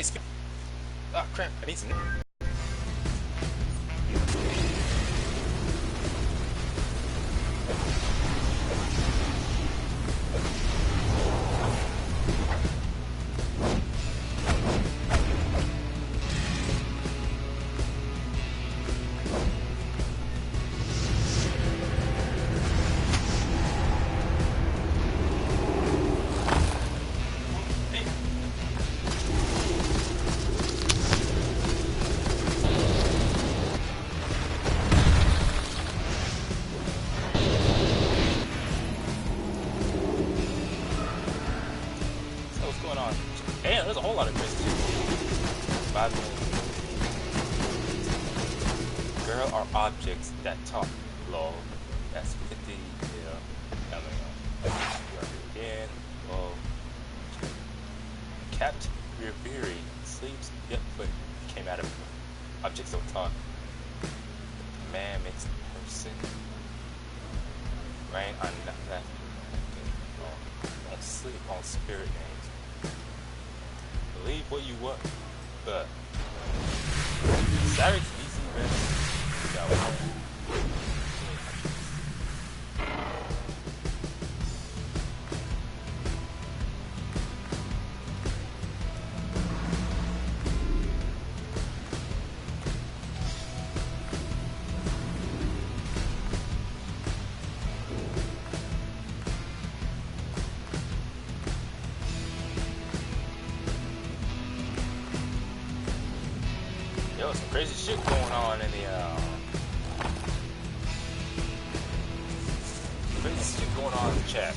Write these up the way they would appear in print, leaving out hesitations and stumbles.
speed. Oh crap! I need some. Damn, there's a whole lot of Christians. 5 million. Girl are objects that talk. Lol. That's 50. Yeah. You are here again. Lol. Capped your theory. Sleeps. Yep, but came out of objects don't talk. Man makes a person. Rain on that. Don't sleep on spirit names. Believe what you want, but Saturday easy rest. No. Yo, some crazy shit going on in the crazy shit going on in the chat.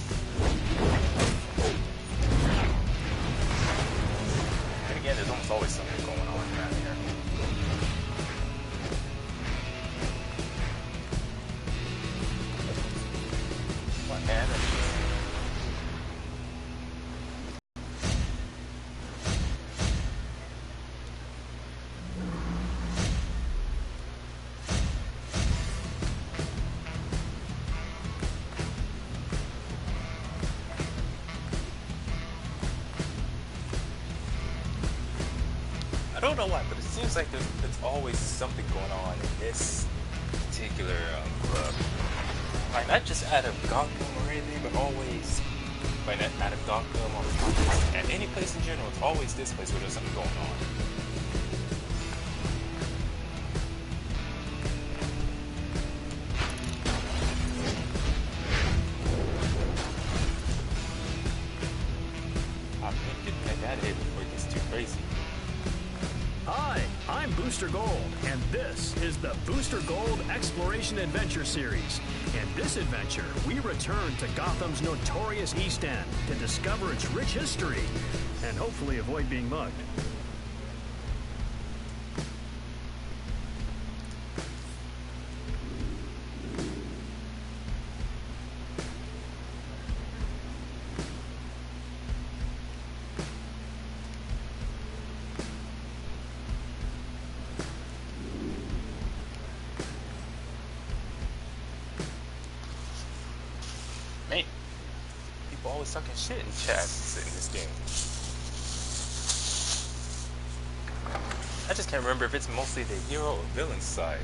And again, there's almost always something going on around here. What man? I don't know why, but it seems like there's always something going on in this particular club. Like, not just out of Gotham or anything, but always, like, not out of Gotham or at any place in general. It's always this place where there's something going on. I think get that hit before it gets too crazy. Hi, I'm Booster Gold, and this is the Booster Gold Exploration Adventure Series. In this adventure, we return to Gotham's notorious East End to discover its rich history and hopefully avoid being mugged. Man, people always talking shit in chat in this game. I just can't remember if it's mostly the hero or villain side.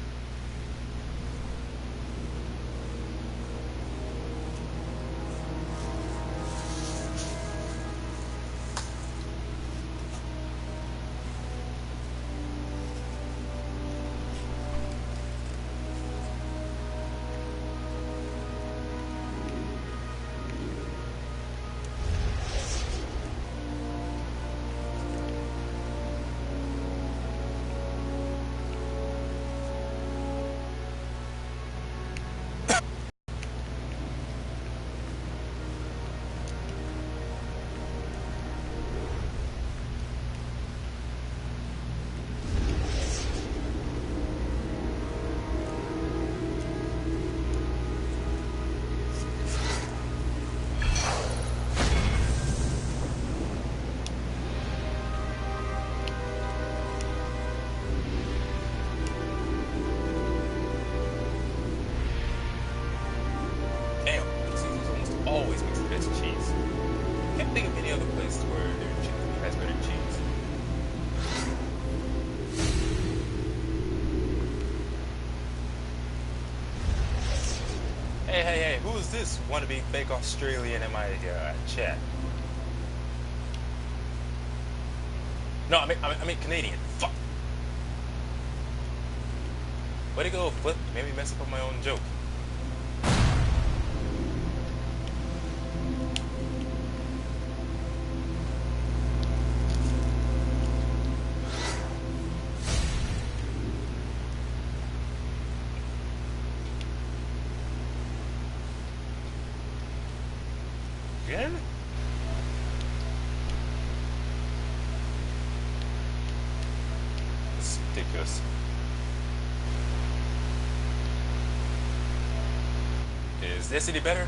Think of any other place where their chicken has better cheese. who's this wannabe fake Australian in my chat? No, I mean Canadian. Fuck. Way to go, Flip. You made me mess up on my own joke. Again? It's ridiculous. Is this any better?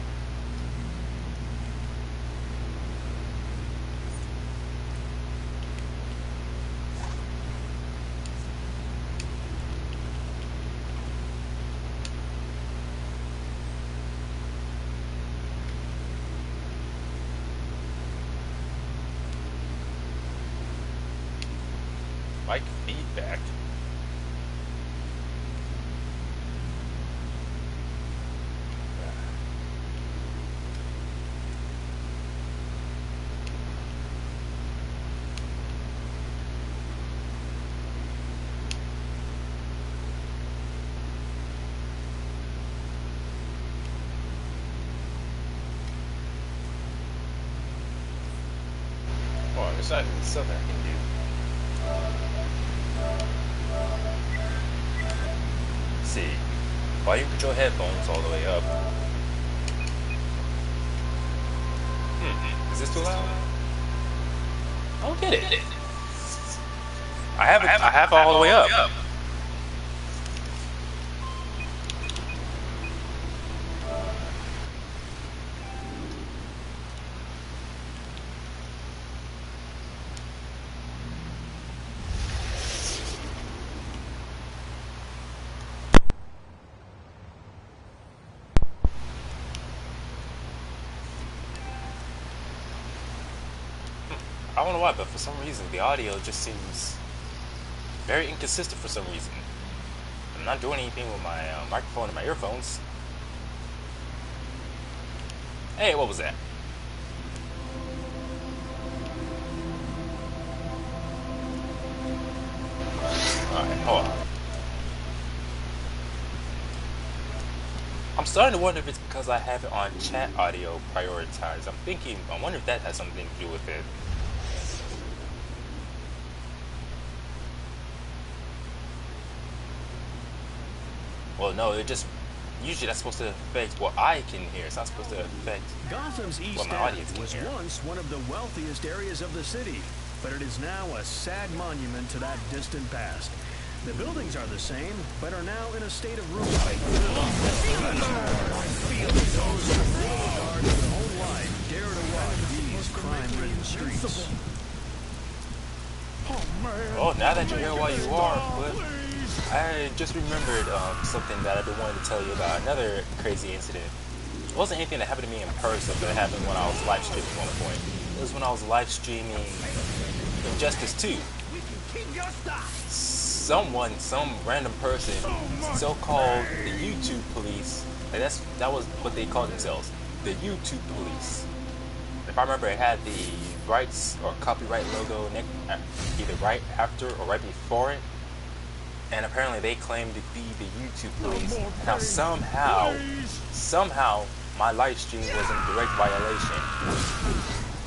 Mic feedback. Oh, there's something I can do. See, why you put your headphones all the way up? Is this too loud? I don't get it. I have it all the way up. I don't know why, but for some reason the audio just seems very inconsistent for some reason. I'm not doing anything with my microphone and my earphones. Hey, what was that? Alright, hold on. I'm starting to wonder if it's because I have it on chat audio prioritized. I wonder if that has something to do with it. Well, no, usually that's supposed to affect what I can hear. It's not supposed to affect Gotham's East what my End audience can was hear. once one of the wealthiest areas of the city, but it is now a sad monument to that distant past. The buildings are the same, but are now in a state of ruin. Those who guard their own life dare to walk these crime-ridden streets. Oh, now that you're here while you are, but I just remembered something that I've been wanting to tell you about. Another crazy incident. It wasn't anything that happened to me in person, but it happened when I was live streaming at one point. It was when I was live streaming Injustice 2. Some random person, so-called the YouTube police, like that was what they called themselves, the YouTube police. If I remember, it had the rights or copyright logo either right after or right before it. And apparently they claimed to be the YouTube police. Now somehow my live stream was in direct violation.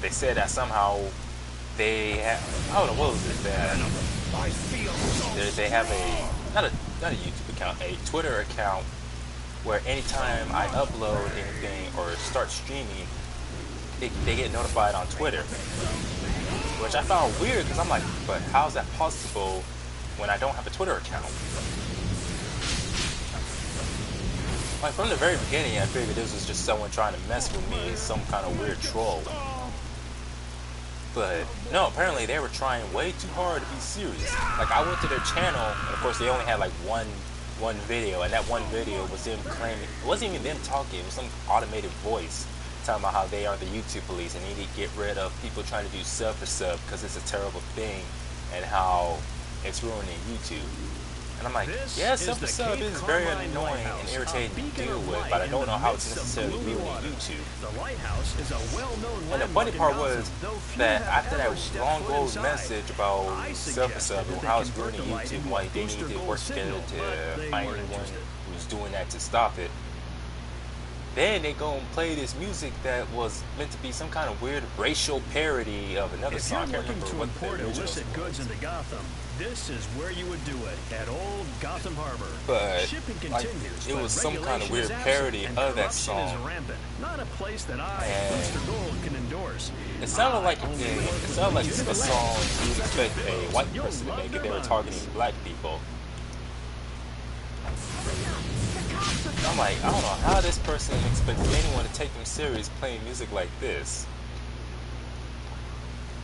They said that somehow they have, I don't know, what was it that they have not a YouTube account, a Twitter account where anytime I upload anything or start streaming, they get notified on Twitter, which I found weird because I'm like, but how's that possible when I don't have a Twitter account? Like, from the very beginning, I figured this was just someone trying to mess with me, some kind of weird troll. But no, apparently they were trying way too hard to be serious. Like, I went to their channel, and of course they only had like one video, and that one video was them claiming, it wasn't even them talking, it was some automated voice talking about how they are the YouTube police and they need to get rid of people trying to do sub for sub because it's a terrible thing and how it's ruining YouTube. And I'm like, This yeah, is Silver the Sub Cape is very Carmine annoying and Lighthouse, irritating a to beacon deal of with, light but I in don't the know how it's midst of necessarily gloomy ruining waters. YouTube. The lighthouse is a well-known And the landmark funny in part Gotham, was though few that have after that ever stepped long foot old inside. message about I Silver suggested Sub and that they how it's convert ruining the light YouTube, into why a they need booster to gold work together signal, but to they find weren't anyone interested. who's doing that to stop it. Then they go and play this music that was meant to be some kind of weird racial parody of another If song. I you're can't looking remember to what the import original illicit goods was. into Gotham, this is where you would do it, at Old Gotham Harbor. But Shipping like, continues, it but was some kind of regulation weird is absent, parody and of that corruption song. is rampant. Not a place that I, And Booster Gold, can endorse. it sounded like I only it work with sounded like a legitimate song labels, you would such as expect a Bills. white You'll person to love make if their they were runs. targeting black people. I'm like, I don't know how this person expects anyone to take them serious playing music like this.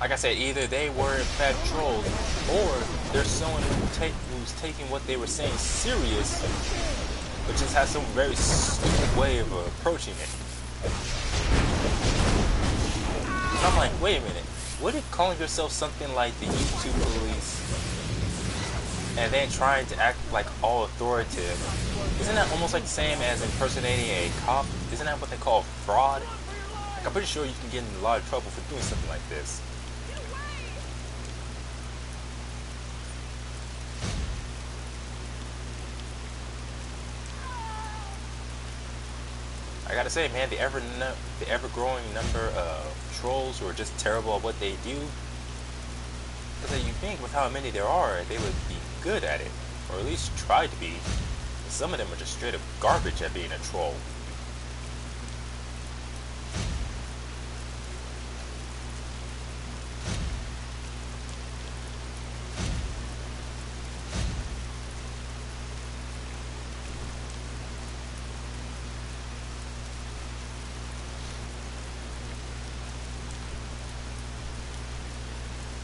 Like I said, either they were in fact trolls, or there's someone who's taking what they were saying serious, but just has some very stupid way of approaching it. And I'm like, wait a minute, what if calling yourself something like the YouTube police and then trying to act like all authoritative? Isn't that almost like the same as impersonating a cop? Isn't that what they call fraud? Like, I'm pretty sure you can get in a lot of trouble for doing something like this. I gotta say, man, the ever-growing number of trolls who are just terrible at what they do. Because you think with how many there are, they would be good at it, or at least try to be. Some of them are just straight up garbage at being a troll.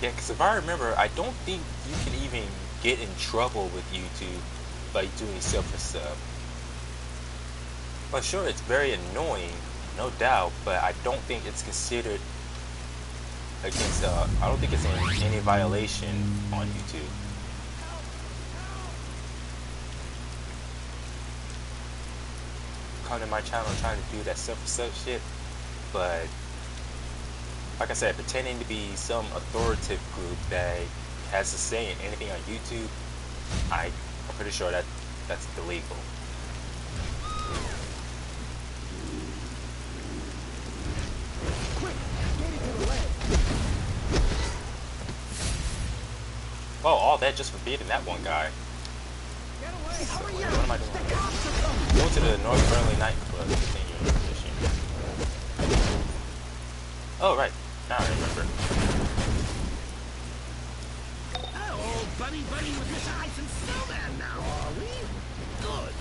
Yeah, because if I remember, I don't think you can even get in trouble with YouTube by doing sub-for-sub. Well, sure, it's very annoying, no doubt, but I don't think it's considered against, I don't think it's any violation on YouTube. Come to my channel trying to do that sub-for-sub shit, but like I said, pretending to be some authoritative group that has to say anything on YouTube, I'm pretty sure that's illegal. Oh, all that just for beating that one guy. So, what am I doing? Go to the North Burnley nightclub to continue your mission. Oh, right. Now I remember. Oh, buddy with Miss Ice and Snowman now, are we? Good.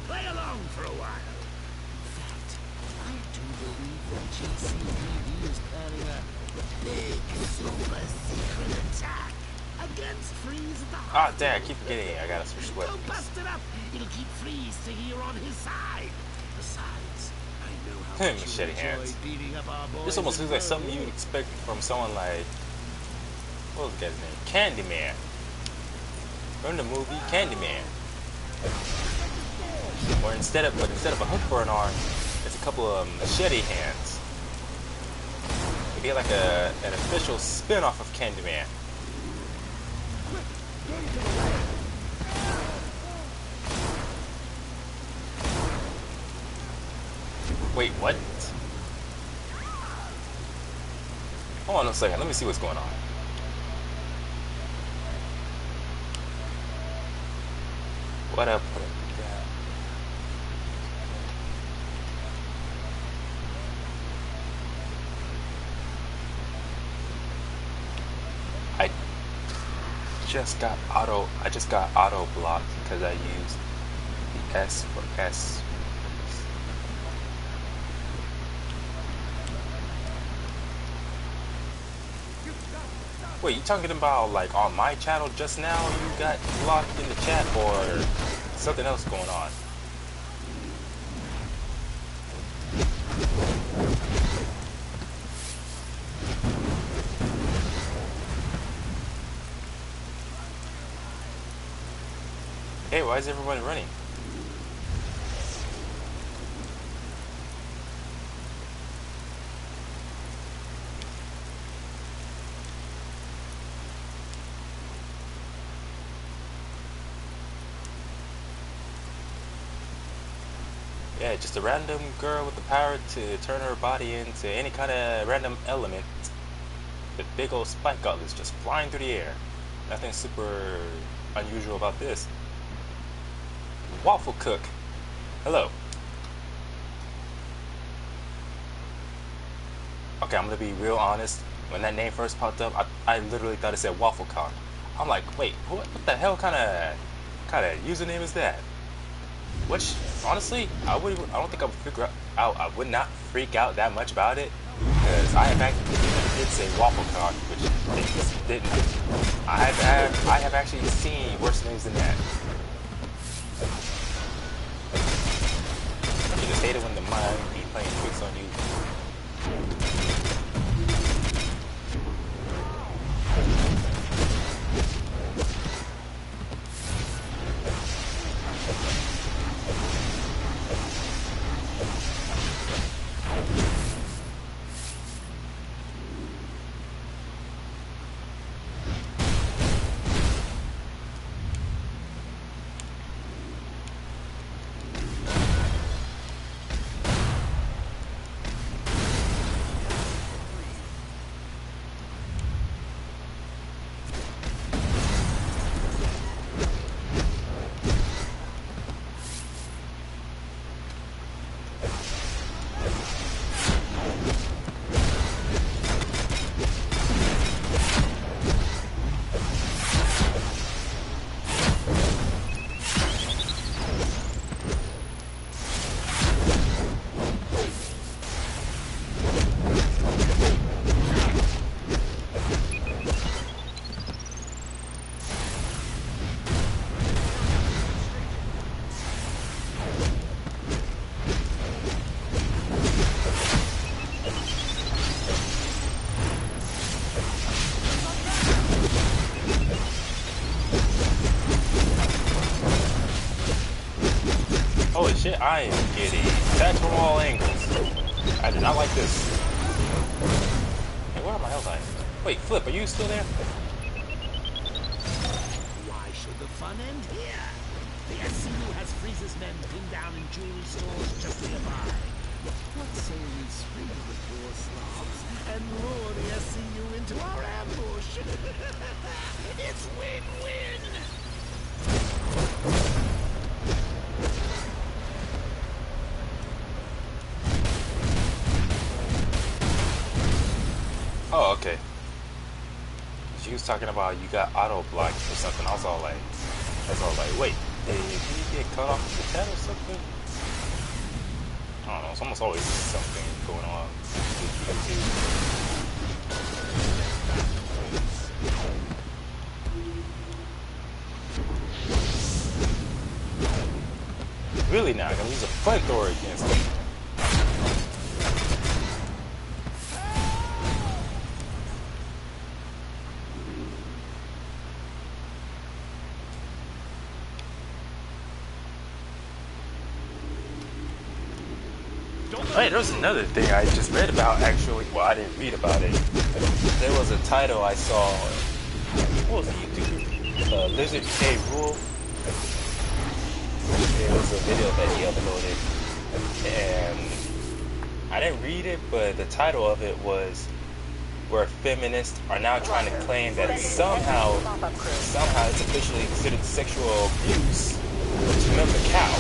Play along for a while. In fact, I do believe that GCPD is planning a big super secret attack against Freeze at the Ah, dang, I keep forgetting I gotta switch Go weapons. bust it up. It'll keep Freeze to here on his side. Besides, I know how much you Machete enjoy hands. beating up our boys. This almost in looks like the something road. you'd expect from someone like, what was the guy's name? Candyman. From the movie Candyman. Or instead of a hook for an arm, it's a couple of machete hands. It'd be like an official spin-off of Candyman. Wait, what? Hold on a second, let me see what's going on. What up? I just got auto blocked because I used the S for S. Wait, you talking about like on my channel just now you got blocked in the chat, or something else going on? Hey, why is everyone running? Yeah, just a random girl with the power to turn her body into any kind of random element with big old spike gauntlets just flying through the air. Nothing super unusual about this. Waffle Cook. Hello. Okay, I'm gonna be real honest. When that name first popped up, I literally thought it said Waffle Cock. I'm like, wait, what the hell kind of username is that? Which, honestly, I don't think I would figure out. I would not freak out that much about it, because I have actually never did say Waffle Cock, which they just didn't. I have actually seen worse names than that. You just hate it when the mind be playing tricks on you. Holy shit, I am getting attacked from all angles. I do not like this. Hey, where are my health items? Wait, Flip, are you still there? Why should the fun end here? The SCU has Freeze's men pinned down in jewelry stores just nearby. What say we spring the poor slobs and lure the SCU into our ambush? It's win-win! Oh, okay. She was talking about you got auto blocked or something. I was all like, wait, did you get cut off the chat or something? I don't know. It's almost always something going on with YouTube. Really now, I'm gonna use a flamethrower against them. Hey, there was another thing I just read about, actually. Well, I didn't read about it. There was a title I saw. What was the YouTuber? Lizard K. Rule. It was a video that he uploaded. And I didn't read it, but the title of it was where feminists are now trying to claim that somehow it's officially considered sexual abuse to milk a cow.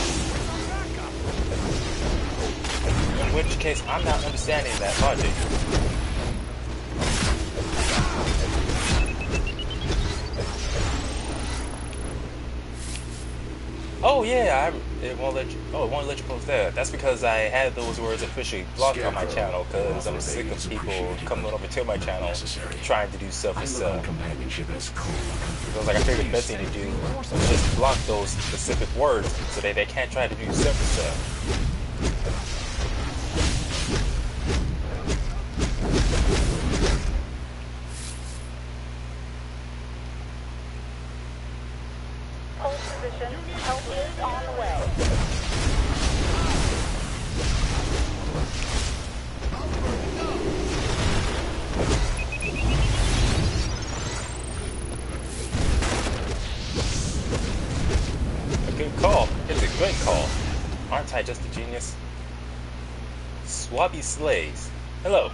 In which case, I'm not understanding that logic. Oh yeah, it won't let you. Oh, it won't let you post that. That's because I had those words officially blocked on my channel because I'm sick of people coming over to my channel trying to do stuff for stuff. So like I figured the best thing to do is just block those specific words so that they can't try to do stuff for stuff. just a genius? Swabby Slays. Hello.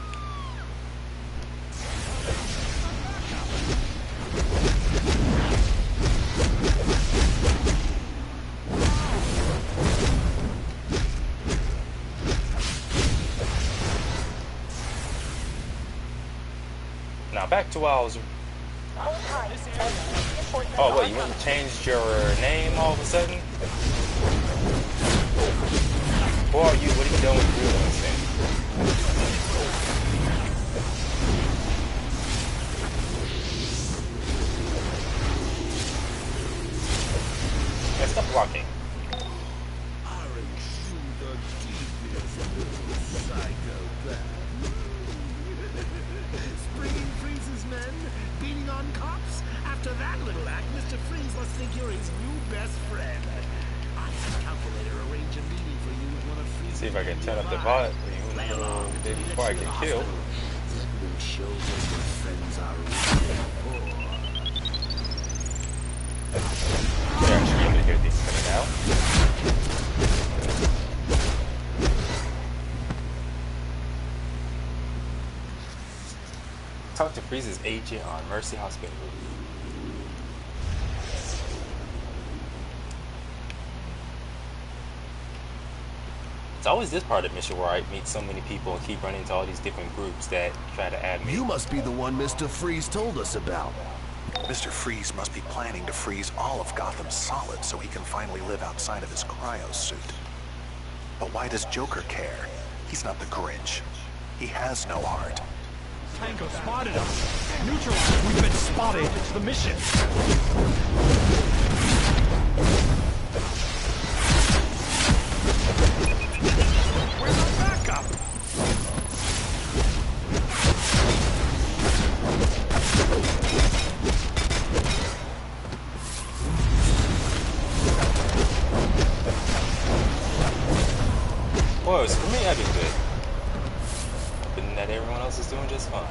Now back to what I was. Oh wait, you went and changed your name all of a sudden? Who are you? What are you doing with real instinct? Yeah, stop blocking. Aren't you the devious little psychopath? Springing Freeze's men, beating on cops? After that little act, Mr. Freeze must think you're his new best friend. I had Calculator arrange a meeting for you with one of Freeze's. See if I can turn up the volume before I get killed. That shows us your friends are really poor. You're actually able to hear these coming out. Talk to Freeze's agent on Mercy Hospital. It's always this part of the mission where I meet so many people and keep running into all these different groups that try to add me. You must be the one Mr. Freeze told us about. Mr. Freeze must be planning to freeze all of Gotham solid so he can finally live outside of his cryo suit. But why does Joker care? He's not the Grinch. He has no heart. Tango spotted us. Neutralized. We've been spotted. It's the mission. Where's our backup? Boy, for me, I'd be good. Hoping that everyone else is doing just fine.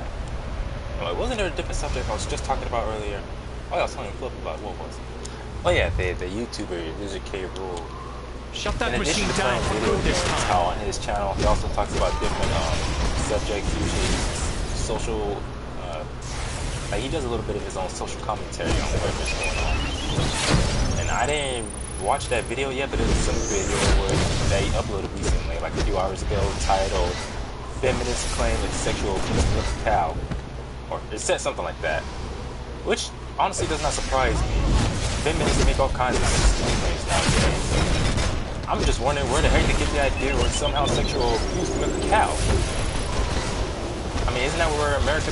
Anyway, wasn't there a different subject I was just talking about earlier? Oh, I was telling Flip about what was it? Oh yeah, the YouTuber Lizard K Rule. Shut that In addition machine to down playing for video good this games, time. how on his channel he also talks about different subjects, usually social. Like he does a little bit of his own social commentary on whatever's going on. And I didn't watch that video yet, but it was some video that he uploaded recently, like a few hours ago, titled "Feminists Claim It's Sexual Abuse of a Cow," or it said something like that, which honestly does not surprise me. Feminists make all kinds of stupid claims nowadays. I'm just wondering where the heck they get the idea where somehow sexual abuse of a cow. I mean, isn't that where America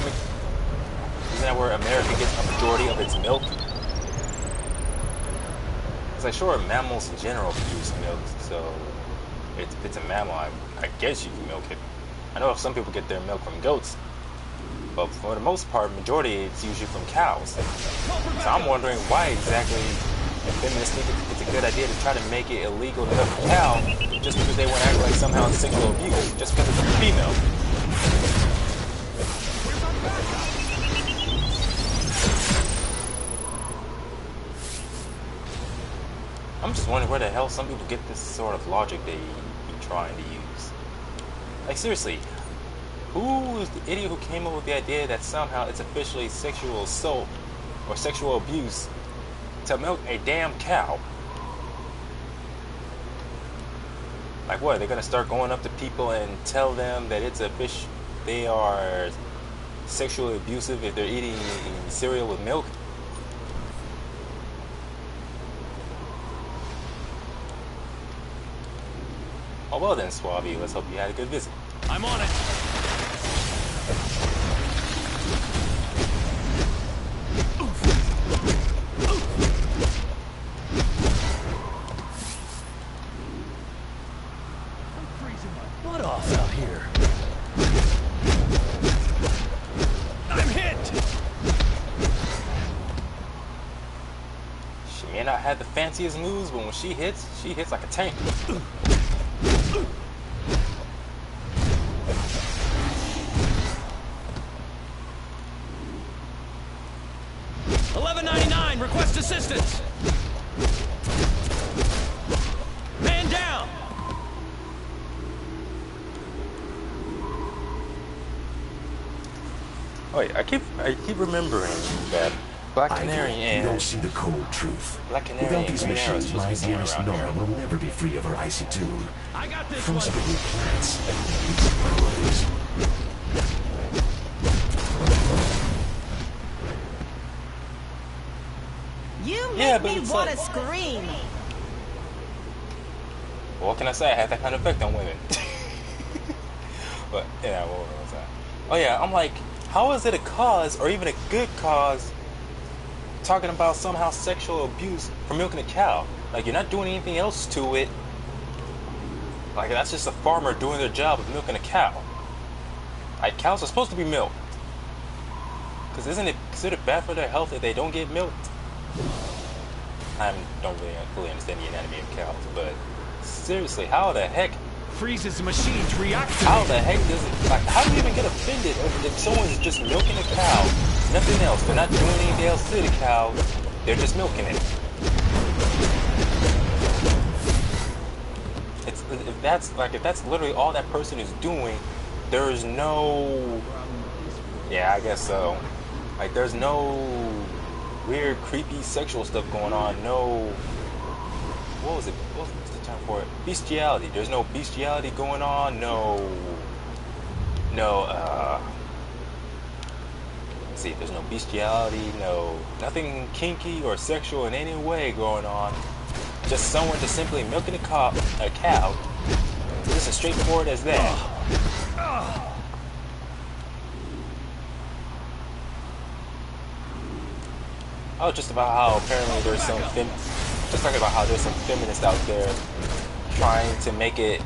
gets a majority of its milk? It's like, sure, mammals in general produce milk, so if it's a mammal, I guess you can milk it. I know some people get their milk from goats, but for the most part, majority it's usually from cows. So I'm wondering why exactly feminists think it's a good idea to try to make it illegal to milk a cow just because they want to act like somehow it's sexual abuse, just because it's a female. I'm just wondering where the hell some people get this sort of logic they be trying to use. Like seriously, who is the idiot who came up with the idea that somehow it's officially sexual assault or sexual abuse to milk a damn cow? Like what, they're gonna start going up to people and tell them that it's they are sexually abusive if they're eating cereal with milk? Oh well then, Swabby, let's hope you had a good visit. I'm on it. I'm freezing my butt off out here. I'm hit! She may not have the fanciest moves, but when she hits like a tank. 1199, request assistance. Man down. Wait, I keep remembering that Black Canary You don't and see the cold truth. Black Canary Without and these Green Arrow are machines, supposed to my be somewhere dearest around Nora here. will never be free of her icy tomb. I got this Frozen one. blue plants and these priorities. You Yeah, make but me it's want like- to scream. What can I say? I had that kind of effect on women. But yeah, what was that? Oh yeah, I'm like, how is it a cause or even a good cause talking about somehow sexual abuse for milking a cow? Like you're not doing anything else to it. Like that's just a farmer doing their job of milking a cow. Like cows are supposed to be milked. Cause isn't it considered bad for their health if they don't get milked? I don't really fully understand the anatomy of cows, but seriously, how the heck? Freezes machines react to How me. the heck does it, like, how do you even get offended if someone's just milking a cow? Nothing else. They're not doing anything else to the cow. They're just milking it. If that's literally all that person is doing, there is no, yeah, I guess so. Like, there's no weird, creepy sexual stuff going on. No, what was the term for it? Bestiality. There's no bestiality going on. Let's see, there's no bestiality, nothing kinky or sexual in any way going on. Just someone just simply milking a cow. Just as straightforward as that. Oh, just about how apparently there's some just talking about how there's some feminists out there trying to make it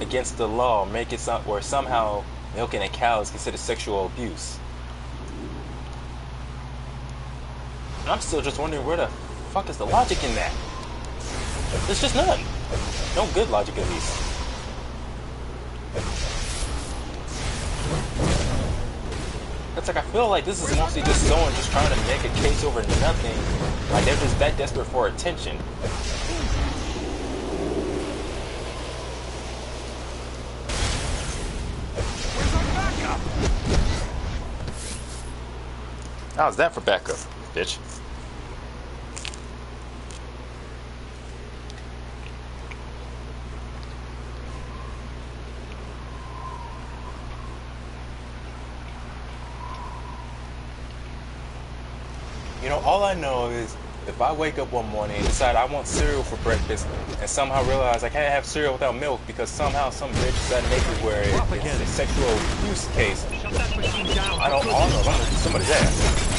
against the law, make it where somehow milking a cow is considered sexual abuse. And I'm still just wondering where the fuck is the logic in that? There's just none. No good logic at least. It's like I feel like this is mostly just someone just trying to make a case over nothing. Like they're just that desperate for attention. How's that for backup, bitch? You know, all I know is if I wake up one morning and decide I want cereal for breakfast and somehow realize I can't have cereal without milk because somehow some bitch decided to make it where it's a sexual abuse case, Shut that machine down. I don't know, I'm gonna do somebody's ass.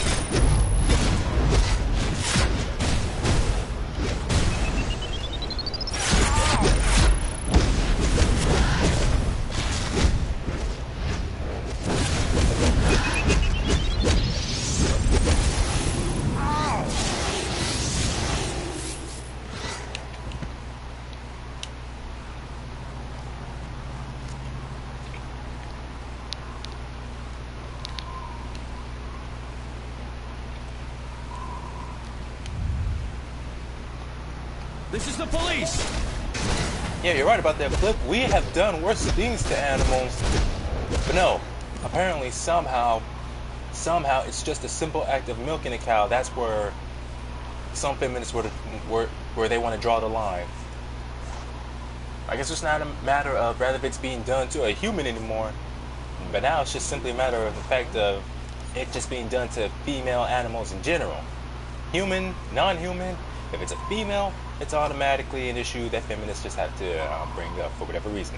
This is the police. Yeah, you're right about that, Flip. We have done worse things to animals. But no, apparently somehow it's just a simple act of milking a cow. That's where some feminists where they want to draw the line. I guess it's not a matter of rather if it's being done to a human anymore. But now it's just simply a matter of the fact of it just being done to female animals in general. Human, non-human, if it's a female, it's automatically an issue that feminists just have to bring up for whatever reason.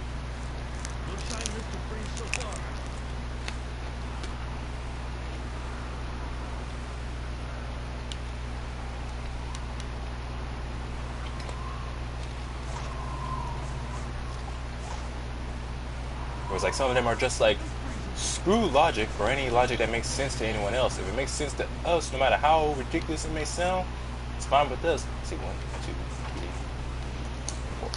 It was like some of them are just like, screw logic or any logic that makes sense to anyone else. If it makes sense to us, no matter how ridiculous it may sound, it's fine with us. Let's see, 1, 2, 3, 4.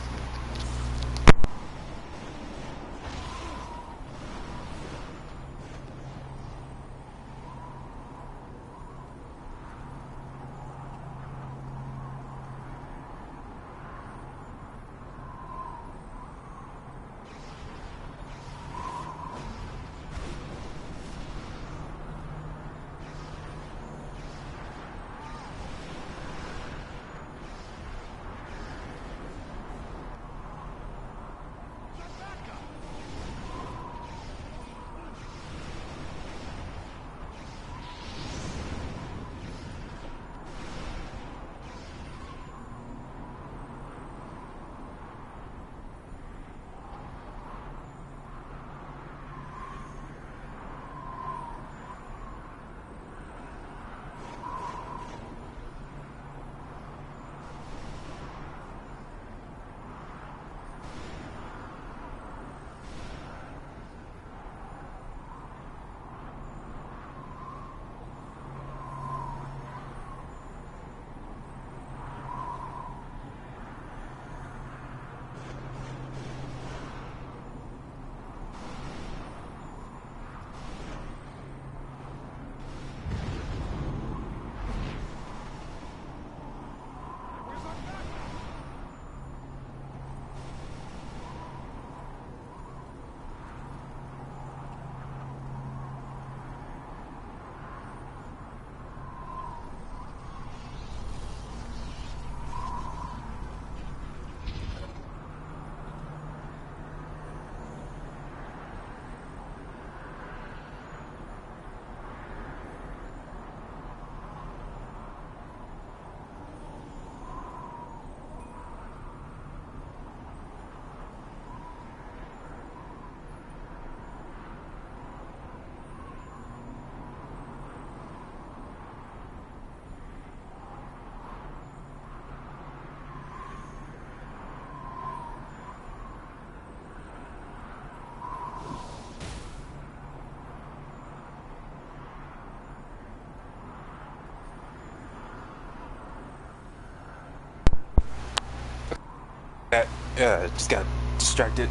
Just got distracted.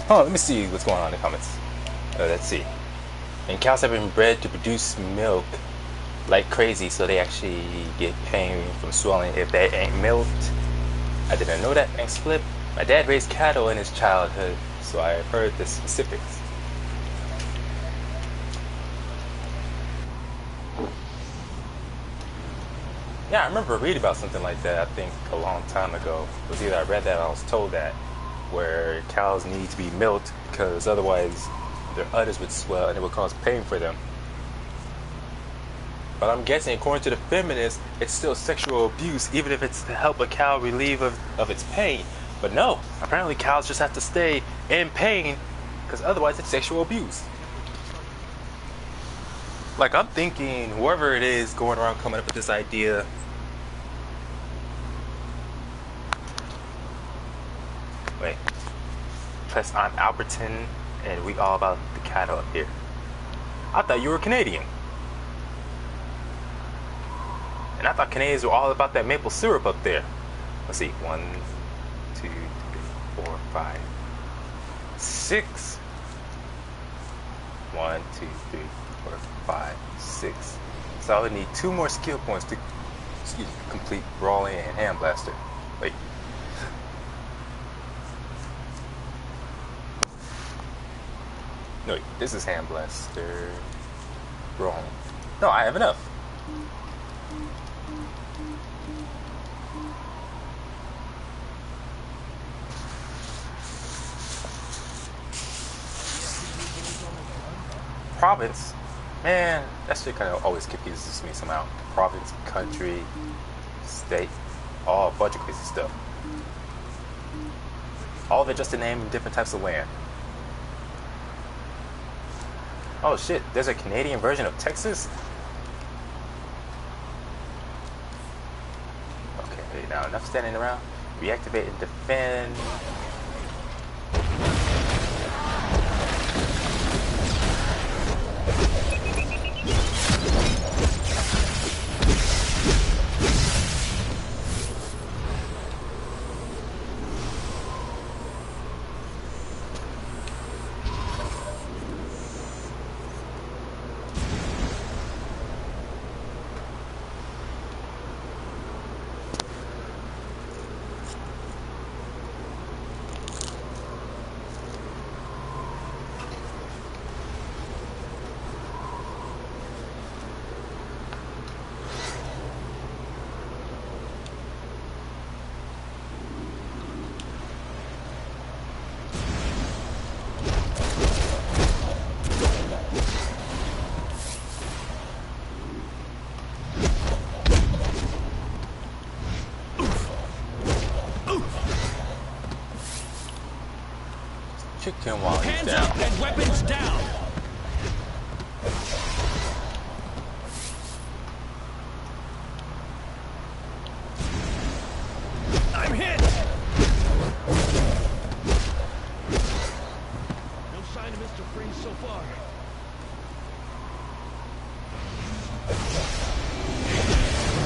Oh, let me see what's going on in the comments. Let's see. And cows have been bred to produce milk like crazy, so they actually get pain from swelling if they ain't milked. I didn't know that. Thanks, Flip. My dad raised cattle in his childhood, so I've heard the specifics. Yeah, I remember reading about something like that, I think a long time ago. It was either I read that or I was told that, where cows need to be milked because otherwise their udders would swell and it would cause pain for them. But I'm guessing, according to the feminists, it's still sexual abuse, even if it's to help a cow relieve of its pain. But no, apparently cows just have to stay in pain because otherwise it's sexual abuse. Like, I'm thinking whoever it is going around coming up with this idea, wait, plus I'm Alberton and we all about the cattle up here. I thought you were Canadian. And I thought Canadians were all about that maple syrup up there. Let's see, 1, 2, 3, 4, 5, 6. 1, 2, 3, 4, 5, 6. So I would need 2 more skill points to complete Brawling and Hand Blaster. Wait. No, wait, this is Hand Blaster. Brawling. No, I have enough. Province, man, that shit kind of always confuses me somehow. Province, country, state, all a bunch of crazy stuff. All of it just to name different types of land. Oh shit, there's a Canadian version of Texas? Okay, now enough standing around. Reactivate and defend. Kick him while he's Hands down. up and weapons down. I'm hit. No sign of Mr. Freeze so far.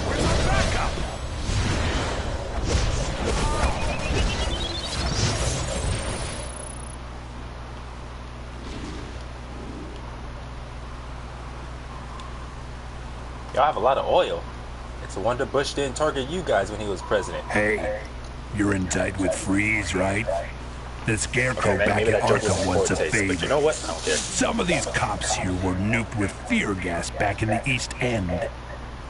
Where's our backup? Y'all have a lot of oil. It's a wonder Bush didn't target you guys when he was president. Hey, you're in tight with Freeze, right? The Scarecrow Okay, back maybe at that joke was Arkham wants a poor taste, favor. but you know what? I don't care. Some of these cops here were nuked with fear gas back in the East End.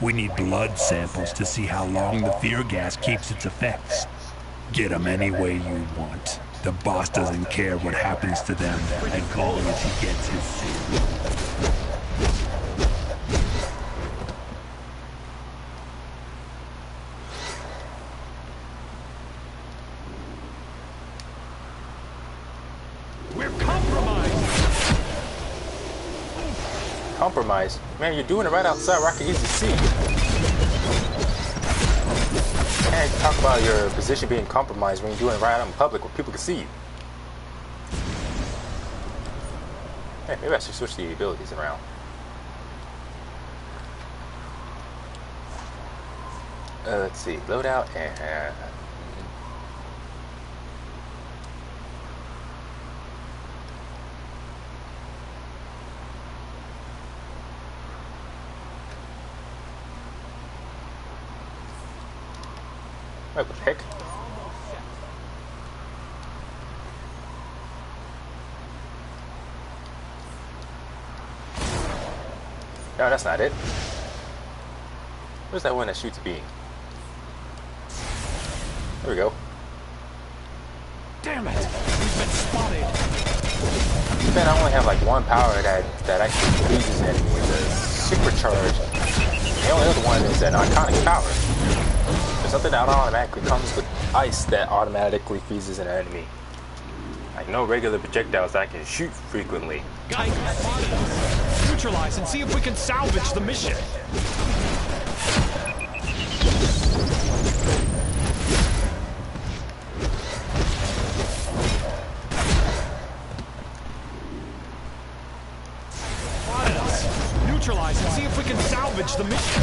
We need blood samples to see how long the fear gas keeps its effects. Get them any way you want. The boss doesn't care what happens to them as long as he gets his say. We're compromised. Compromise? Man, you're doing it right outside where I can easily see. You can't talk about your position being compromised when you're doing it right out in public where people can see you. Hey, maybe I should switch the abilities around. Let's see, loadout and what the heck? No, that's not it. Where's that one that shoots a beam? There we go. Damn it! We've been spotted! Man, I only have like one power that actually freezes enemies. The supercharge. The only other one is an iconic power. There's something that automatically comes with ice that automatically freezes an enemy. Like no regular projectiles that I can shoot frequently. Guys, spotted us! Neutralize and see if we can salvage the mission! Neutralize and see if we can salvage the mission.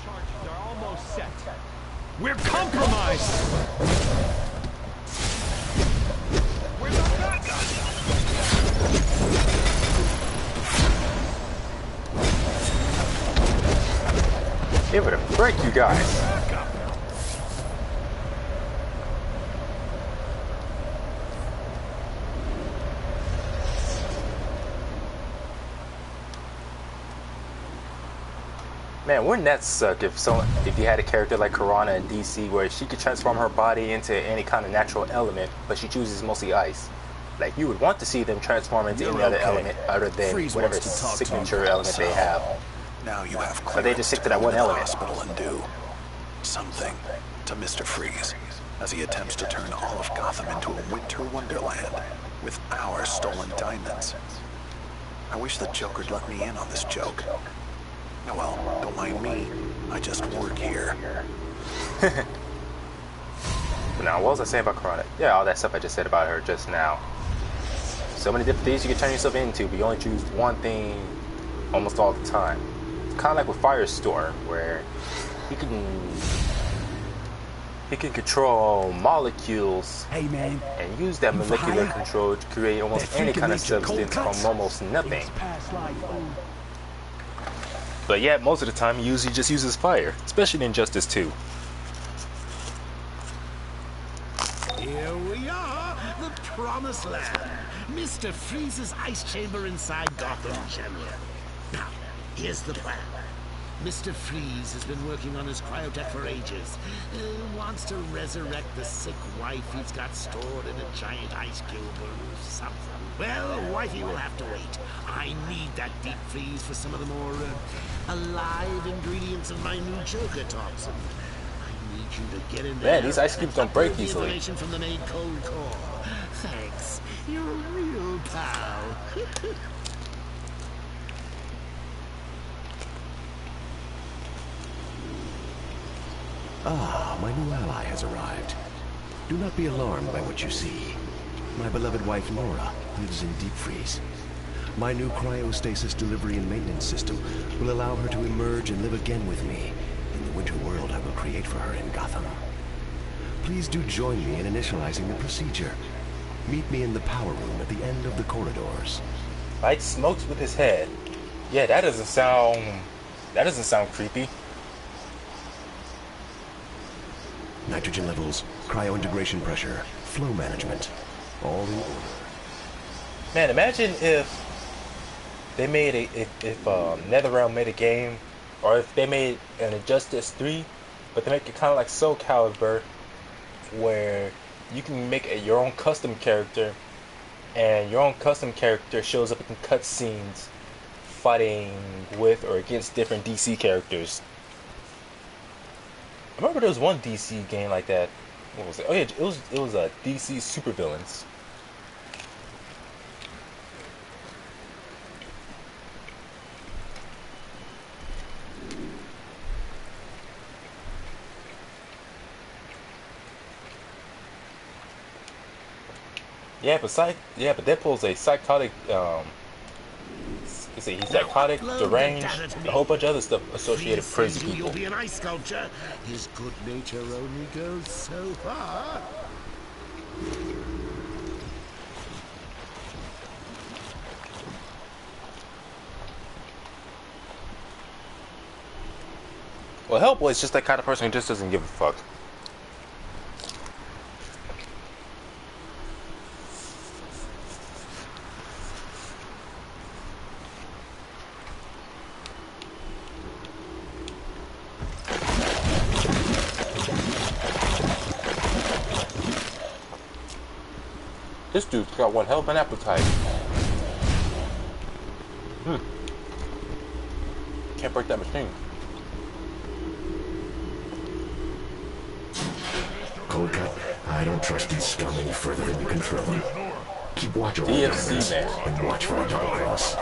Charges are almost set. We're compromised. We're the backup. It would break you guys. Man, wouldn't that suck if you had a character like Karana in DC where she could transform her body into any kind of natural element, but she chooses mostly ice. Like you would want to see them transform into any other element other than whatever signature element they have. Now you have But they just stick to that one element. Hospital and do something to Mr. Freeze as he attempts to turn all of Gotham into a winter wonderland with our stolen diamonds. I wish the Joker'd let me in on this joke. Oh well, don't mind me. I just work here. Now, what was I saying about Karana? Yeah, all that stuff I just said about her just now. So many different things you can turn yourself into, but you only choose one thing almost all the time. Kind of like with Firestorm, where he can control molecules and use that molecular control to create almost any kind of substance from almost nothing. But yet, most of the time, he usually just uses fire, especially in Injustice 2. Here we are, the Promised Land. Mr. Freeze's ice chamber inside Gotham Chamber. Now, here's the plan. Mr. Freeze has been working on his cryotech for ages. Wants to resurrect the sick wife he's got stored in a giant ice cube or something. Well, wifey will have to wait. I need that deep freeze for some of the more alive ingredients of my new Joker toxin. I need you to get in there. Man, these ice cubes don't break easily. Information from the main cold core. Thanks. You're a real pal. Ah, my new ally has arrived. Do not be alarmed by what you see. My beloved wife, Nora, lives in deep freeze. My new cryostasis delivery and maintenance system will allow her to emerge and live again with me in the winter world I will create for her in Gotham. Please do join me in initializing the procedure. Meet me in the power room at the end of the corridors. Light smokes with his head. Yeah, that doesn't sound creepy. Nitrogen levels, cryo-integration pressure, flow management, all in order. Man, imagine if they made if NetherRealm made a game, or if they made an Injustice 3, but they make it kind of like Soul Calibur, where you can make your own custom character, and your own custom character shows up in cutscenes fighting with or against different DC characters. I remember there was one DC game like that. What was it? Oh yeah, it was a DC Supervillains. but Deadpool's a psychotic. He's Now psychotic, upload the deranged, data to a whole me. bunch of other stuff associated Freeze with crazy says you'll people. be an ice sculpture. His good nature only goes so far. Well, Hellboy's just that kind of person who just doesn't give a fuck. This dude's got one hell of an appetite. Can't break that machine. Cold cut. I don't trust these scum any further than you can throw them. Keep watch over DFC man. and watch for a double cross.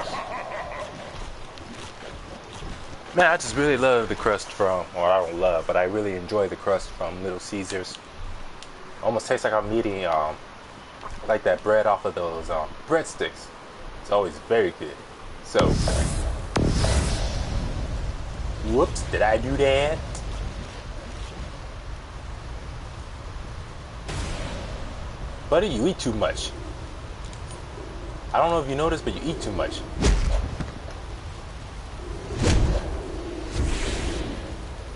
Man, I just really love the crust from, or I don't love, but I really enjoy the crust from Little Caesars. Almost tastes like I'm eating like that bread off of those breadsticks. It's always very good. So, whoops, did I do that? Buddy, you eat too much. I don't know if you noticed, but you eat too much.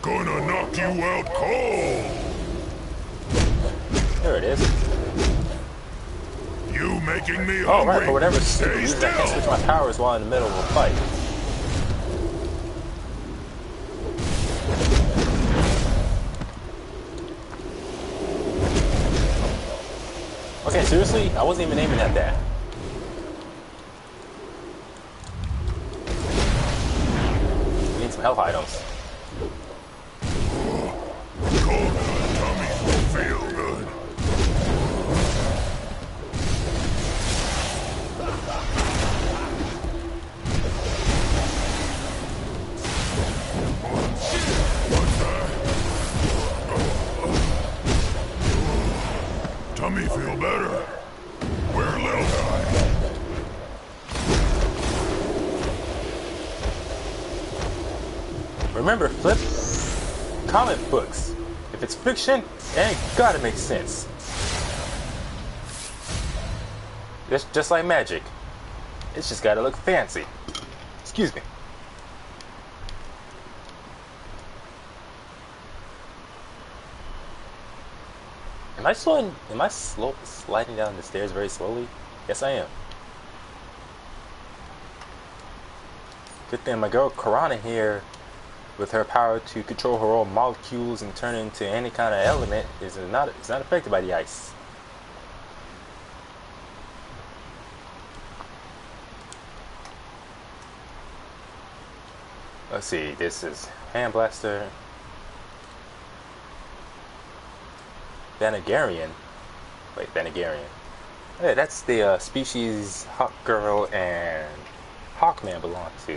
Gonna knock you out cold. There it is. You making me Oh, hungry. right, for whatever stupid Stay reason, I can't switch still. my powers while in the middle of a fight. Okay, seriously? I wasn't even aiming at that. We need some health items. Cold tummy will feel good. What's that? Tummy feel better. Where little guy? Remember, Flip, comic books. If it's fiction, it ain't gotta make sense. Just like magic. It's just gotta look fancy. Excuse me. Am I sliding down the stairs very slowly? Yes, I am. Good thing my girl Karana here, with her power to control her own molecules and turn into any kind of element, is not affected by the ice. Let's see. This is hand blaster. Vanagarian. Wait, Vanagarian. Hey, that's the species Hawk Girl and Hawkman belong to.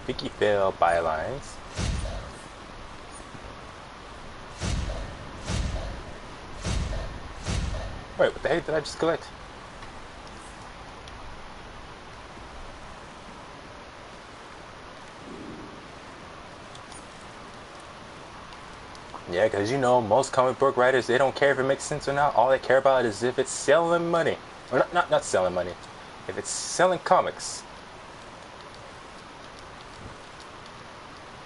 Vicky Fail bylines. Wait, what the heck did I just collect? Yeah, because you know, most comic book writers, they don't care if it makes sense or not. All they care about is if it's selling money. Or not selling money. If it's selling comics.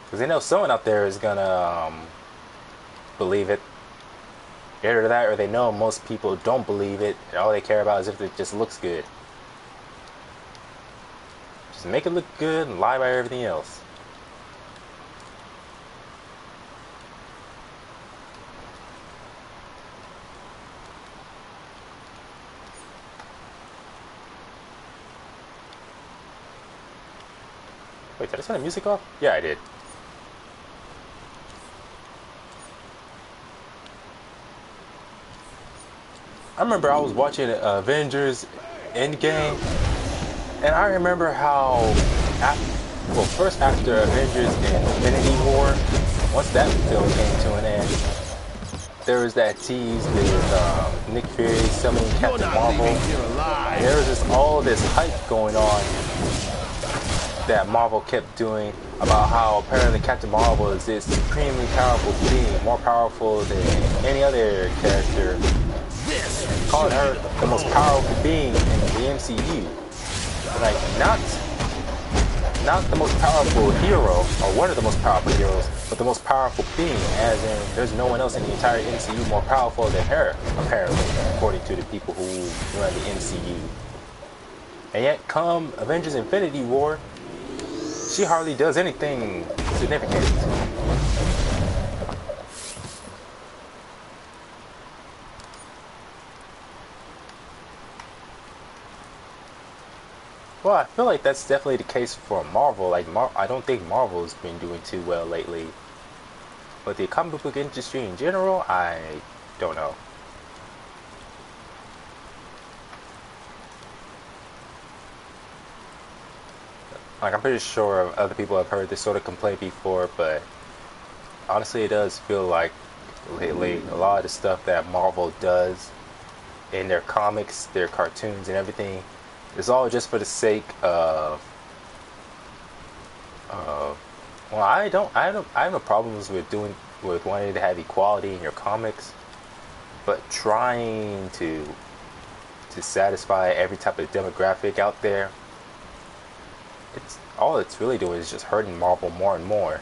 Because they know someone out there is gonna believe it. Either that, or they know most people don't believe it, and all they care about is if it just looks good. Just make it look good and lie about everything else. Wait, did I turn the music off? Yeah, I did. I remember I was watching Avengers Endgame, and I remember how, well, first after Avengers Infinity War, once that film came to an end, there was that tease with Nick Fury summoning Captain Marvel. And there was just all this hype going on that Marvel kept doing about how apparently Captain Marvel is this supremely powerful being, more powerful than any other character, calling her the most powerful being in the MCU. Like, not the most powerful hero, or one of the most powerful heroes, but the most powerful being, as in there's no one else in the entire MCU more powerful than her, apparently, according to the people who run the MCU. And yet, come Avengers Infinity War, she hardly does anything significant. Well, I feel like that's definitely the case for Marvel. Like, I don't think Marvel's been doing too well lately. But the comic book industry in general, I don't know. Like, I'm pretty sure other people have heard this sort of complaint before, but honestly, it does feel like lately a lot of the stuff that Marvel does in their comics, their cartoons, and everything, it's all just for the sake of. Well, I have no problems with wanting to have equality in your comics, but trying to satisfy every type of demographic out there, it's really doing is just hurting Marvel more and more.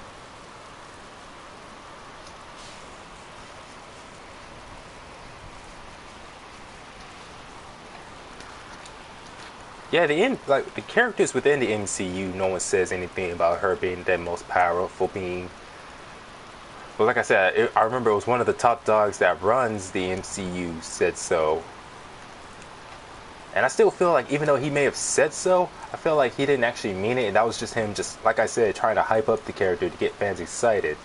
Yeah, the characters within the MCU, no one says anything about her being the most powerful being. But like I said, I remember it was one of the top dogs that runs the MCU said so. And I still feel like even though he may have said so, I feel like he didn't actually mean it. And that was just him, just like I said, trying to hype up the character to get fans excited.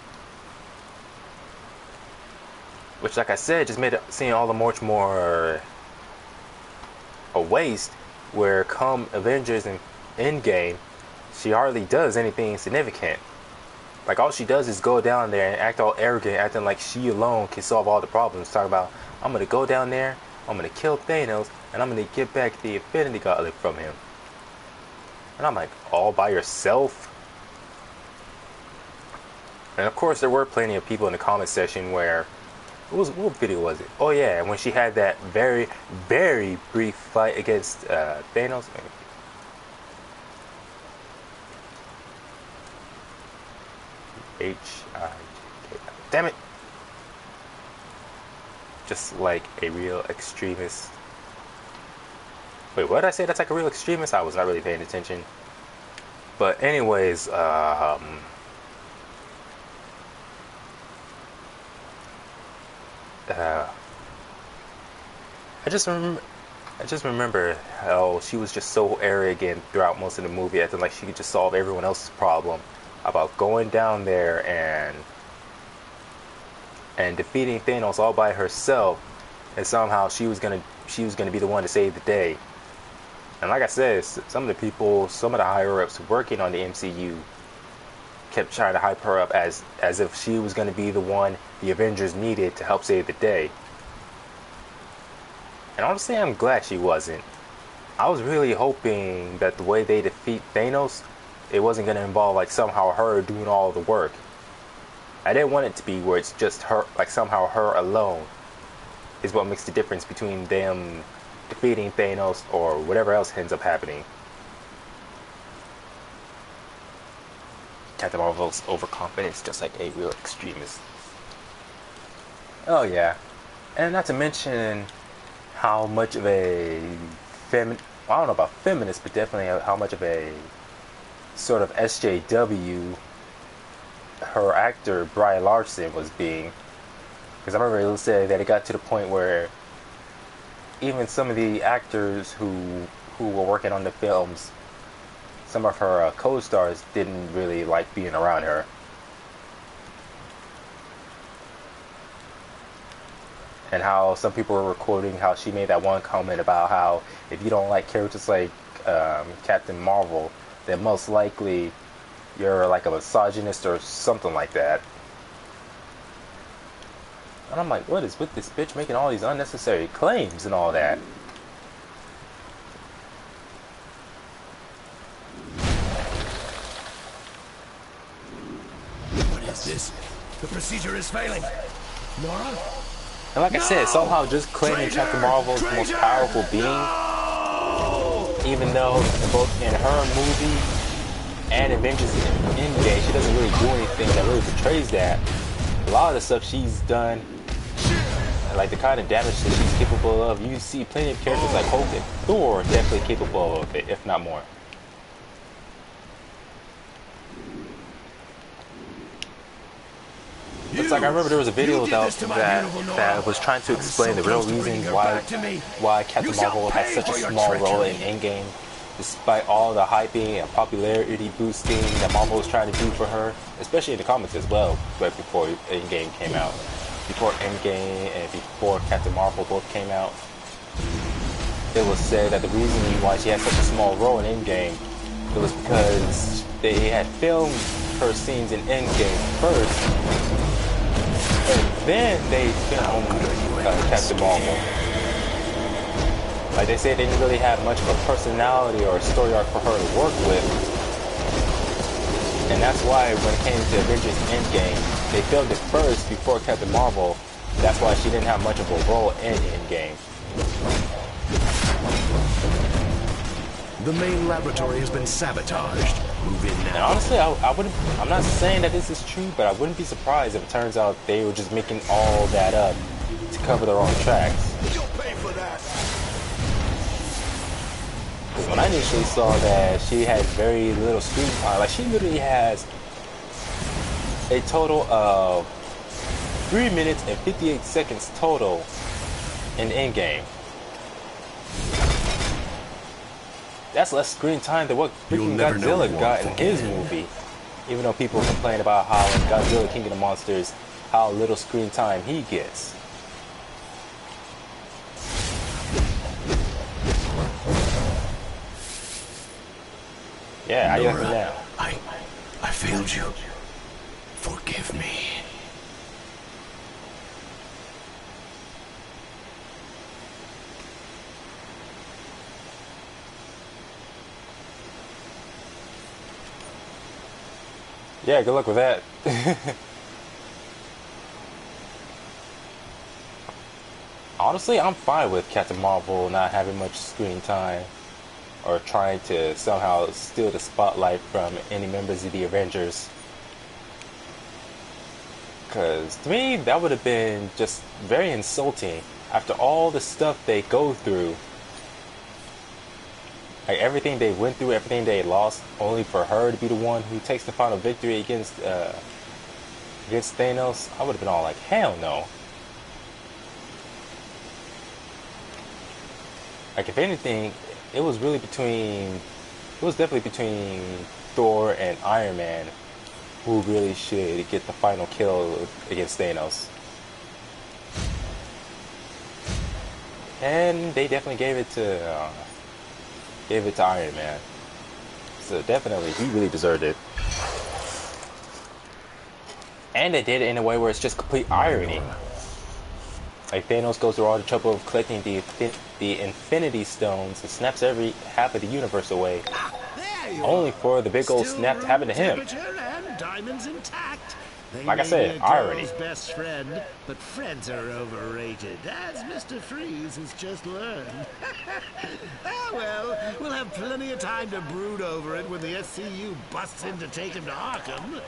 Which, like I said, just made it seem all the much more a waste. Where come Avengers and Endgame, she hardly does anything significant. Like, all she does is go down there and act all arrogant, acting like she alone can solve all the problems. Talk about, I'm gonna go down there, I'm gonna kill Thanos, and I'm gonna get back the Infinity Gauntlet from him. And I'm like, all by yourself? And of course, there were plenty of people in the comment section where, what video was it? Oh yeah, when she had that very, very brief fight against Thanos. H-I-J-K. Damn it! Just like a real extremist. Wait, what did I say? That's like a real extremist? I was not really paying attention. But anyways, I just remember how she was just so arrogant throughout most of the movie, acting like she could just solve everyone else's problem, about going down there and defeating Thanos all by herself, and somehow she was gonna be the one to save the day. And like I said, some of the higher ups working on the MCU kept trying to hype her up as if she was going to be the one the Avengers needed to help save the day. And honestly, I'm glad she wasn't. I was really hoping that the way they defeat Thanos, it wasn't going to involve like somehow her doing all the work. I didn't want it to be where it's just her, like somehow her alone is what makes the difference between them defeating Thanos or whatever else ends up happening. Captain Marvel's overconfidence, just like a real extremist. Oh yeah, and not to mention how much of a I don't know about feminist, but definitely how much of a sort of SJW her actor Brie Larson was being. Because I remember it said that it got to the point where even some of the actors who were working on the films, some of her co-stars didn't really like being around her. and how some people were recording how she made that one comment about how if you don't like characters like Captain Marvel, then most likely you're like a misogynist or something like that. And I'm like, what is with this bitch making all these unnecessary claims and all that? What is this? The procedure is failing. Nora? And like I said, somehow just claiming Captain Marvel is the most powerful being, even though both in her movie and Avengers Endgame, she doesn't really do anything that really portrays that. A lot of the stuff she's done, like the kind of damage that she's capable of, you see plenty of characters like Hulk and Thor are definitely capable of it, if not more. It's like I remember there was a video that was trying to explain the real reason why Captain Marvel had such a small role in Endgame, despite all the hyping and popularity boosting that Marvel was trying to do for her, especially in the comics as well, right before Endgame came out. Before Endgame and before Captain Marvel both came out, it was said that the reason why she had such a small role in Endgame, it was because they had filmed her scenes in Endgame first, and then they filmed Captain Marvel. Like they said, they didn't really have much of a personality or a story arc for her to work with. And that's why when it came to Avengers Endgame, they filmed it first before Captain Marvel. That's why she didn't have much of a role in Endgame. The main laboratory has been sabotaged. Move in now. And honestly, I'm not saying that this is true, but I wouldn't be surprised if it turns out they were just making all that up to cover their own tracks. You'll pay for that. When I initially saw that she had very little screen time, like she literally has a total of 3 minutes and 58 seconds total in Endgame. That's less screen time than what freaking Godzilla got in his movie. Even though people complain about how in Godzilla King of the Monsters, how little screen time he gets. Yeah, how you like me now? I failed you. Forgive me. Yeah, good luck with that. Honestly, I'm fine with Captain Marvel not having much screen time or trying to somehow steal the spotlight from any members of the Avengers. Because to me, that would have been just very insulting after all the stuff they go through. Like everything they went through, everything they lost, only for her to be the one who takes the final victory against Thanos. I would have been all like, hell no. Like if anything, it was definitely between Thor and Iron Man who really should get the final kill against Thanos. And they definitely gave it to Iron Man. So definitely, he really deserved it. And they did it in a way where it's just complete irony. Like Thanos goes through all the trouble of collecting the Infinity Stones and snaps every half of the universe away, only for the big old snap to happen to him. And diamonds intact. Like I said, irony. Best friend, but friends are overrated, as Mr. Freeze has just learned. Ah, well, we'll have plenty of time to brood over it when the SCU busts in to take him to Arkham.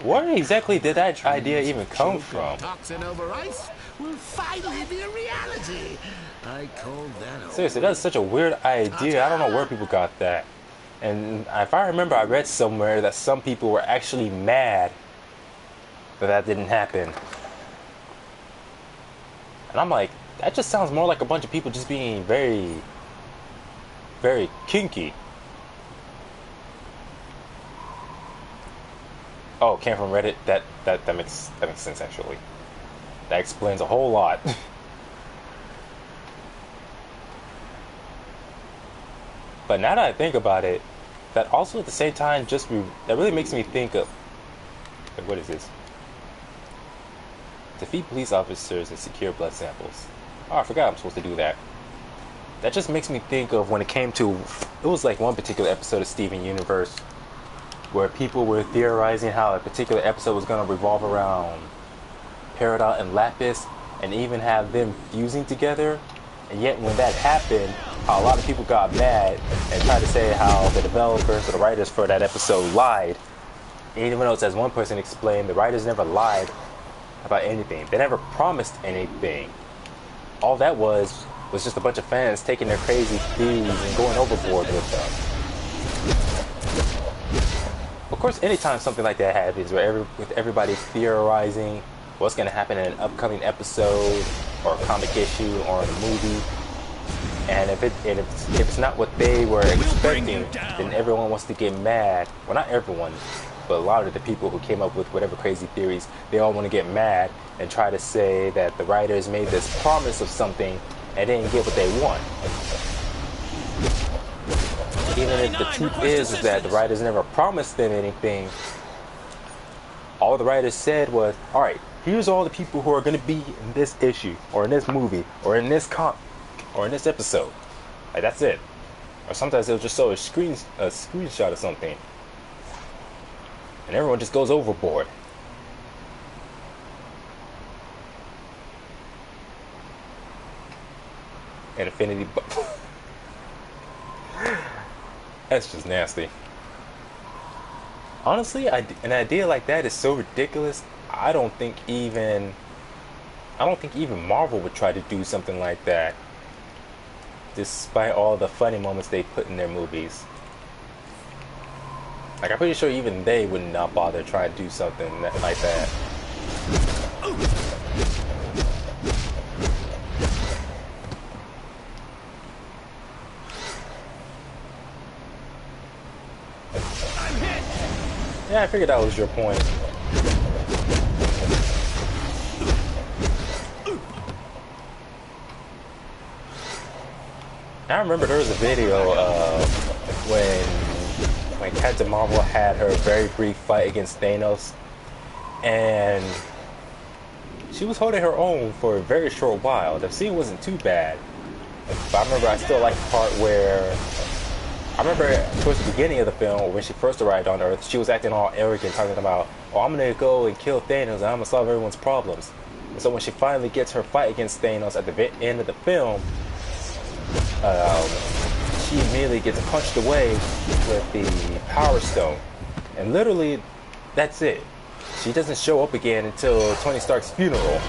Where exactly did that idea even come from? Toxin over ice will finally be a reality. I call that. Seriously, that's such a weird idea. I don't know where people got that. And if I remember, I read somewhere that some people were actually mad that didn't happen. And I'm like, that just sounds more like a bunch of people just being very, very kinky. Oh, it came from Reddit. That makes sense actually. That explains a whole lot. But now that I think about it, that also at the same time that really makes me think of, like, what is this? Defeat police officers and secure blood samples. Oh, I forgot I'm supposed to do that. That just makes me think of when it came to, it was like one particular episode of Steven Universe where people were theorizing how a particular episode was going to revolve around Peridot and Lapis and even have them fusing together. And yet when that happened, a lot of people got mad and tried to say how the developers or the writers for that episode lied. Even though, as one person explained, the writers never lied about anything. They never promised anything. All that was just a bunch of fans taking their crazy theories and going overboard with them. Of course, anytime something like that happens, with everybody theorizing what's going to happen in an upcoming episode or a comic issue or in a movie, and if it's not what they were expecting, then everyone wants to get mad. Well, not everyone, but a lot of the people who came up with whatever crazy theories, they all want to get mad and try to say that the writers made this promise of something and didn't get what they want. Even if the truth is that the writers never promised them anything, all the writers said was, all right, here's all the people who are going to be in this issue or in this movie or in this or in this episode. Like, that's it. Or sometimes they'll just show a screenshot of something and everyone just goes overboard. And Infinity that's just nasty. Honestly, an idea like that is so ridiculous. I don't think even Marvel would try to do something like that, despite all the funny moments they put in their movies. Like, I'm pretty sure even they would not bother trying to do something like that. Yeah, I figured that was your point. I remember there was a video of when Captain Marvel had her very brief fight against Thanos, and she was holding her own for a very short while. The scene wasn't too bad, but I remember I still liked the part where I remember towards the beginning of the film, when she first arrived on Earth, she was acting all arrogant, talking about, oh, I'm gonna go and kill Thanos and I'm gonna solve everyone's problems. And so when she finally gets her fight against Thanos at the end of the film, she immediately gets punched away with the Power Stone. And literally, that's it. She doesn't show up again until Tony Stark's funeral.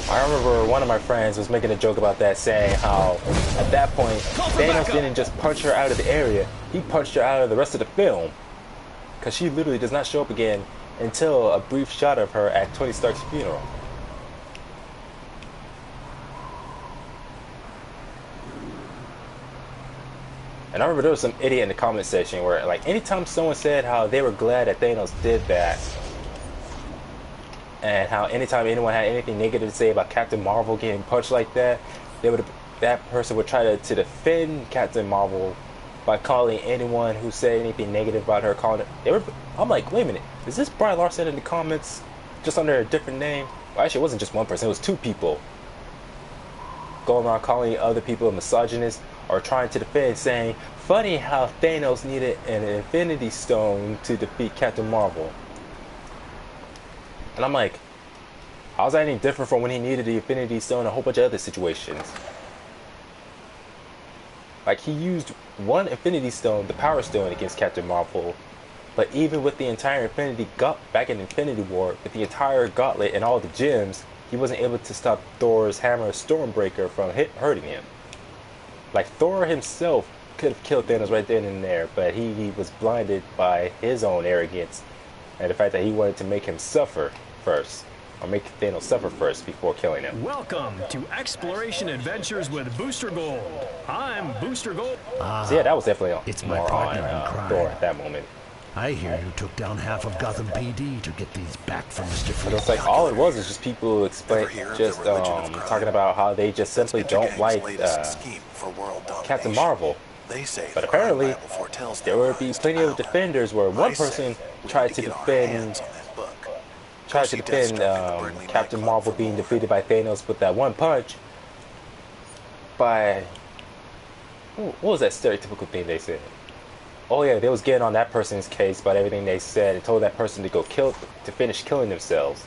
I remember one of my friends was making a joke about that, saying how at that point Thanos didn't just punch her out of the area, he punched her out of the rest of the film, because she literally does not show up again until a brief shot of her at Tony Stark's funeral. And I remember there was some idiot in the comment section where, like, anytime someone said how they were glad that Thanos did that, and how anytime anyone had anything negative to say about Captain Marvel getting punched like that, that person would try to defend Captain Marvel by calling anyone who said anything negative about her, calling it. I'm like, wait a minute, is this Brian Larson in the comments just under a different name? Well, actually, it wasn't just one person; it was two people going around calling other people a misogynist or trying to defend, saying, "Funny how Thanos needed an Infinity Stone to defeat Captain Marvel." And I'm like, how's that any different from when he needed the Infinity Stone and a whole bunch of other situations? Like, he used one Infinity Stone, the Power Stone, against Captain Marvel, but even with the entire back in Infinity War, with the entire gauntlet and all the gems, he wasn't able to stop Thor's hammer Stormbreaker from hurting him. Like, Thor himself could have killed Thanos right then and there, but he was blinded by his own arrogance and the fact that he wanted to make him suffer first, or make Thanos suffer first before killing him. Welcome to Exploration Adventures with Booster Gold. I'm Booster Gold. So yeah, that was definitely It's my more partner on in crime. Thor at that moment. I hear you took down half of Gotham PD to get these back from Mr. But Freeze. it's like all it was is just people explain, just talking about how they just simply don't like Captain Marvel. They say But apparently, there would be plenty of defenders where one person tried to defend Captain Marvel being defeated by Thanos with that one punch. By what was that stereotypical thing they said? Oh yeah, they was getting on that person's case about everything they said and told that person to finish killing themselves.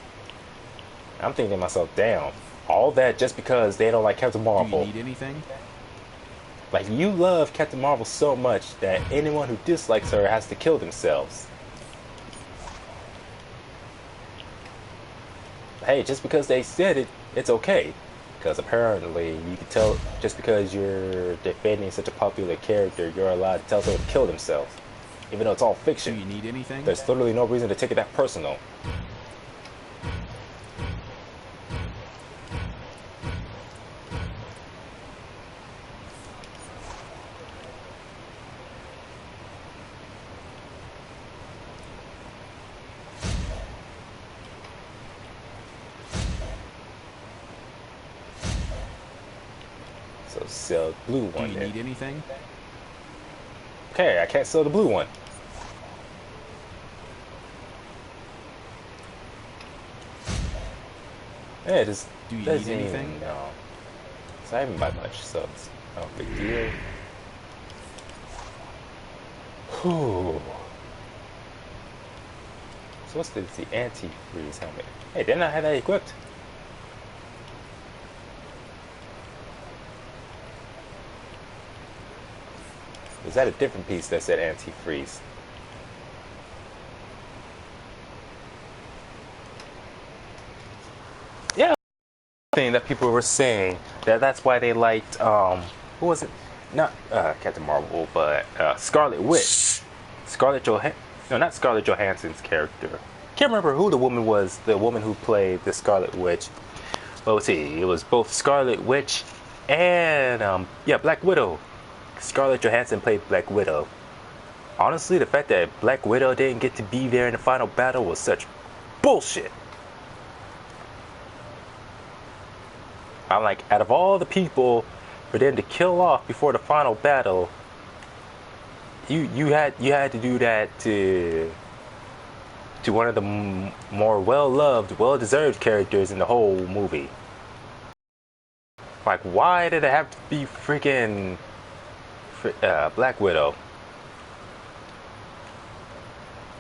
I'm thinking to myself, damn, all that just because they don't like Captain Marvel. Do you need anything? Like, you love Captain Marvel so much that anyone who dislikes her has to kill themselves. Hey, just because they said it, it's okay. Because apparently, you can tell, just because you're defending such a popular character, you're allowed to tell someone to kill themselves. Even though it's all fiction. Do you need anything? There's literally no reason to take it that personal. So sell blue one. Do you need anything? Okay, I can't sell the blue one. Yeah, it just Do you doesn't need anything? even, no. So I haven't buy much, so it's no big deal. Whew. So what's the anti-freeze helmet? Hey, didn't I have that equipped? Is that a different piece that said anti-freeze? Yeah. Thing that people were saying that's why they liked who was it? Not Captain Marvel, but Scarlet Witch. Not Scarlett Johansson's character. Can't remember who the woman was. The woman who played the Scarlet Witch. Well, let's see. It was both Scarlet Witch and Black Widow. Scarlett Johansson played Black Widow. Honestly, the fact that Black Widow didn't get to be there in the final battle was such bullshit. I'm like, out of all the people for them to kill off before the final battle, you had to do that to one of the more well-loved, well-deserved characters in the whole movie. Like, why did it have to be freaking Black Widow?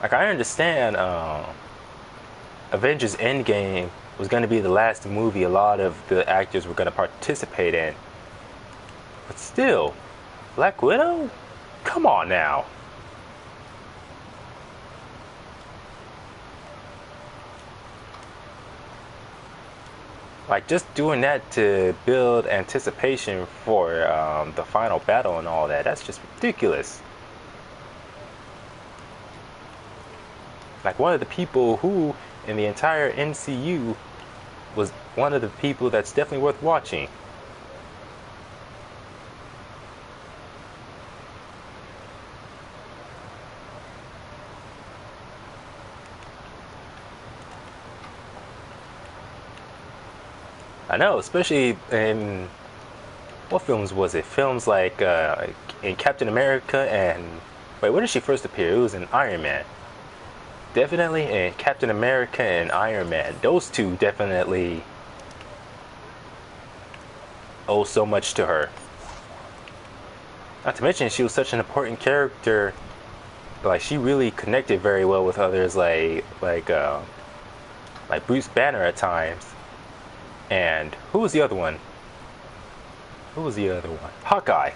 Like, I understand Avengers Endgame was going to be the last movie a lot of the actors were going to participate in, but still, Black Widow? Come on now. Like, just doing that to build anticipation for the final battle and all that, that's just ridiculous. Like, one of the people who, in the entire MCU, was one of the people that's definitely worth watching. I know, especially in what films was it? Films like in Captain America and wait, where did she first appear? It was in Iron Man. Definitely in Captain America and Iron Man. Those two definitely owe so much to her. Not to mention, she was such an important character. Like, she really connected very well with others, like Bruce Banner at times. And who was the other one? Hawkeye.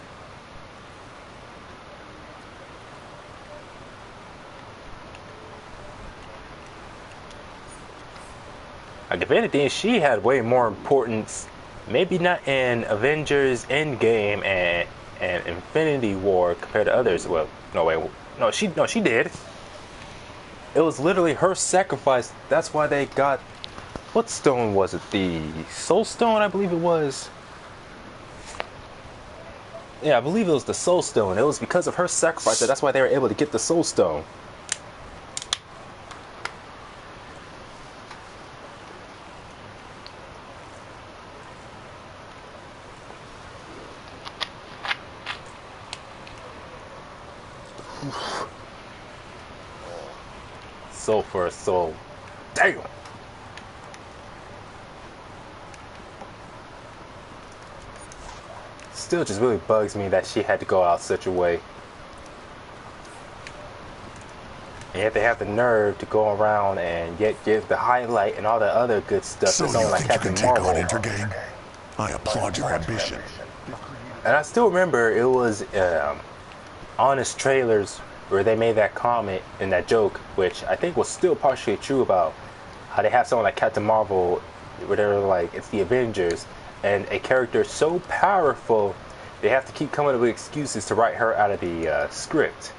Like, if anything, she had way more importance. Maybe not in Avengers Endgame and Infinity War compared to others. Well, she did. It was literally her sacrifice. That's why they got. What stone was it? The Soul Stone, I believe it was. Yeah, I believe it was the Soul Stone. It was because of her sacrifice that's why they were able to get the Soul Stone. Soul for a soul. Damn. Still just really bugs me that she had to go out such a way. And yet they have the nerve to go around and yet give the highlight and all the other good stuff So to you someone like think you Captain can take on Marvel. Intergang? I applaud your ambition. And I still remember it was honest trailers where they made that comment and that joke, which I think was still partially true, about how they have someone like Captain Marvel where they're like, it's the Avengers, and a character so powerful they have to keep coming up with excuses to write her out of the script.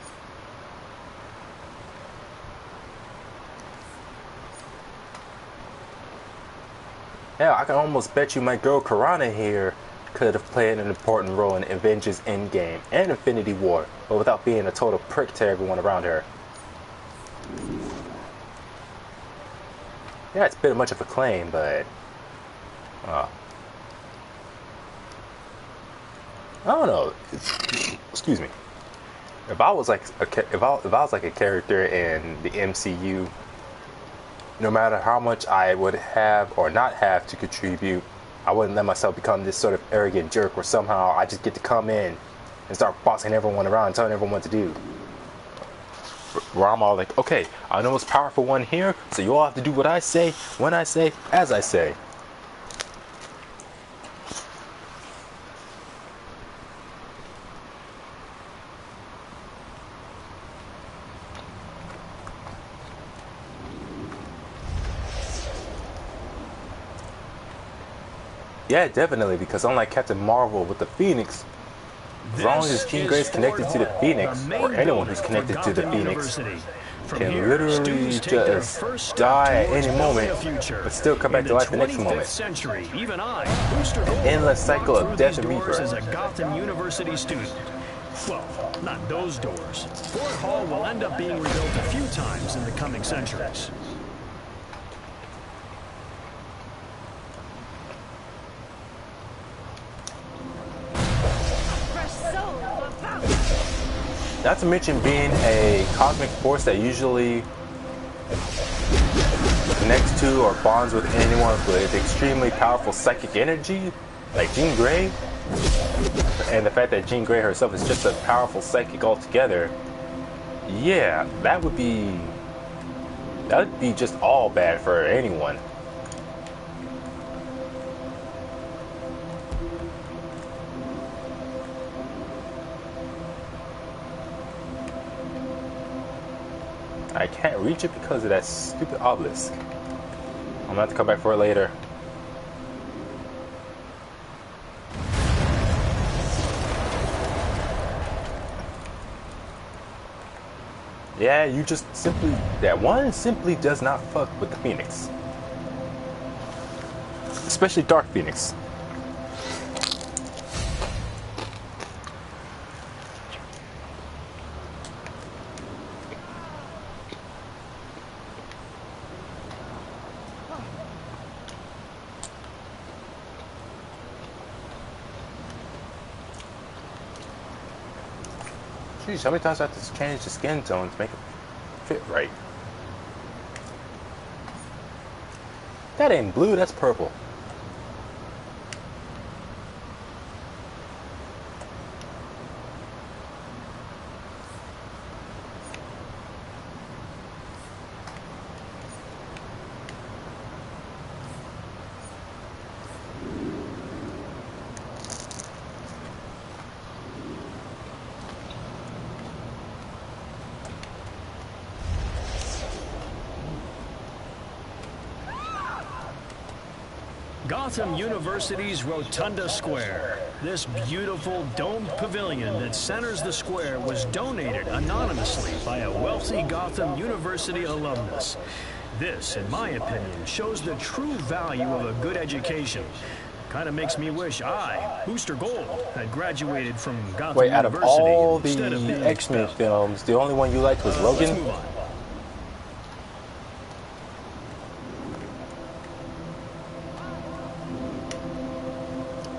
Yeah, I can almost bet you my girl Karana here could have played an important role in Avengers Endgame and Infinity War, but without being a total prick to everyone around her. Yeah, it's been much of a claim, but I don't know. Excuse me. If I was like a character in the MCU, no matter how much I would have or not have to contribute, I wouldn't let myself become this sort of arrogant jerk where somehow I just get to come in and start bossing everyone around and telling everyone what to do. Where I'm all like, okay, I know it's powerful one here, so you all have to do what I say, when I say, as I say. Yeah, definitely, because unlike Captain Marvel with the Phoenix, as long as Jean Grey's connected to the Phoenix, or anyone who's connected to the Phoenix, can literally just die at any moment, but still come back to life the next moment. An endless cycle of death and rebirth. As a Gotham University student. Well, not those doors. Fort Hall will end up being rebuilt a few times in the coming centuries. Not to mention being a cosmic force that usually connects to or bonds with anyone with extremely powerful psychic energy, like Jean Grey, and the fact that Jean Grey herself is just a powerful psychic altogether. Yeah, that would be just all bad for anyone. I can't reach it because of that stupid obelisk. I'm gonna have to come back for it later. Yeah, you just simply, that one simply does not fuck with the Phoenix. Especially Dark Phoenix. Jeez, how many times do I have to change the skin tone to make it fit right? That ain't blue, that's purple. Gotham University's Rotunda Square. This beautiful domed pavilion that centers the square was donated anonymously by a wealthy Gotham University alumnus. This, in my opinion, shows the true value of a good education. Kind of makes me wish I, Booster Gold, had graduated from Gotham Wait, out of University all instead of the being X-Men expelled. films, the only one you liked was Let's Logan? move on.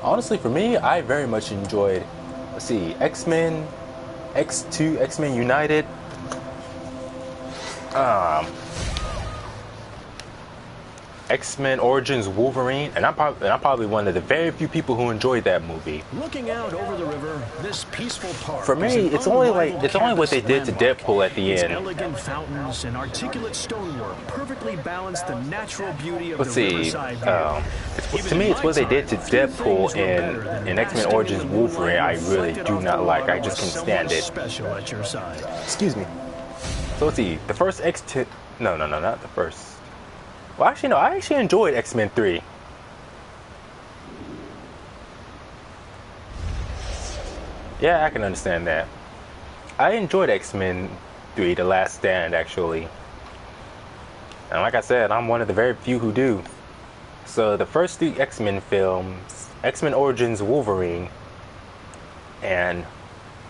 Honestly, for me, I very much enjoyed, let's see, X-Men, X2, X-Men United. X-Men Origins Wolverine, and I'm probably one of the very few people who enjoyed that movie. Looking out over the river, this peaceful park. For me, it's only what they did to Deadpool at the end. Elegant fountains and articulate stonework perfectly balance the natural beauty of Let's the see. riverside view. To me, it's what they did to Deadpool in X-Men Origins Wolverine. I really do not like. I just can't stand it. Special at your side. Excuse me. So let's see. The first X2. No, not the first. Well, actually, no. I actually enjoyed X-Men 3. Yeah, I can understand that. I enjoyed X-Men 3, The Last Stand, actually. And like I said, I'm one of the very few who do. So the first 3 X-Men films, X-Men Origins Wolverine, and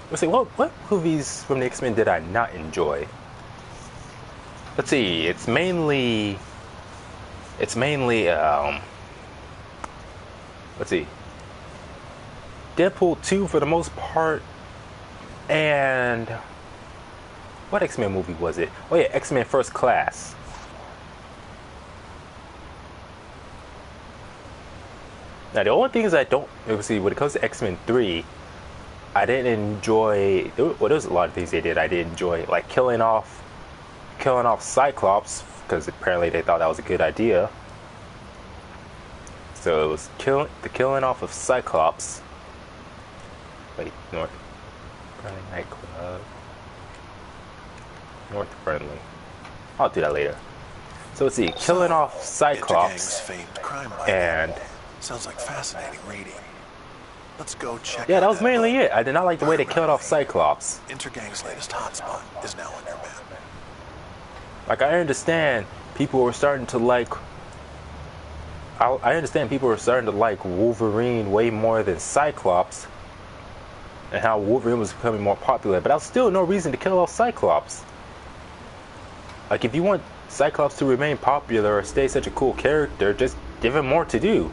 let's see, what movies from the X-Men did I not enjoy? Let's see, it's mainly let's see, Deadpool 2 for the most part, and what X-Men movie was it? Oh yeah, X-Men First Class. Now the only thing is let's see, when it comes to X-Men 3, I didn't enjoy, well, there's a lot of things they did I didn't enjoy, like killing off Cyclops, because apparently they thought that was a good idea. So it was the killing off of Cyclops. Wait, North Friendly Nightclub. North Friendly. I'll do that later. So let's see, killing off Cyclops. Famed crime and sounds like fascinating reading. Let's go check. Yeah, that was mainly it. I did not like the way they killed off Cyclops. Intergang's latest hotspot is now on your map. Like, I understand people were starting to like. I understand people were starting to like Wolverine way more than Cyclops, and how Wolverine was becoming more popular. But that was still no reason to kill off Cyclops. Like, if you want Cyclops to remain popular or stay such a cool character, just give him more to do.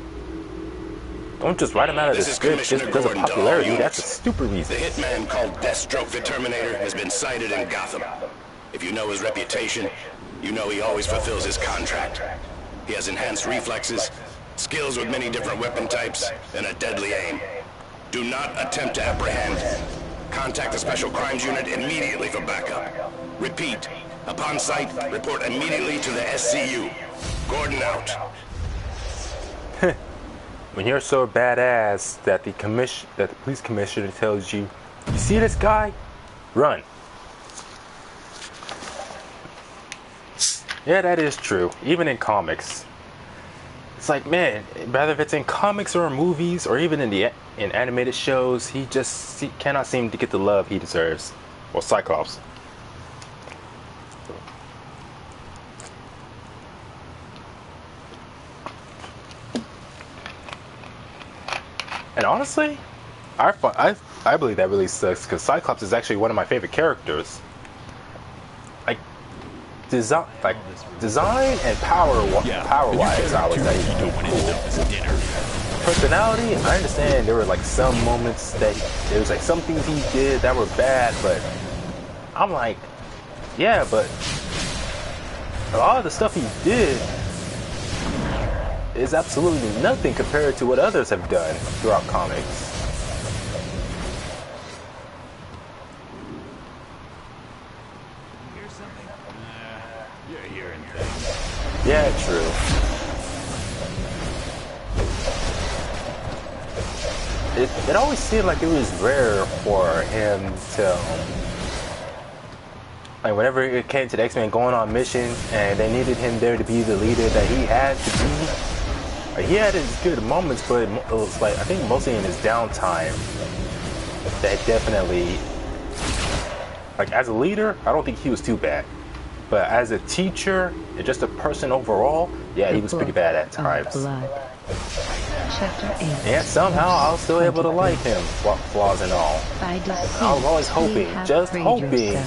Don't just write him out of the script just because of popularity. That's a stupid reason. The hitman called Deathstroke the Terminator has been sighted in Gotham. If you know his reputation, you know he always fulfills his contract. He has enhanced reflexes, skills with many different weapon types, and a deadly aim. Do not attempt to apprehend. Contact the Special Crimes Unit immediately for backup. Repeat, upon sight, report immediately to the SCU. Gordon out. When you're so badass that the police commissioner tells you, you see this guy? Run. Yeah, that is true. Even in comics. It's like, man, whether if it's in comics or in movies or even in animated shows, he cannot seem to get the love he deserves. Well, Cyclops. And honestly, I believe that really sucks, because Cyclops is actually one of my favorite characters. Like design and power-wise, I was actually cool. Personality, I understand there were like some moments that there was like some things he did that were bad, but I'm like, yeah, but a lot of the stuff he did is absolutely nothing compared to what others have done throughout comics. Hear something? You're hearing things. Yeah, true. It always seemed like it was rare for him to, like, whenever it came to the X-Men going on missions and they needed him there to be the leader that he had to be. Like, he had his good moments, but it was like, I think mostly in his downtime that definitely, like, as a leader, I don't think he was too bad. But as a teacher and just a person overall, yeah, he was pretty bad at times. Chapter 8. And somehow I was still able to like him, flaws and all. By deceit, I was always hoping, just hoping,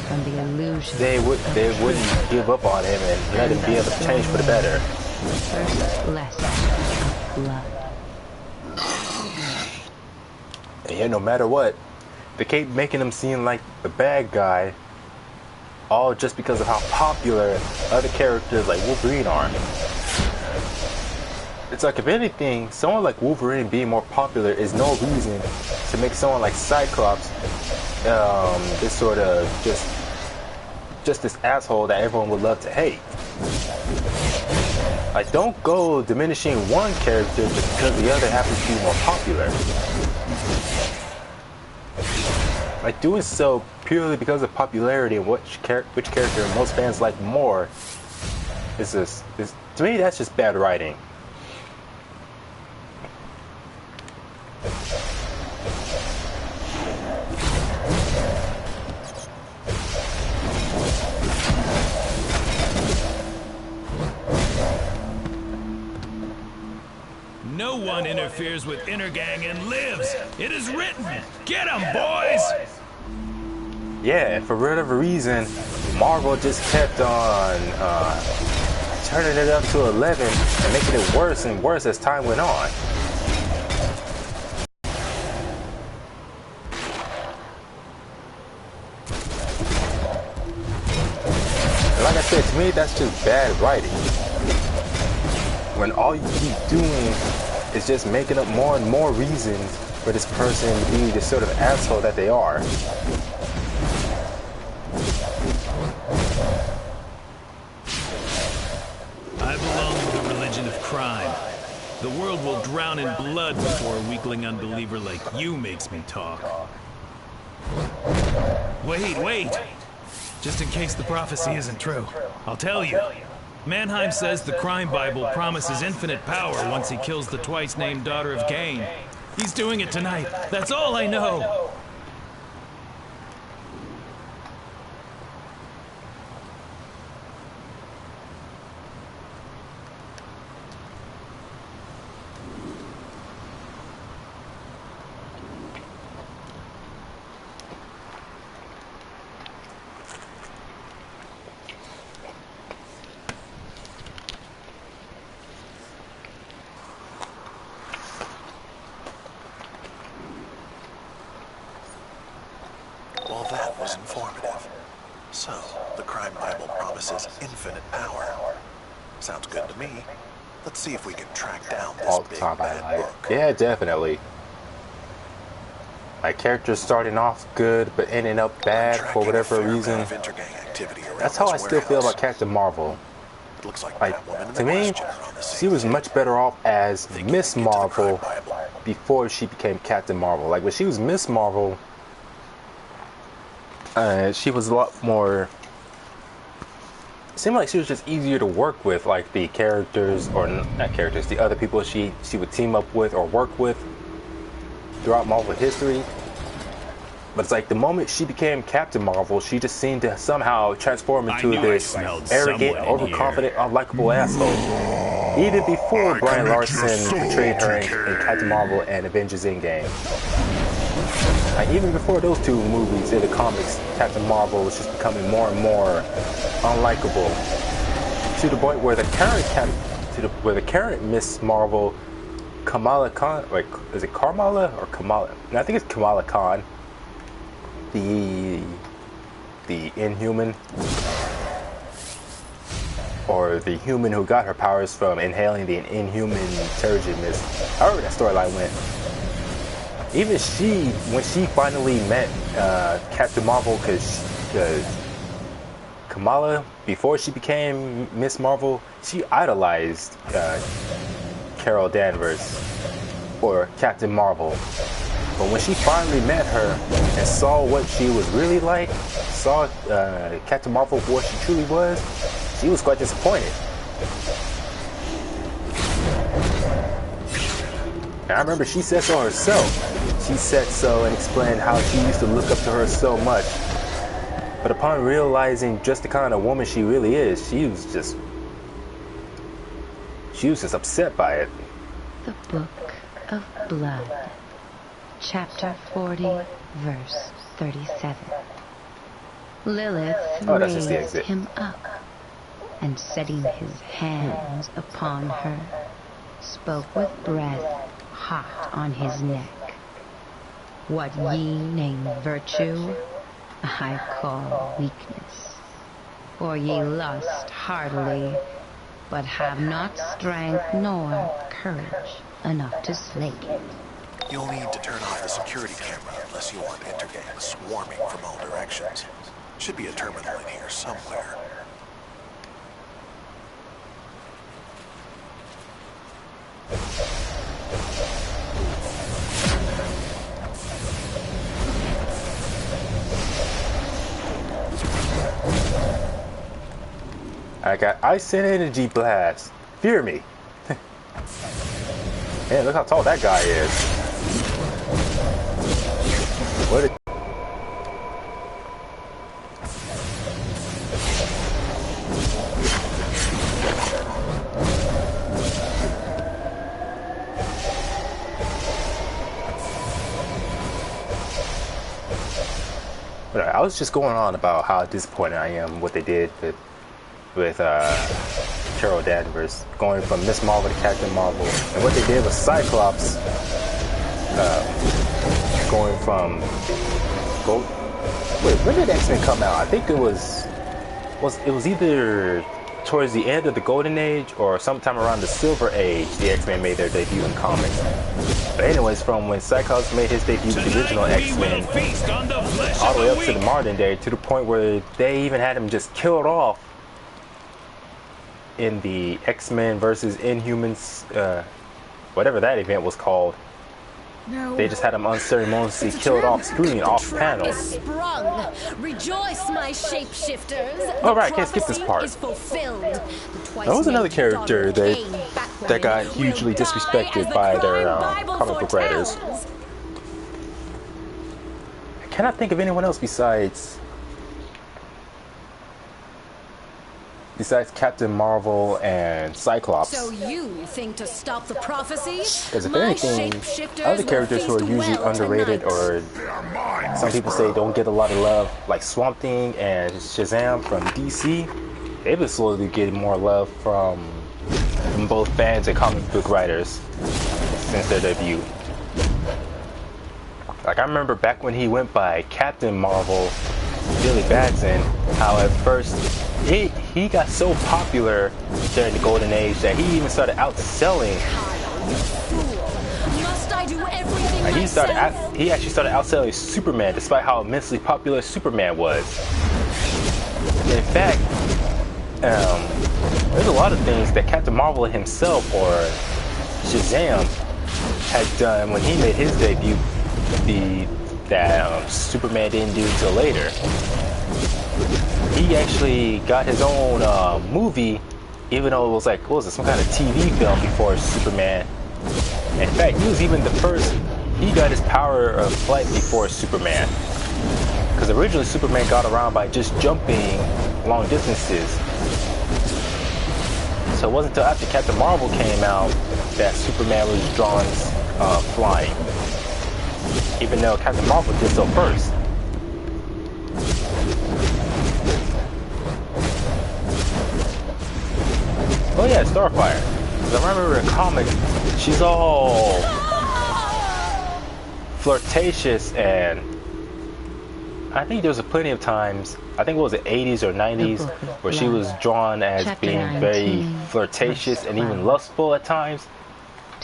from the illusion they wouldn't give up on him and let him be able to change for the better. First lesson of blood. And yet, no matter what, They keep making him seem like the bad guy, all just because of how popular other characters like Wolverine are. It's like, if anything, someone like Wolverine being more popular is no reason to make someone like Cyclops this sort of just this asshole that everyone would love to hate. Like, don't go diminishing one character just because the other happens to be more popular. Like, doing so purely because of popularity and which character most fans like more is to me, that's just bad writing. No one interferes with Intergang and lives. It is written. Get 'em, boys! Yeah, for whatever reason, Marvel just kept on turning it up to 11 and making it worse and worse as time went on. And like I said, to me, that's just bad writing. When all you keep doing is just making up more and more reasons for this person to be the sort of asshole that they are. I belong to the religion of crime. The world will drown in blood before a weakling unbeliever like you makes me talk. Wait. Just in case the prophecy isn't true, I'll tell you. Mannheim says the crime Bible promises infinite power once he kills the twice-named daughter of Cain. He's doing it tonight. That's all I know. Well, that was informative. So, the crime Bible promises infinite power. Sounds good to me. Let's see if we can track down this big bad book. Yeah, definitely. Like, characters starting off good but ending up bad for whatever reason. That's how I still feel about Captain Marvel. Like, to me, she was much better off as Miss Marvel before she became Captain Marvel. Like, when she was Miss Marvel, she was a lot more. It seemed like she was just easier to work with, like the characters, or not characters, the other people she would team up with or work with throughout Marvel history. But it's like the moment she became Captain Marvel, she just seemed to somehow transform into this arrogant, overconfident, unlikable asshole. Even before Brian Larson portrayed her in Captain Marvel and Avengers Endgame. Like, even before those two movies in the comics, Captain Marvel was just becoming more and more unlikable, to the point where the current Miss Marvel, Kamala Khan, like, is it Kamala or Kamala? No, I think it's Kamala Khan, the Inhuman, or the human who got her powers from inhaling the Inhuman Terrigen Mist. However that storyline went. Even she, when she finally met Captain Marvel, because Kamala, before she became Miss Marvel, she idolized Carol Danvers, or Captain Marvel. But when she finally met her and saw what she was really like, saw Captain Marvel for what she truly was, she was quite disappointed. And I remember she said so herself. She said so and explained how she used to look up to her so much. But upon realizing just the kind of woman she really is, she was just upset by it. The Book of Blood, Chapter 40, Verse 37. Lilith raised him up, and setting his hands upon her, spoke with breath hot on his neck. What ye name virtue, I call weakness. For ye lust heartily, but have not strength nor courage enough to slake it. You'll need to turn off the security camera unless you want Intergang swarming from all directions. Should be a terminal in here somewhere. I got ice and energy blast. Fear me. Man, look how tall that guy is. What? I was just going on about how disappointed I am what they did with Carol Danvers, going from Miss Marvel to Captain Marvel, and what they did with Cyclops, going from wait, when did X-Men come out? I think it was either towards the end of the Golden Age or sometime around the Silver Age the X-Men made their debut in comics. But anyways, from when Cyclops made his debut with the original X-Men all the way up to the modern day, to the point where they even had him just killed off in the X-Men versus Inhumans, whatever that event was called. No. They just had him unceremoniously killed off screen off panel. Rejoice, my shapeshifters. Alright, can't skip this part. That was another character that got hugely disrespected by their comic book writers. I cannot think of anyone else besides Captain Marvel and Cyclops. So you think to stop the prophecy? Because if anything, other characters who are usually underrated or some people say don't get a lot of love, like Swamp Thing and Shazam from DC, they've been slowly getting more love from both fans and comic book writers since their debut. Like, I remember back when he went by Captain Marvel, Billy Batson, how at first he got so popular during the Golden Age that he even started outselling. He actually started outselling Superman, despite how immensely popular Superman was. In fact, there's a lot of things that Captain Marvel himself or Shazam had done when he made his debut that Superman didn't do till later. He actually got his own movie, even though it was like, what was it, some kind of TV film before Superman. In fact, he was even the first, he got his power of flight before Superman. Because originally Superman got around by just jumping long distances. So it wasn't until after Captain Marvel came out that Superman was drawn flying. Even though Captain Marvel did so first. Oh yeah, Starfire. Because I remember in comics, she's all flirtatious, and I think there was plenty of times, I think it was the 80s or 90s, where she was drawn as being very flirtatious and even lustful at times.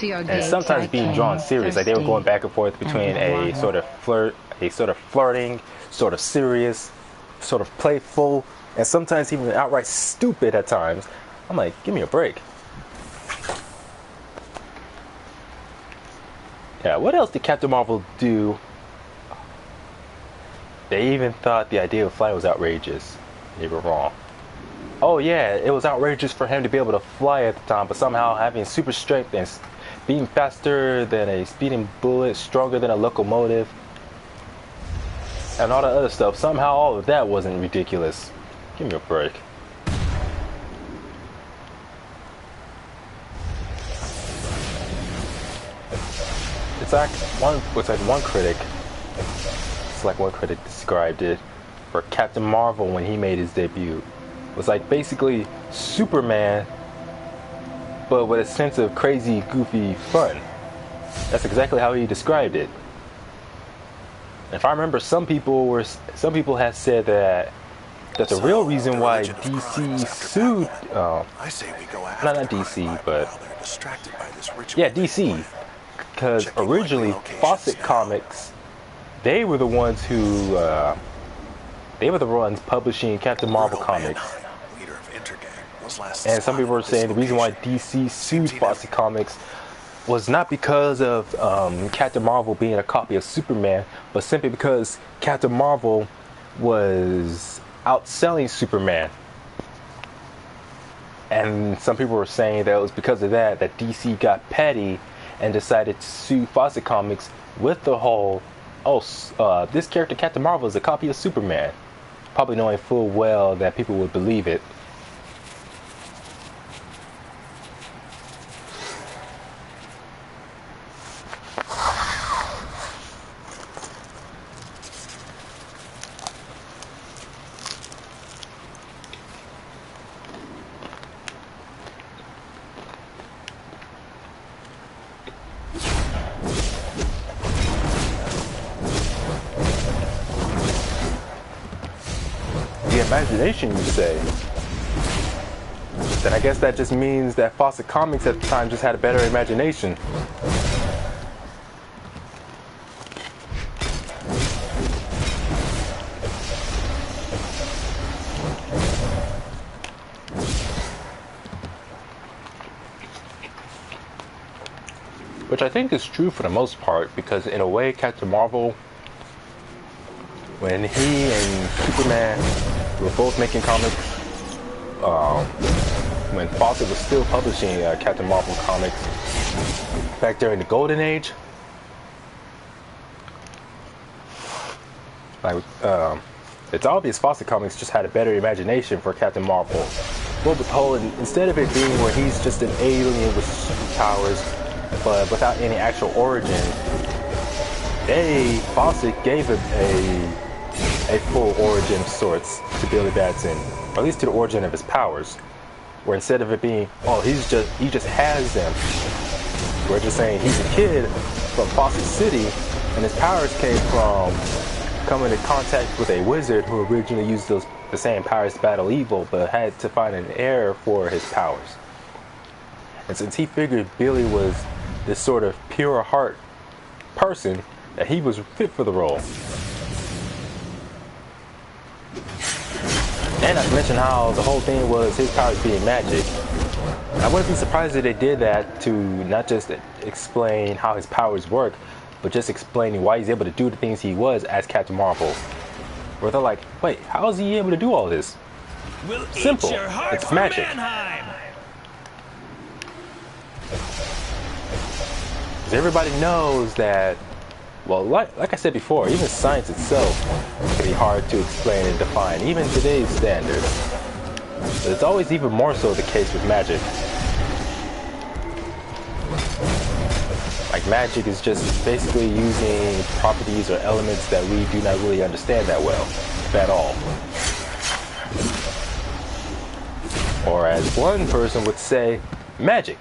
And sometimes being drawn serious, like they were going back and forth between a sort of flirting, sort of serious, sort of playful, and sometimes even outright stupid at times. I'm like, give me a break. Yeah, what else did Captain Marvel do? They even thought the idea of flying was outrageous. They were wrong. Oh yeah, it was outrageous for him to be able to fly at the time, but somehow having super strength and being faster than a speeding bullet, stronger than a locomotive, and all that other stuff, somehow all of that wasn't ridiculous. Give me a break. It's like one critic described it for Captain Marvel when he made his debut. It was like basically Superman, but with a sense of crazy, goofy fun. That's exactly how he described it. If I remember, some people had said that the real reason why DC sued, I say we go after not DC, but while they're distracted by this ritual. yeah, DC, because originally Fawcett Comics, they were the ones who, they were the ones publishing Captain Marvel comics. Leader of Intergang, was last And some people were saying the reason why DC sued Fawcett Comics was not because of Captain Marvel being a copy of Superman, but simply because Captain Marvel was outselling Superman. And some people were saying that it was because of that DC got petty and decided to sue Fawcett Comics with the whole, this character Captain Marvel is a copy of Superman, probably knowing full well that people would believe it. Imagination, you say? Then I guess that just means that Fawcett Comics at the time just had a better imagination. Which I think is true for the most part, because in a way Captain Marvel, when he and Superman were both making comics, when Fawcett was still publishing Captain Marvel comics back during the Golden Age, like it's obvious Fawcett Comics just had a better imagination for Captain Marvel. Well, with the whole, instead of it being where he's just an alien with superpowers, but without any actual origin, Fawcett gave him a full origin of sorts to Billy Batson, or at least to the origin of his powers, where instead of it being, he just has them, we're just saying he's a kid from Fawcett City, and his powers came from coming in contact with a wizard who originally used the same powers to battle evil, but had to find an heir for his powers. And since he figured Billy was this sort of pure heart person, that he was fit for the role. And not to mention how the whole thing was his powers being magic. I wouldn't be surprised if they did that to not just explain how his powers work, but just explaining why he's able to do the things he was as Captain Marvel. Where they're like, wait, how is he able to do all this? Simple. It's magic. Because everybody knows that, well, like I said before, even science itself can be hard to explain and define, even today's standards. But it's always even more so the case with magic. Like, magic is just basically using properties or elements that we do not really understand that well, if at all. Or as one person would say, magic.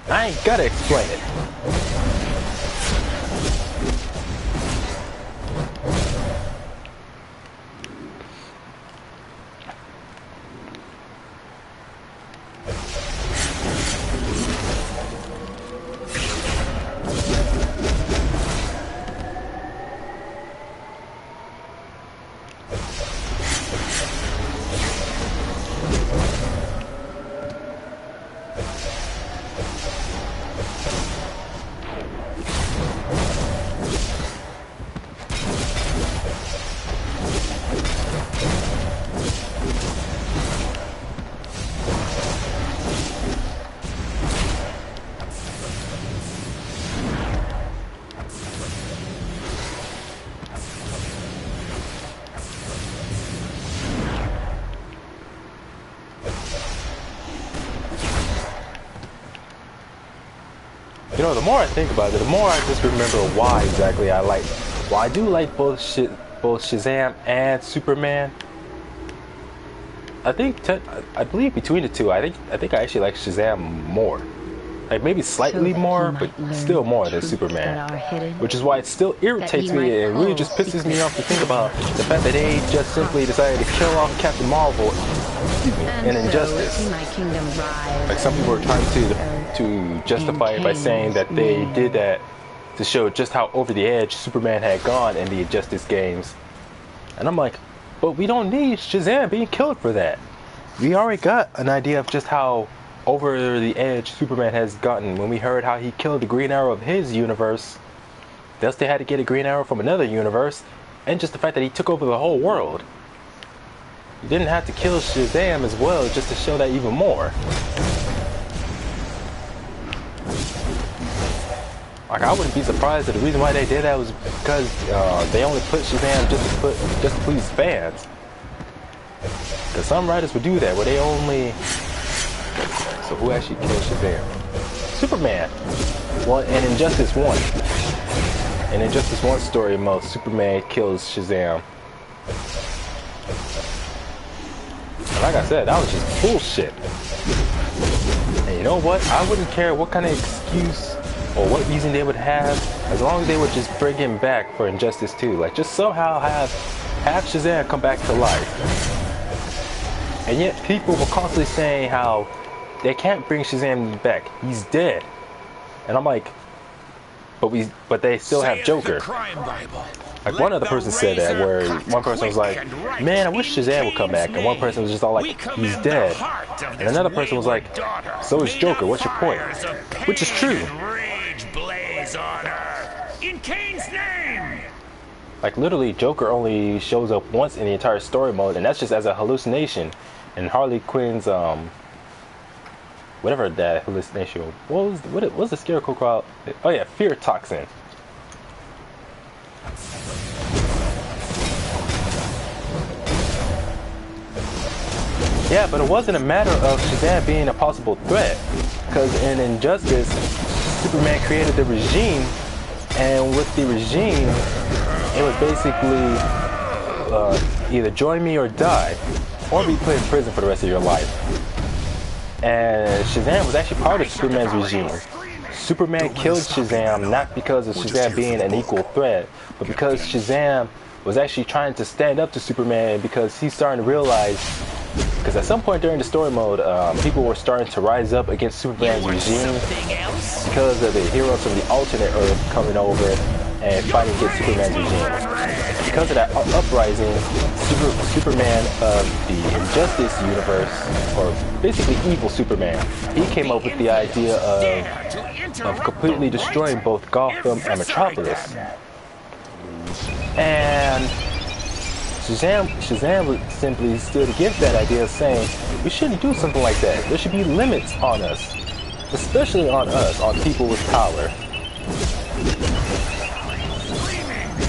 I ain't gotta explain it. You know, the more I think about it, the more I just remember why exactly I like. Well, I do like both Shazam and Superman. I believe between the two, I think I actually like Shazam more. I like maybe slightly more, but still more than Superman. Which is why it still irritates me. It really just pisses me off to think about the fact that they just simply decided to kill off Captain Marvel in Injustice. Like some people are trying to justify it by saying that they did that to show just how over the edge Superman had gone in the Injustice games. And I'm like, but we don't need Shazam being killed for that. We already got an idea of just how over the edge Superman has gotten when we heard how he killed the Green Arrow of his universe. Thus they had to get a Green Arrow from another universe, and just the fact that he took over the whole world. You didn't have to kill Shazam as well just to show that even more. Like, I wouldn't be surprised that the reason why they did that was because they only put Shazam just to please fans. Because some writers would do that, where they only... So who actually killed Shazam? Superman! Well, in Injustice 1. In Injustice 1 story mode, Superman kills Shazam. And like I said, that was just bullshit. And you know what? I wouldn't care what kind of excuse or what reason they would have, as long as they would just bring him back for Injustice 2. Like, just somehow have Shazam come back to life. And yet people were constantly saying how they can't bring Shazam back. He's dead. And I'm like, but they still have Joker. Like, one other person said that, where one person was like, man, I wish Shazam would come back. And one person was just all like, he's dead. And another person was like, so is Joker, what's your point? Which is true. In Kane's name! Like, literally, Joker only shows up once in the entire story mode, and that's just as a hallucination. And Harley Quinn's, whatever that hallucination, what was the Scarecrow called? Oh yeah, fear toxin. Yeah, but it wasn't a matter of Shazam being a possible threat, because in Injustice, Superman created the regime, and with the regime, it was basically either join me or die, or be put in prison for the rest of your life. And Shazam was actually part of Superman's regime. Superman killed Shazam not because of Shazam being an equal threat, but because Shazam was actually trying to stand up to Superman, because he's starting to realize, because at some point during the story mode, people were starting to rise up against Superman's regime because of the heroes from the alternate Earth coming over and fighting against Superman's regime. Because of that uprising, Superman of the Injustice universe, or basically evil Superman, he came up with the idea of completely destroying both Gotham and Metropolis. And Shazam simply stood against that idea, saying, we shouldn't do something like that. There should be limits on us, especially on us, on people with power.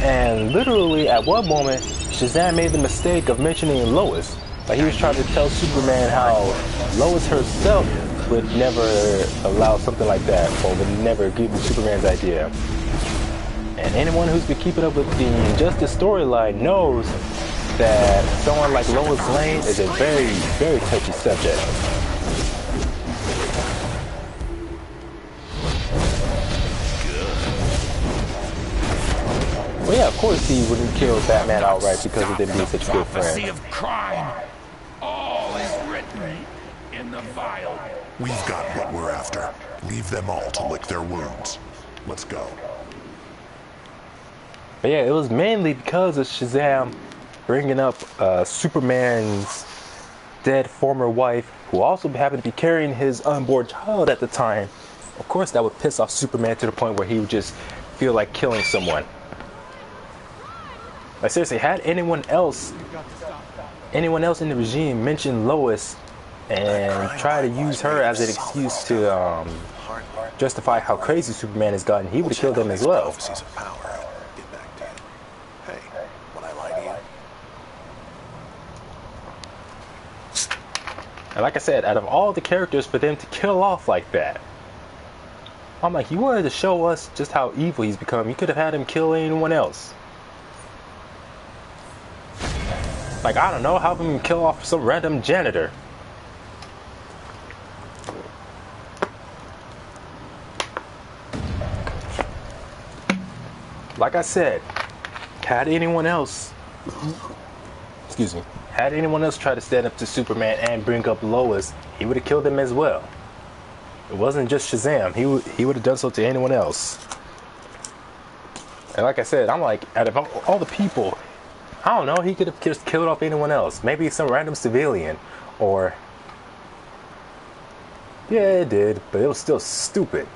And literally, at one moment, Shazam made the mistake of mentioning Lois. Like, he was trying to tell Superman how Lois herself would never allow something like that, or would never agree with Superman's idea. And anyone who's been keeping up with the Injustice storyline knows that someone like Lois Lane is a very, very touchy subject. Well, yeah, of course he wouldn't kill Batman outright because of them being such good friends. Of crime. All is written in the vial. We've got what we're after. Leave them all to lick their wounds. Let's go. But yeah, it was mainly because of Shazam bringing up Superman's dead former wife, who also happened to be carrying his unborn child at the time. Of course, that would piss off Superman to the point where he would just feel like killing someone. Like, seriously, had anyone else in the regime mention Lois and try to use her as an excuse to justify how crazy Superman has gotten, he would have killed them as well. And like I said, out of all the characters for them to kill off like that, I'm like, you wanted to show us just how evil he's become. You could have had him kill anyone else. Like, I don't know, have him kill off some random janitor. like I said, had anyone else, excuse me, had anyone else try to stand up to Superman and bring up Lois, he would have killed him as well. It wasn't just Shazam. He would have done so to anyone else. And like I said, I'm like, out of all the people, I don't know, he could have just killed off anyone else. Maybe some random civilian, or... Yeah, it did, but it was still stupid.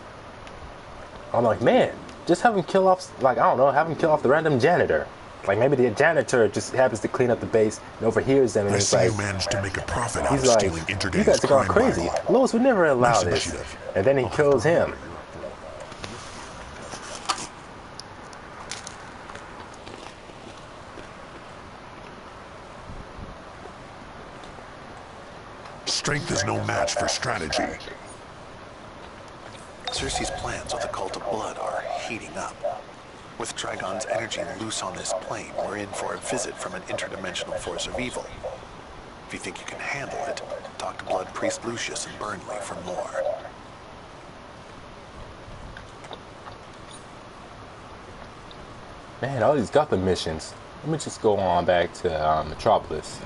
I'm like, man, just have him kill off, like, I don't know, have him kill off the random janitor. Like, maybe the janitor just happens to clean up the base and overhears them, and I he's see like... you managed to make a profit out He's of like, stealing you Intergang's guys are going crime crazy. bylaw. Lois would never allow Nice this. initiative. And then he kills him. Strength is no match for strategy. Circe's plans with the Cult of Blood are heating up. With Trigon's energy loose on this plane, we're in for a visit from an interdimensional force of evil. If you think you can handle it, talk to Blood Priest Lucius and Burnley for more. Man, all these Gotham missions. Let me just go on back to Metropolis.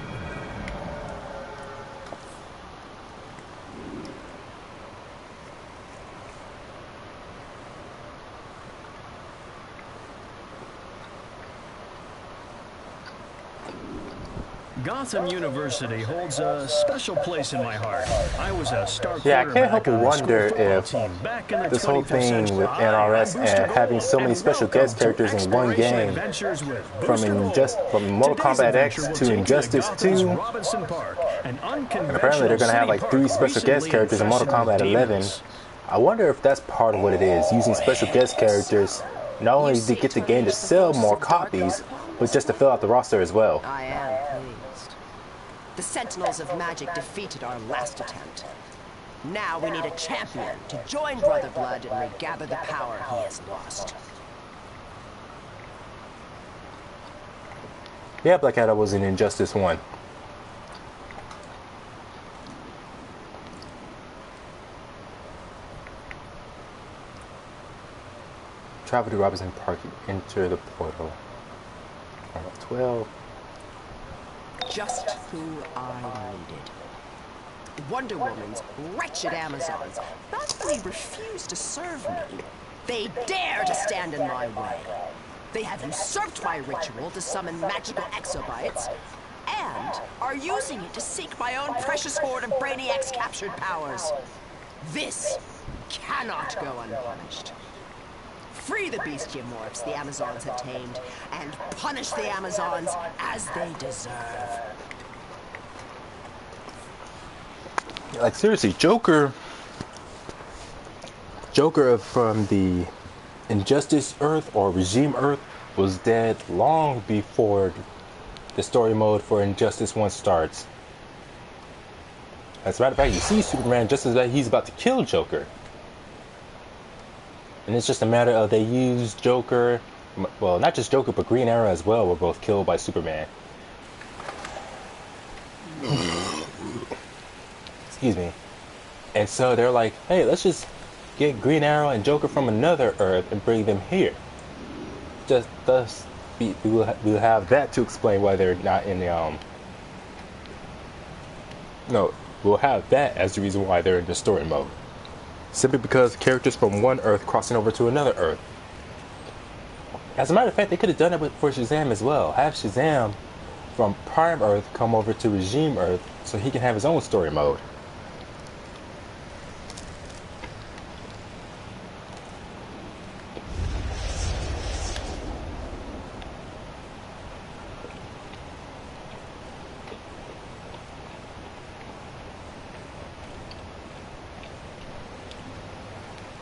Gotham University holds a special place in my heart. I was a star Yeah, I can't help quarterback but on the wonder school football if team back in the this whole 25th thing century. with NRS and having so many special guest characters in one game, from Mortal Kombat X to Injustice 2, and apparently they're going to have like 3 special guest characters in Mortal Kombat 11. I wonder if that's part of what it is, using special guest characters not only to get the game to sell more copies, but just to fill out the roster as well. I am pleased. The Sentinels of Magic defeated our last attempt. Now we need a champion to join Brother Blood and regather the power he has lost. Yeah, Black Adam was in Injustice 1. Travel to Robinson Park, enter the portal. 12. Just who I needed. Wonder Woman's wretched Amazons not only refuse to serve me, they dare to stand in my way. They have usurped my ritual to summon magical exobites, and are using it to seek my own precious hoard of Brainiac's captured powers. This cannot go unpunished. Free the bestiamorphs the Amazons have tamed, and punish the Amazons as they deserve. Like, seriously, Joker from the Injustice Earth or Regime Earth was dead long before the story mode for Injustice 1 starts. As a matter of fact, you see Superman just as he's about to kill Joker. And it's just a matter of they use Joker, well, not just Joker, but Green Arrow as well were both killed by Superman. Excuse me. And so they're like, hey, let's just get Green Arrow and Joker from another Earth and bring them here. Just thus, we'll have that to explain why they're not in the, no, we'll have that as the reason why they're in the story mode. Simply because characters from one Earth crossing over to another Earth. As a matter of fact, they could have done it for Shazam as well. Have Shazam from Prime Earth come over to Regime Earth so he can have his own story mode.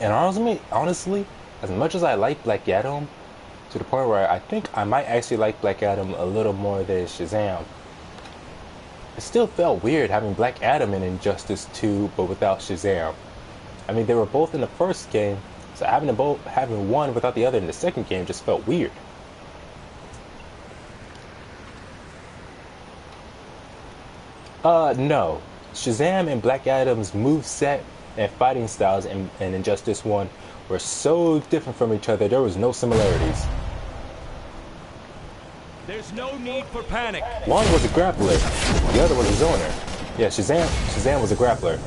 And honestly, as much as I like Black Adam, to the point where I think I might actually like Black Adam a little more than Shazam, it still felt weird having Black Adam in Injustice 2, but without Shazam. I mean, they were both in the first game, so having one without the other in the second game just felt weird. No. Shazam and Black Adam's moveset and fighting styles in Injustice 1 were so different from each other, there was no similarities. There's no need for panic. One was a grappler, the other was a zoner. Yeah, Shazam was a grappler.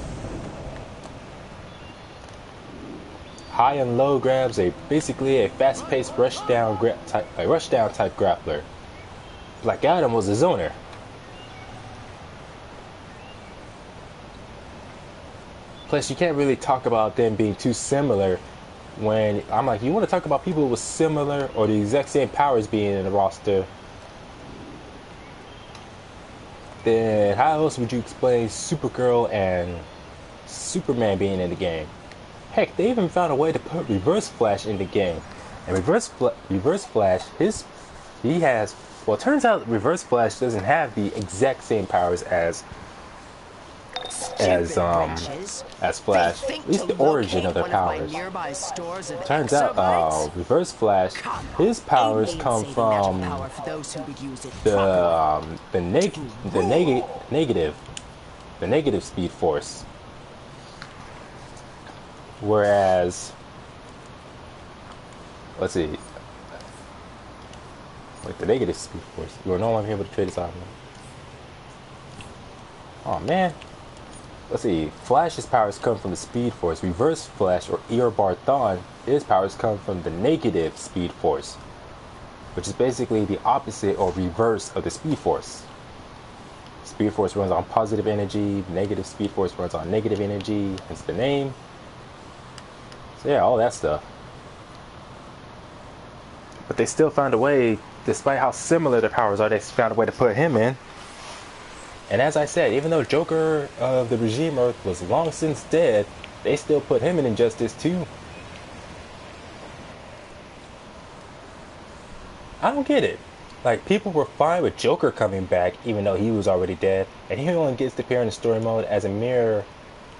High and low grabs are basically a fast-paced rushdown type grappler. Black Adam was a zoner. Plus, you can't really talk about them being too similar when I'm like, you want to talk about people with similar or the exact same powers being in the roster, then how else would you explain Supergirl and Superman being in the game? Heck, they even found a way to put Reverse Flash in the game. And Reverse Flash, well, it turns out Reverse Flash doesn't have the exact same powers as Flash. At least the origin of their powers. Turns out Reverse Flash, his powers come from the negative Speed Force. Whereas, let's see, like the negative Speed Force, you are no longer able to trade this item. Oh man. Let's see, Flash's powers come from the Speed Force. Reverse Flash, or Eobard Thawne, his powers come from the negative Speed Force, which is basically the opposite or reverse of the Speed Force. Speed Force runs on positive energy, negative Speed Force runs on negative energy, hence the name. So yeah, all that stuff. But they still found a way, despite how similar the powers are, they found a way to put him in. And as I said, even though Joker of the Regime Earth was long since dead, they still put him in Injustice too. I don't get it. Like, people were fine with Joker coming back even though he was already dead, and he only gets to appear in the story mode as a mere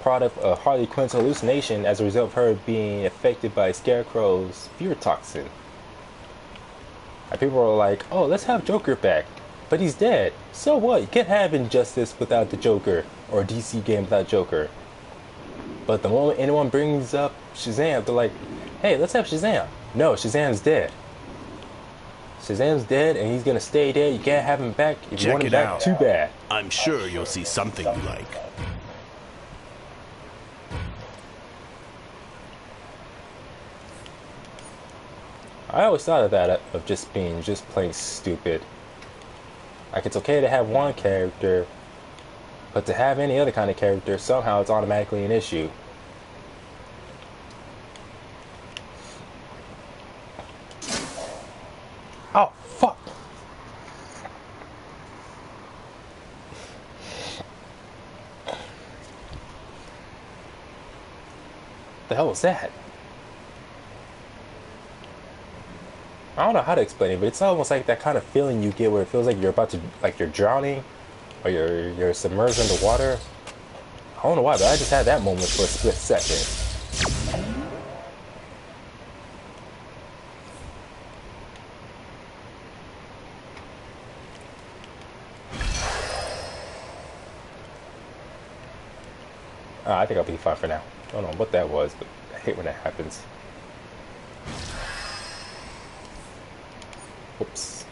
product of Harley Quinn's hallucination as a result of her being affected by Scarecrow's fear toxin. And people were like, oh, let's have Joker back. But he's dead. So what? You can't have Injustice without the Joker, or a DC game without Joker. But the moment anyone brings up Shazam, they're like, hey, let's have Shazam. No, Shazam's dead. Shazam's dead, and he's gonna stay dead. You can't have him back. If you want him back, too bad. I'm sure you'll see something you like. I always thought of that, of just being just plain stupid. Like, it's okay to have one character, but to have any other kind of character, somehow it's automatically an issue. Oh, fuck! The hell was that? I don't know how to explain it, but it's almost like that kind of feeling you get where it feels like you're about to, like you're drowning, or you're submerged in the water. I don't know why, but I just had that moment for a split second. I think I'll be fine for now. I don't know what that was, but I hate when that happens. Oops.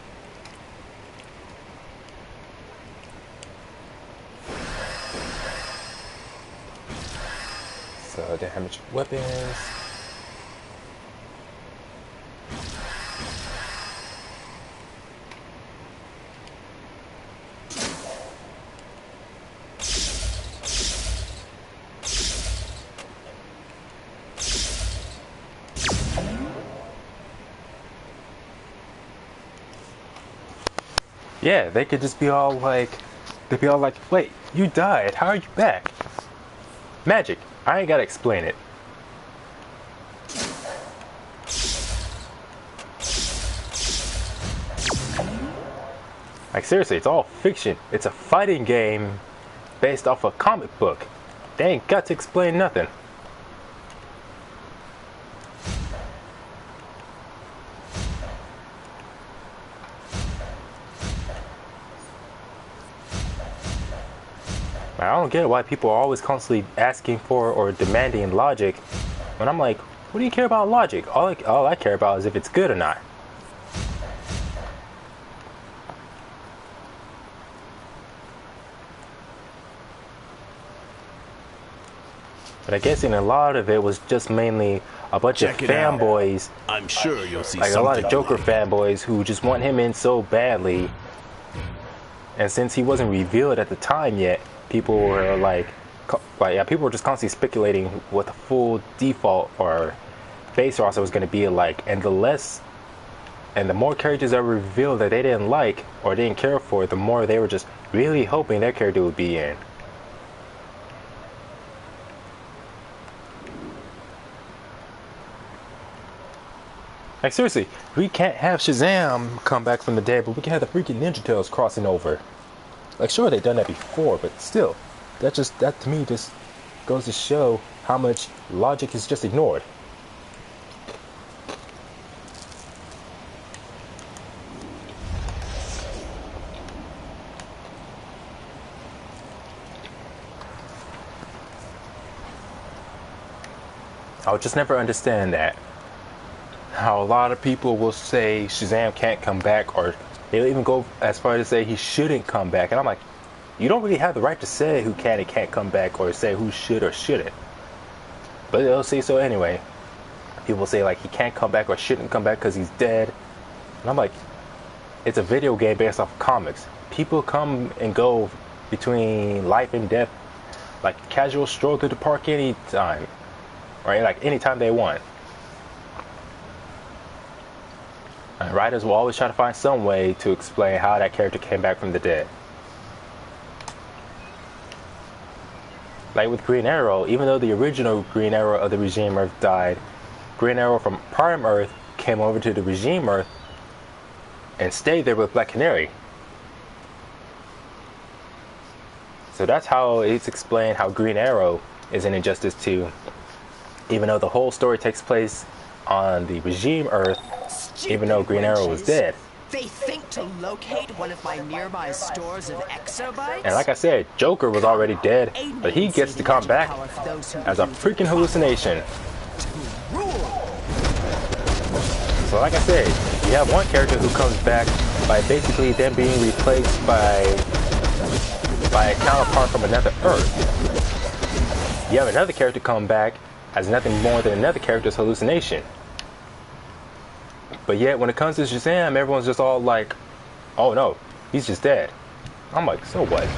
So damage weapons. Yeah, they could just be all like, they'd be all like, wait, you died, how are you back? Magic, I ain't gotta explain it. Like, seriously, it's all fiction. It's a fighting game based off a comic book. They ain't got to explain nothing. I don't get why people are always constantly asking for or demanding logic when I'm like, what do you care about logic? All I care about is if it's good or not. But I guess in a lot of it was just mainly a bunch of fanboys. I'm sure you'll see like a lot of Joker fanboys who just want him in so badly. And since he wasn't revealed at the time yet, people were people were just constantly speculating what the full default or face roster was going to be like. And the more characters that were revealed that they didn't like or didn't care for, the more they were just really hoping their character would be in. Like seriously, we can't have Shazam come back from the dead, but we can have the freaking Ninja Turtles crossing over. Like sure, they've done that before, but still, that to me just goes to show how much logic is just ignored. I would just never understand that. How a lot of people will say Shazam can't come back, or they'll even go as far as to say he shouldn't come back. And I'm like, you don't really have the right to say who can and can't come back, or say who should or shouldn't. But they'll say so anyway. People say like he can't come back or shouldn't come back because he's dead. And I'm like, it's a video game based off of comics. People come and go between life and death like a casual stroll through the park anytime. Right? Like anytime they want. And writers will always try to find some way to explain how that character came back from the dead. Like with Green Arrow, even though the original Green Arrow of the Regime Earth died, Green Arrow from Prime Earth came over to the Regime Earth and stayed there with Black Canary. So that's how it's explained how Green Arrow is in Injustice 2. Even though the whole story takes place on the Regime Earth, even though Green Arrow was dead. They think to locate one of my nearby stores of exobytes? And like I said, Joker was already dead, but he gets to come back as a freaking hallucination. So like I said, you have one character who comes back by basically them being replaced by a counterpart from another Earth. You have another character come back as nothing more than another character's hallucination. But yet, when it comes to Shazam, everyone's just all like, oh no, he's just dead. I'm like, so what?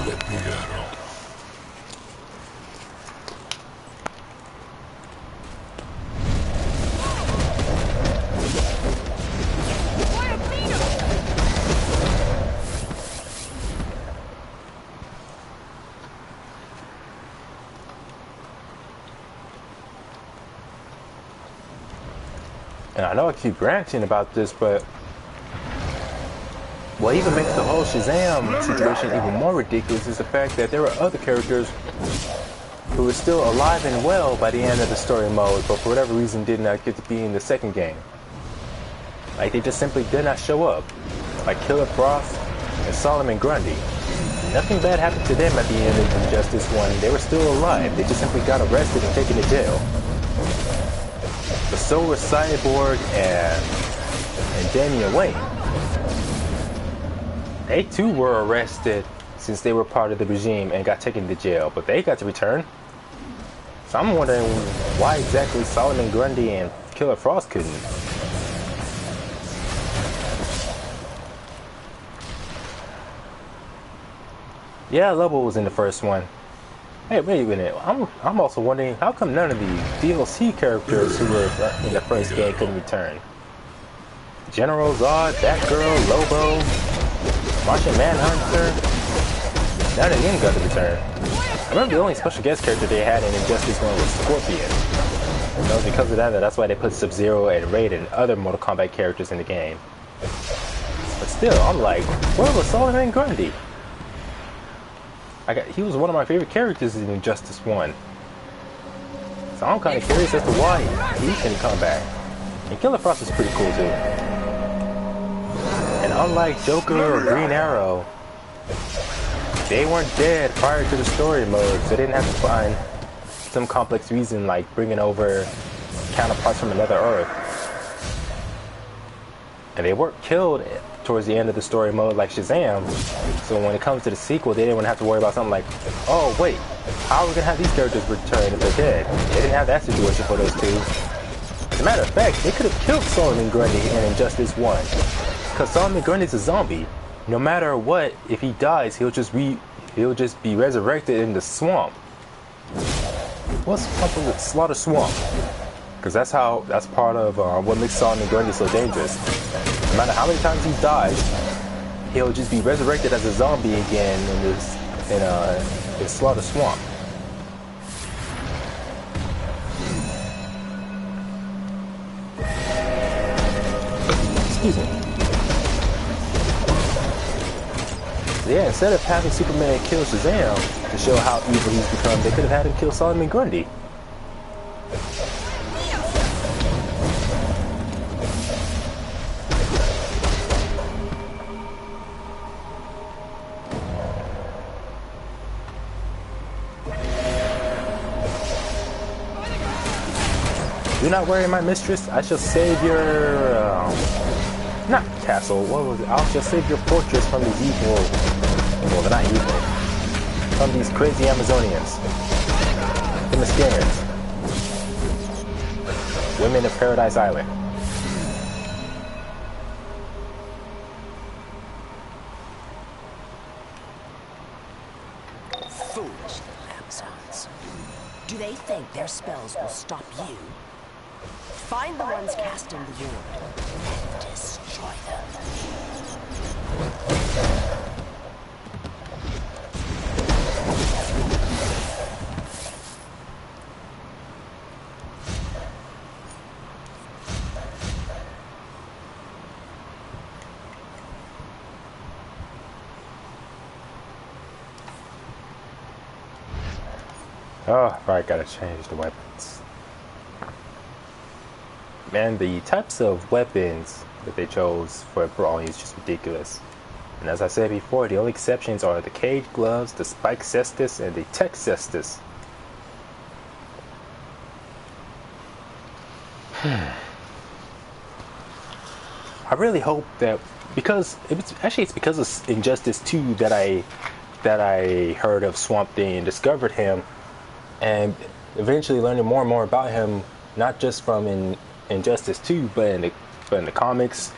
Let me at him. And I know I keep ranting about this, but what even makes the whole Shazam situation even more ridiculous is the fact that there are other characters who are still alive and well by the end of the story mode, but for whatever reason did not get to be in the second game. Like they just simply did not show up. Like Killer Frost and Solomon Grundy. Nothing bad happened to them at the end of Injustice 1. They were still alive. They just simply got arrested and taken to jail. But so were Cyborg and Damian Wayne. They too were arrested since they were part of the regime and got taken to jail, but they got to return. So I'm wondering why exactly Solomon Grundy and Killer Frost couldn't. Yeah, Lobo was in the first one. Hey, wait a minute. I'm also wondering how come none of the DLC characters who were in the first game couldn't return? General Zod, Batgirl, Lobo, Martian Manhunter. None of them got to return. I remember the only special guest character they had in Injustice 1 was Scorpion. And it was because of that that's why they put Sub-Zero and Raid and other Mortal Kombat characters in the game. But still, I'm like, where was Solomon Grundy? He was one of my favorite characters in Injustice 1. So I'm kind of curious as to why he couldn't come back. And Killer Frost is pretty cool too. And unlike Joker or Green Arrow, they weren't dead prior to the story mode, so they didn't have to find some complex reason like bringing over counterparts from another Earth. And they weren't killed towards the end of the story mode like Shazam. So when it comes to the sequel, they didn't want to have to worry about something like, oh wait, how are we gonna have these characters return if they're dead? They didn't have that situation for those two. As a matter of fact, they could have killed Solomon Grundy in Injustice 1. Because Solomon Grundy's a zombie. No matter what, if he dies, he'll just be resurrected in the swamp. What's up with Slaughter Swamp? Because that's part of what makes Solomon Grundy so dangerous. No matter how many times he dies, he'll just be resurrected as a zombie again in Slaughter Swamp. Excuse me. Yeah, instead of having Superman kill Shazam to show how evil he's become, they could have had him kill Solomon Grundy. Do not worry, my mistress. I shall save your not castle. What was it? I shall save your fortress from these evil. Well, they're not evil. From these crazy Amazonians, the Mascarians, women of Paradise Island. Foolish little Amazons. Do they think their spells will stop you? Find the ones casting the ward and destroy them. Oh, right, gotta change the weapons. Man, the types of weapons that they chose for Brawling is just ridiculous. And as I said before, the only exceptions are the cage gloves, the spike cestus, and the tech cestus. I really hope that, because it's because of Injustice 2 that I heard of Swamp Thing and discovered him, and eventually learning more and more about him, not just from Injustice 2, but in the comics,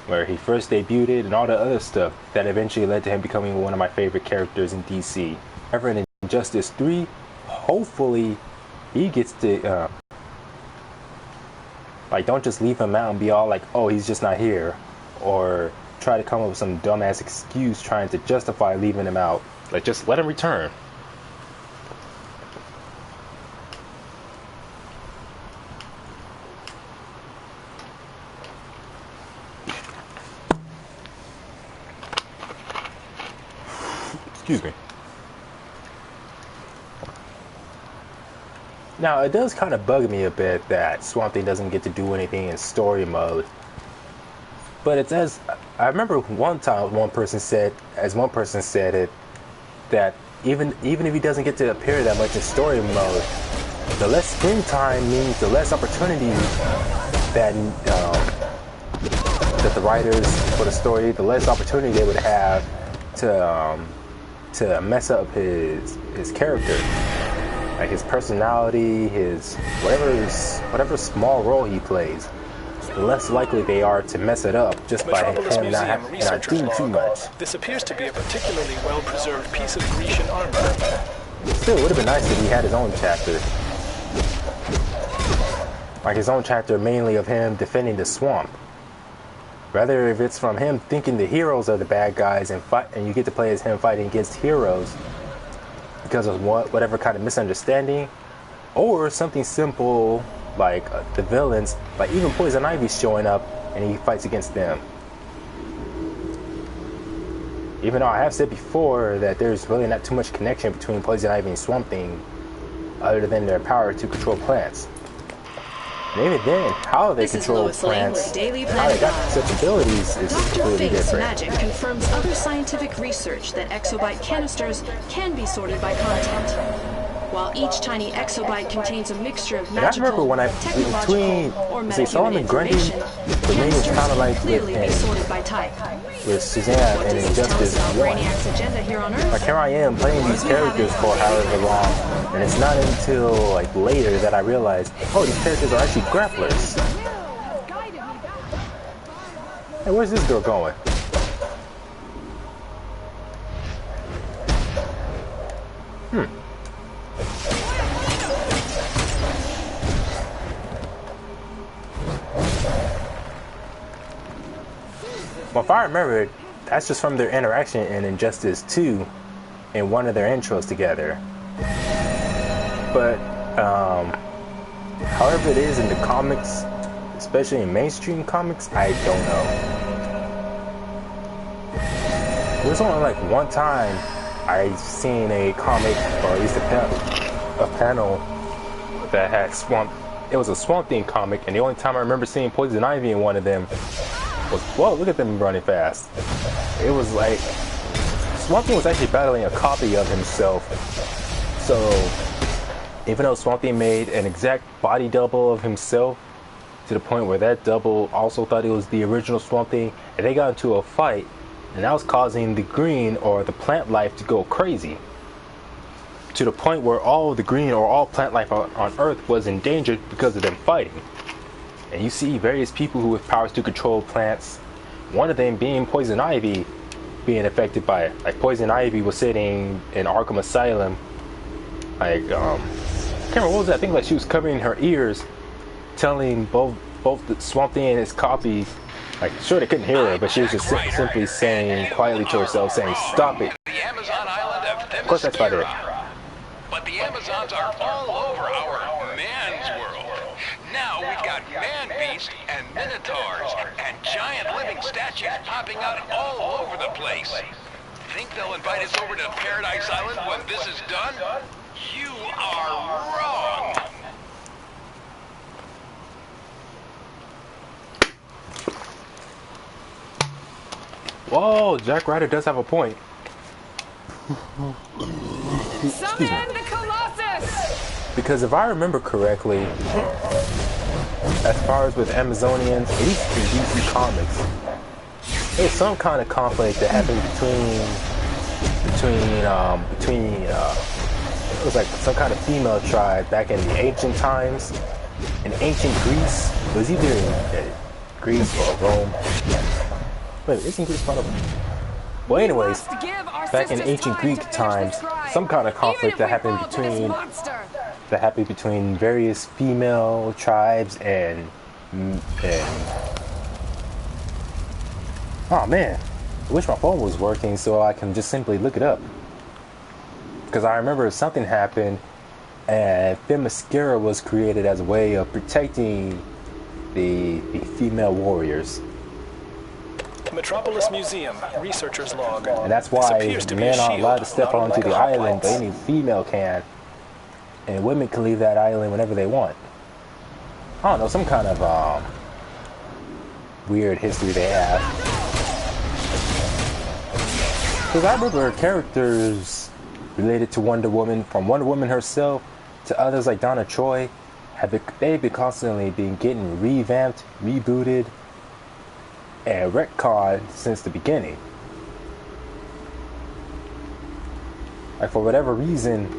where he first debuted, and all the other stuff that eventually led to him becoming one of my favorite characters in DC. However, in Injustice 3, hopefully he gets to don't just leave him out and be all like, oh, he's just not here, or try to come up with some dumbass excuse trying to justify leaving him out. Like, just let him return. Excuse me. Now, it does kind of bug me a bit that Swamp Thing doesn't get to do anything in story mode. But it does. I remember one time one person said it, that even if he doesn't get to appear that much in story mode, the less screen time means the less opportunity that the writers for the story, the less opportunity they would have to mess up his character, like his personality, his whatever small role he plays. The less likely they are to mess it up just by him not doing too much. This appears to be a particularly well-preserved piece of Grecian armor. Still, it would have been nice if he had his own chapter. Like his own chapter mainly of him defending the swamp. Rather, if it's from him thinking the heroes are the bad guys and you get to play as him fighting against heroes because of whatever kind of misunderstanding, or something simple like the villains, like even Poison Ivy's showing up and he fights against them. Even though I have said before that there's really not too much connection between Poison Ivy and Swamp Thing other than their power to control plants. And even then, how they control plants, how they got such abilities is completely different. Magic confirms other scientific research that exobyte canisters can be sorted by content. while each tiny exobyte contains a mixture of And I remember magical, when technological, or Solomon metahuman Grundy, information the main was kind of like clearly be sorted by type. with Suzanne What and does this tell us Injustice about 1. Brainiac's agenda here on Earth? Like here I am playing these characters for however long, and it's not until like later that I realized, oh, these characters are actually grapplers. Hey, where's this girl going? Well, if I remember it, that's just from their interaction in Injustice 2 in one of their intros together. But, however it is in the comics, especially in mainstream comics, I don't know. There's only like one time I seen a comic, or at least a panel that had it was a Swamp Thing comic, and the only time I remember seeing Poison Ivy in one of them was, whoa, look at them running fast. It was like, Swamp Thing was actually battling a copy of himself. So, even though Swamp Thing made an exact body double of himself, to the point where that double also thought it was the original Swamp Thing, and they got into a fight, and that was causing the green or the plant life to go crazy. To the point where all the green or all plant life on Earth was endangered because of them fighting. And you see various people who have powers to control plants, one of them being Poison Ivy, being affected by it. Like Poison Ivy was sitting in Arkham Asylum, like, I can't remember what was that, I think like she was covering her ears, telling both the Swamp Thing and his copy, like, sure they couldn't hear her, but she was just simply saying quietly to herself, saying, "Stop it." Of course that's about it. But the Amazons are all over our man's world. Now we've got man-beasts and minotaurs and giant living statues popping out all over the place. Think they'll invite us over to Paradise Island when this is done? You are wrong. Whoa, Jack Ryder does have a point. Summon the Colossus! Because if I remember correctly, as far as with Amazonians, at least in DC Comics, there's some kind of conflict that happened between it was like some kind of female tribe back in the ancient times, in ancient Greece. It was either in Greece or Rome. Wait, isn't Greece part of it? Well, anyways, back in ancient Greek times, some kind of conflict that happened between various female tribes and oh man, I wish my phone was working so I can just simply look it up. Because I remember something happened and Themyscira was created as a way of protecting the female warriors. Metropolis Museum, researcher's log. And that's why men aren't allowed to step onto the island, but any female can. And women can leave that island whenever they want. I don't know, some kind of weird history they have. Because I remember characters related to Wonder Woman, from Wonder Woman herself to others like Donna Troy, they've been constantly getting revamped, rebooted, and retconned since the beginning. Like for whatever reason,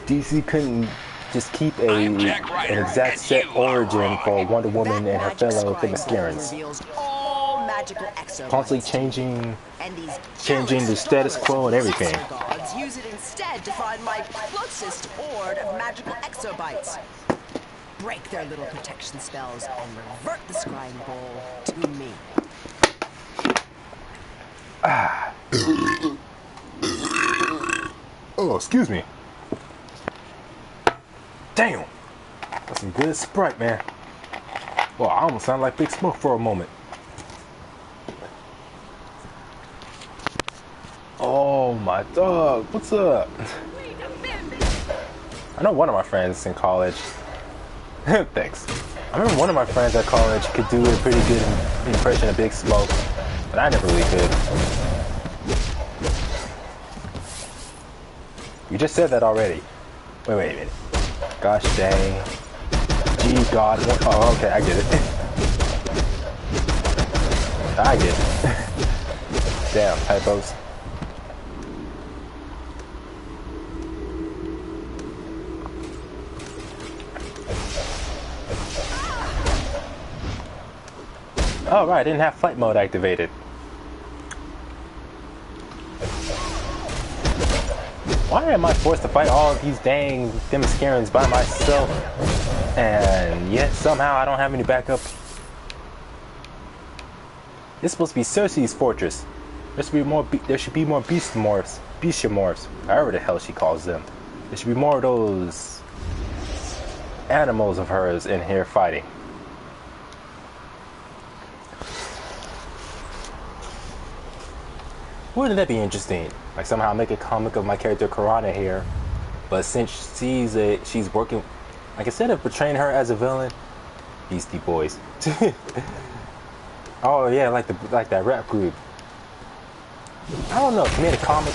DC couldn't just keep an exact set origin for Wonder Woman and her fellow Themyscirans. Constantly changing the status quo and everything. Gods use it instead to find my closest hoard of magical exobytes. Break their little protection spells and revert the scrying bowl to me. Ah. Oh, excuse me. Damn. That's some good Sprite, man. Well, I almost sound like Big Smoke for a moment. Oh, my dog. What's up? I know one of my friends in college. Thanks. I remember one of my friends at college could do a pretty good impression of Big Smoke, but I never really could. just said that already. Wait a minute. Gosh dang. G God. Oh, okay, I get it. I get it. Damn, typos. Oh right, I didn't have flight mode activated. Why am I forced to fight all of these dang Themyscirans by myself? And yet somehow I don't have any backup. This is supposed to be Cersei's fortress. There should be more bestiamorphs, however the hell she calls them. There should be more of those animals of hers in here fighting. Wouldn't that be interesting? Like somehow make a comic of my character Karana here, but since she's working, like instead of portraying her as a villain, Beastie Boys. Oh yeah, like that rap group. I don't know. If you made a comic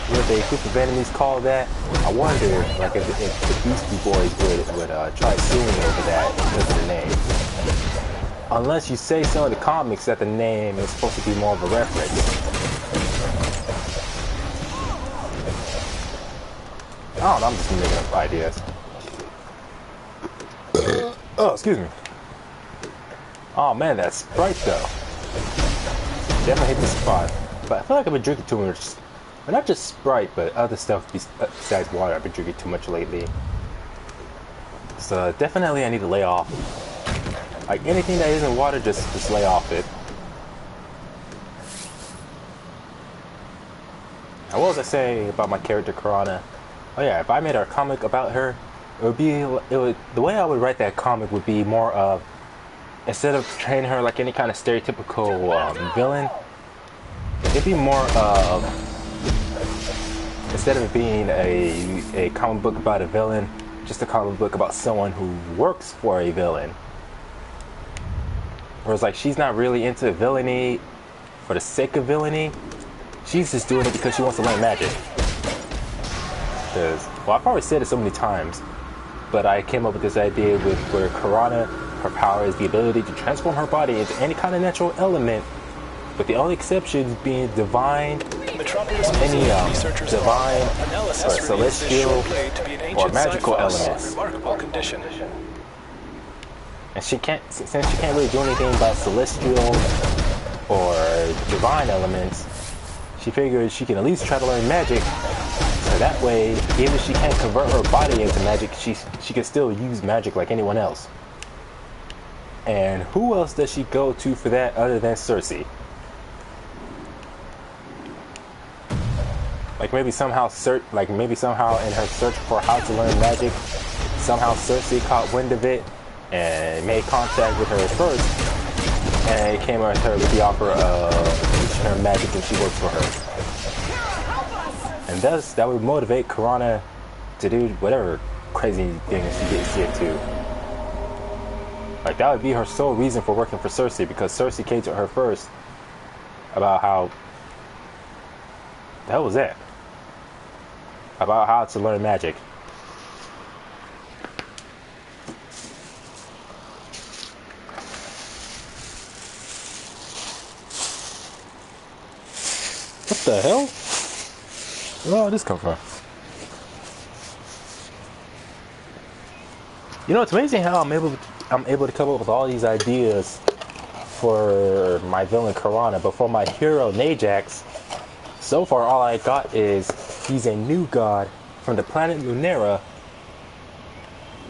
with a group of enemies called that, I wonder like if the Beastie Boys would try suing over that because of the name. Unless you say so in the comics that the name is supposed to be more of a reference. I don't know, I'm just making up ideas. Oh, excuse me. Oh man, that Sprite though. Definitely hit the spot. But I feel like I've been drinking too much. Well, not just Sprite, but other stuff besides water. I've been drinking too much lately. So definitely I need to lay off. Like anything that isn't water, just lay off it. Now, what was I saying about my character Karana? Oh yeah, if I made a comic about her, the way I would write that comic would be more of, instead of portraying her like any kind of stereotypical villain, it'd be more of, instead of it being a comic book about a villain, just a comic book about someone who works for a villain. Whereas like she's not really into villainy for the sake of villainy, she's just doing it because she wants to learn magic. Because, well, I've probably said it so many times, but I came up with this idea with where Karana, her power is the ability to transform her body into any kind of natural element, with the only exceptions being divine, any divine or celestial or magical elements. And since she can't really do anything about celestial or divine elements, she figured she can at least try to learn magic. So that way, even if she can't convert her body into magic, she can still use magic like anyone else. And who else does she go to for that other than Cersei? Like maybe somehow in her search for how to learn magic, somehow Cersei caught wind of it and made contact with her first, and it came at her with the offer of teaching her magic and she works for her. And that would motivate Karana to do whatever crazy things she gets into. Like that would be her sole reason for working for Cersei, because Cersei came to her first about how that was it. About how to learn magic. What the hell? Where did this come from? You know, it's amazing how I'm able to come up with all these ideas for my villain Karana, but for my hero Najax, so far all I got is he's a new god from the planet Lunera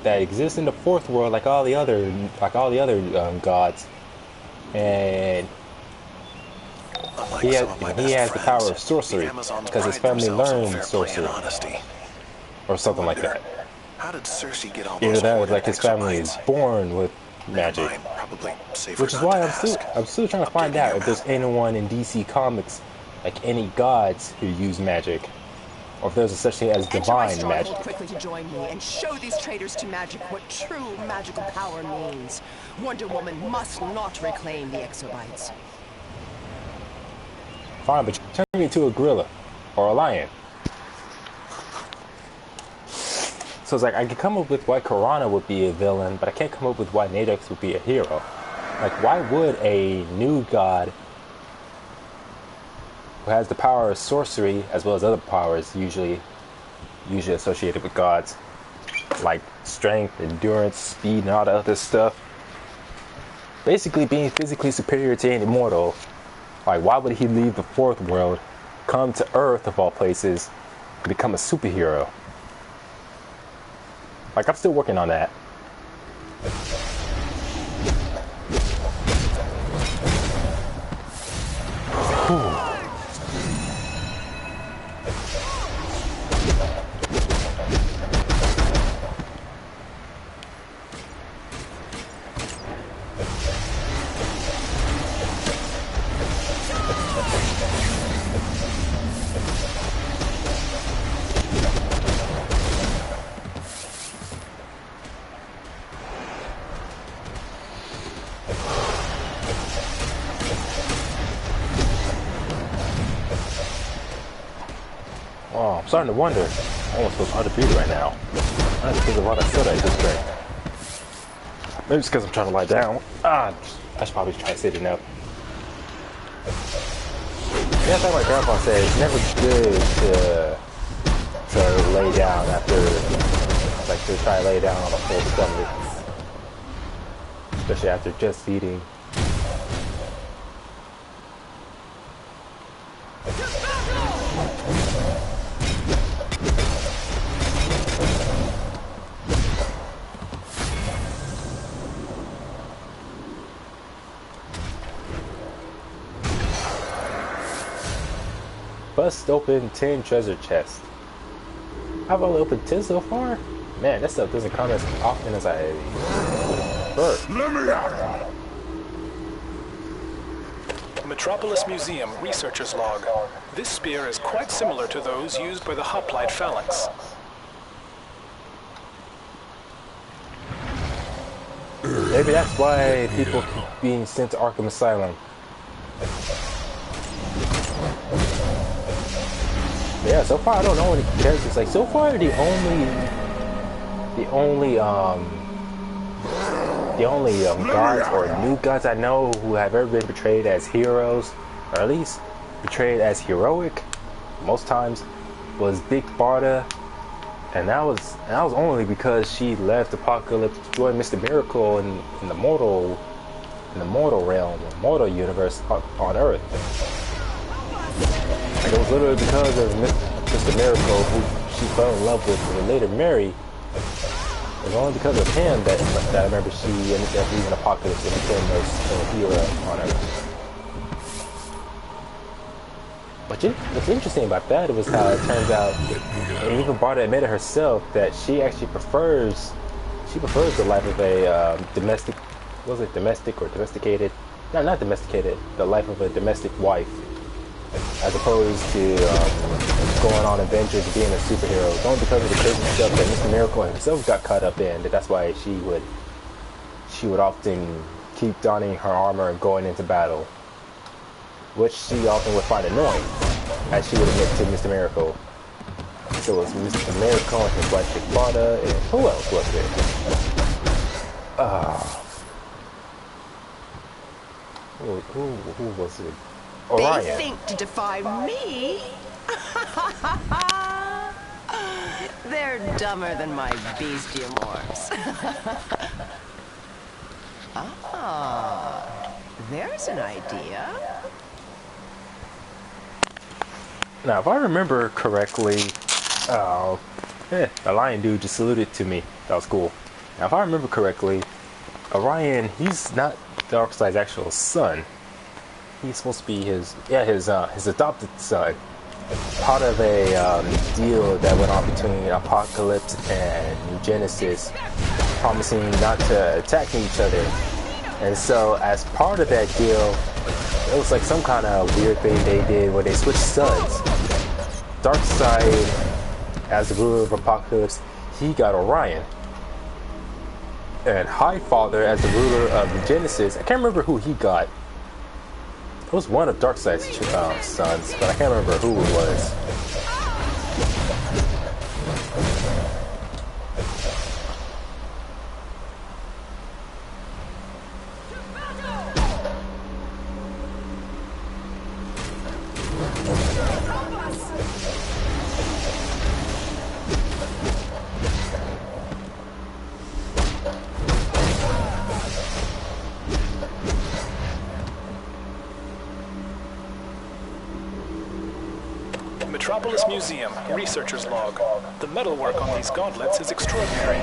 that exists in the fourth world like all the other gods, and he has the power of sorcery because his family learned sorcery or something like that. How did Cersei get all Either those that or like his family is born with magic, which is why I'm still trying to find out if there's anyone in DC Comics, like any gods who use magic, or if there's a such thing as divine magic. Quickly to join me and show these traitors to magic what true magical power means. Wonder Woman must not reclaim the exobites. Fine, but you're turning into a gorilla or a lion. So it's like I can come up with why Corana would be a villain, but I can't come up with why Nadex would be a hero. Like, why would a new god who has the power of sorcery as well as other powers usually associated with gods, like strength, endurance, speed, and all that other stuff, basically being physically superior to any mortal, like, why would he leave the fourth world, come to Earth of all places, and become a superhero? Like, I'm still working on that. Oh, I'm starting to wonder. I almost feel hard to breathe right now. That's because of all that soda I just drank. Maybe it's because I'm trying to lie down. I should probably try sitting up. Yeah, that's like my grandpa said. It's never good to lay down after, like, to try to lay down on a full stomach, especially after just eating. Bust open 10 treasure chests. I've only opened 10 so far? Man, that stuff doesn't come as often as I prefer. Let me out! Metropolis Museum Researcher's Log. This spear is quite similar to those used by the hoplite phalanx. Maybe that's why people keep being sent to Arkham Asylum. Yeah, so far I don't know any characters. Like, so far the only gods or new gods I know who have ever been portrayed as heroes, or at least portrayed as heroic most times, was Big Barda, and that was only because she left Apocalypse to join Mr. Miracle in the mortal realm, or mortal universe on Earth. Like, it was literally because of Mr. Miracle, who she fell in love with and later married. It was only because of him that I remember she ended up leaving Apocalypse and became a hero on Earth. But what's interesting about that was how it turns out, and even Barda admitted herself, that she actually prefers the life of a domestic, was it domestic or domesticated? No, not domesticated, the life of a domestic wife, as opposed to going on adventures and being a superhero. It's only because of the crazy stuff that Mr. Miracle himself got caught up in that's why she would often keep donning her armor and going into battle, which she often would find annoying, as she would admit to Mr. Miracle. So it was Mr. Miracle and his wife Big Barda, and who else was it? Who was it? Orion. They think to defy me? They're dumber than my bestiamorphs. There's an idea. Now, if I remember correctly, the lion dude just saluted to me. That was cool. Now, if I remember correctly, Orion, he's not Darkseid's actual son. He's supposed to be his adopted son. Part of a deal that went on between Apocalypse and New Genesis, promising not to attack each other. And so, as part of that deal, it was like some kind of weird thing they did where they switched sons. Darkseid, as the ruler of Apocalypse, he got Orion. And Highfather, as the ruler of New Genesis, I can't remember who he got. It was one of Darkseid's sons, but I can't remember who it was. Metropolis Museum, researcher's log. The metalwork on these gauntlets is extraordinary.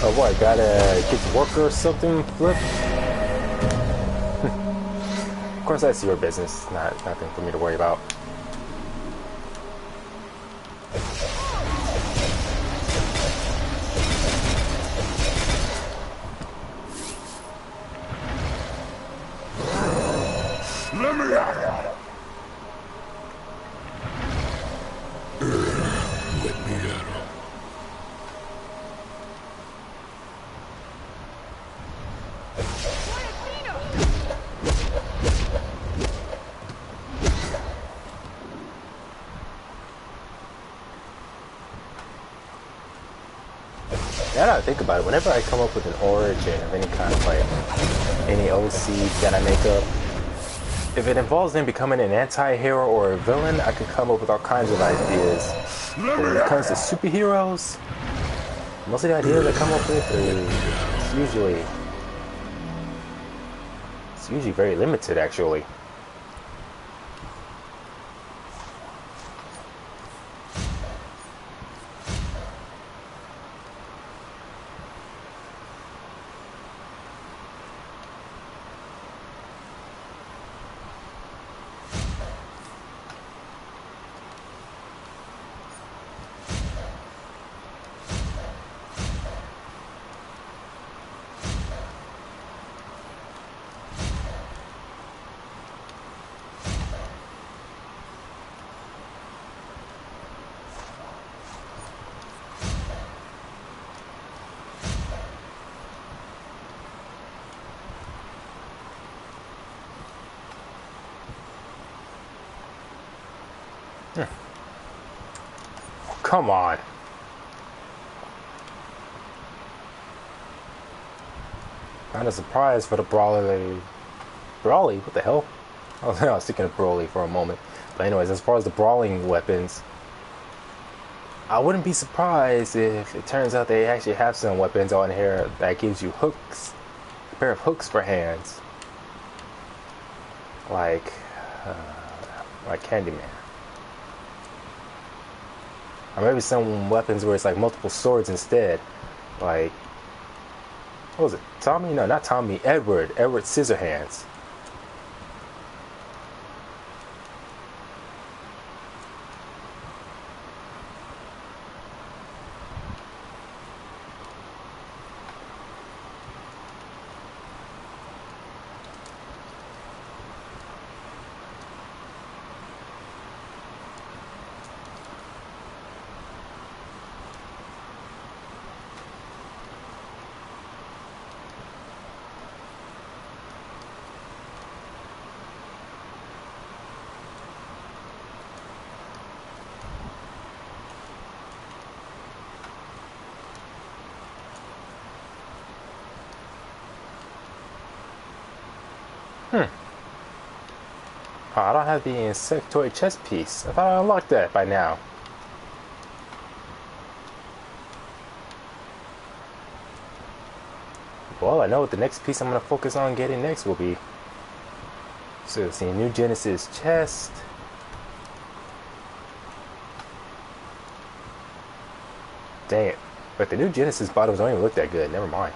Oh, what, gotta get to work or something, Flip? Of course, that's your business. Nothing for me to worry about. Let me at him! Let me at him. Now that I think about it, whenever I come up with an origin of any kind of like any OC that I make up, if it involves them becoming an anti-hero or a villain, I can come up with all kinds of ideas. But when it comes to superheroes, most of the ideas I come up with is usually very limited, actually. Come on. Not a surprise for the Brawly. Brawly? What the hell? I was thinking of Broly for a moment. But anyways, as far as the brawling weapons, I wouldn't be surprised if it turns out they actually have some weapons on here that gives you hooks. A pair of hooks for hands. Like Candyman. Or maybe some weapons where it's like multiple swords instead. Like, what was it? Tommy? No, not Tommy. Edward. Edward Scissorhands. Oh, I don't have the insectoid chest piece. I thought I unlocked that by now. Well, I know what the next piece I'm going to focus on getting next will be. So, let's see, new Genesis chest. Dang it. But the new Genesis bottoms don't even look that good. Never mind.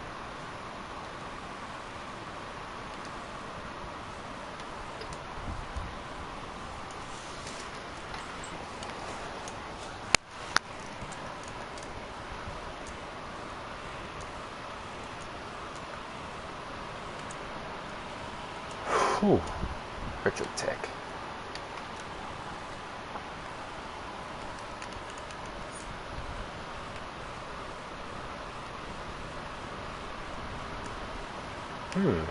Whew. Retro tech. You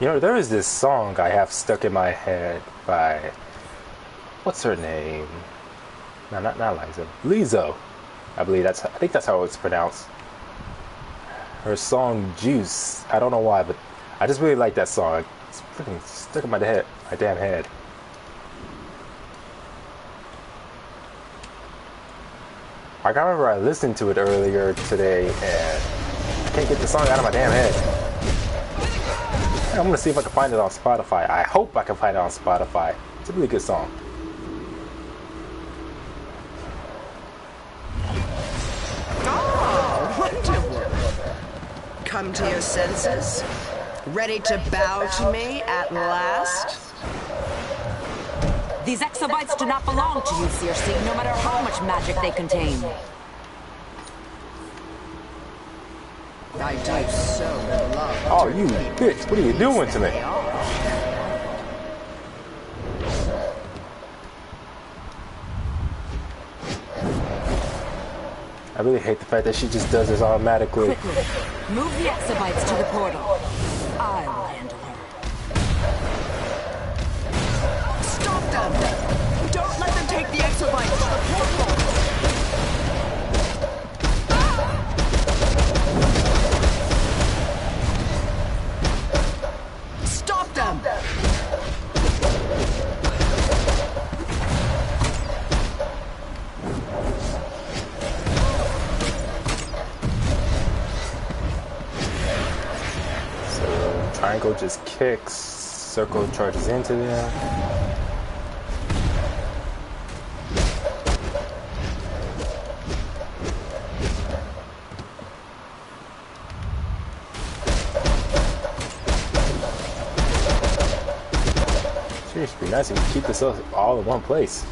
know, there is this song I have stuck in my head by, what's her name? No, not Liza. Lizzo. I think that's how it's pronounced. her song Juice. I don't know why, but I just really like that song. It's freaking stuck in my head, my damn head. I remember I listened to it earlier today and I can't get the song out of my damn head. I'm gonna see if I can find it on Spotify. I hope I can find it on Spotify. It's a really good song. Oh, Wonder Woman. Come to your senses? Ready to bow to me at last? These exobytes do not belong to you, Circe, no matter how much magic they contain. I do so love. Oh, you bitch! What are you doing to me? I really hate the fact that she just does this automatically. Quickly, move the exobytes to the portal. I will handle her. Stop them! Don't let them take the exobytes to the portal! Stop them! Triangle just kicks, circle charges into them. Seriously, it'd be nice if we keep this all in one place.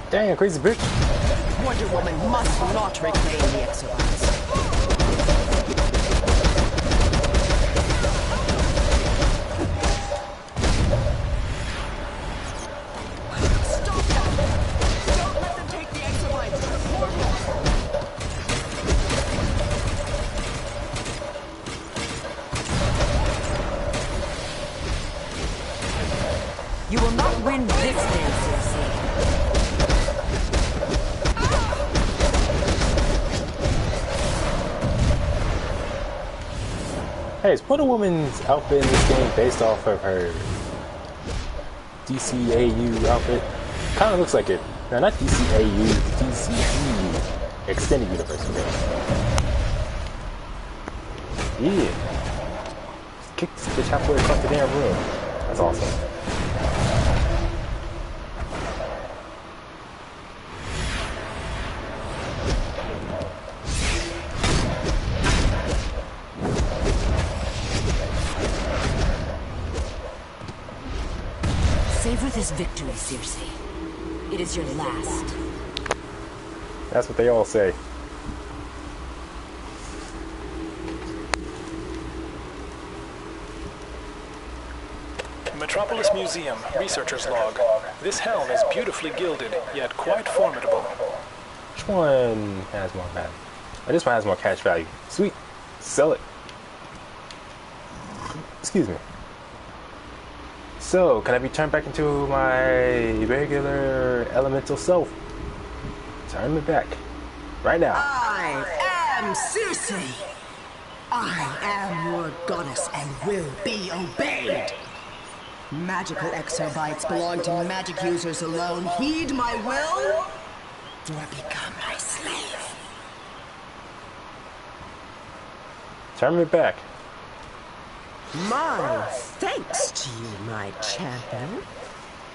Dang, crazy bitch. Wonder Woman must not reclaim the exobytes. Stop them! Don't let them take the exobytes to the portal! You will not win this dance, Circe. Hey, is Wonder Woman's outfit in this game based off of her DCAU outfit? Kind of looks like it. No, not DCAU, DCE Extended Universe. Yeah. Just kick this bitch halfway across the damn room. That's awesome. Savor this victory, Circe. It is your last. That's what they all say. Metropolis Museum, researcher's log. This helm is beautifully gilded, yet quite formidable. Which one has more value? Oh, this one has more cash value. Sweet. Sell it. Excuse me. So, can I be turned back into my regular elemental self? Turn me back. Right now. I am Circe! I am your goddess and will be obeyed! Magical exobytes belong to magic users alone. Heed my will, or become my slave. Turn me back. My thanks to you, my champion.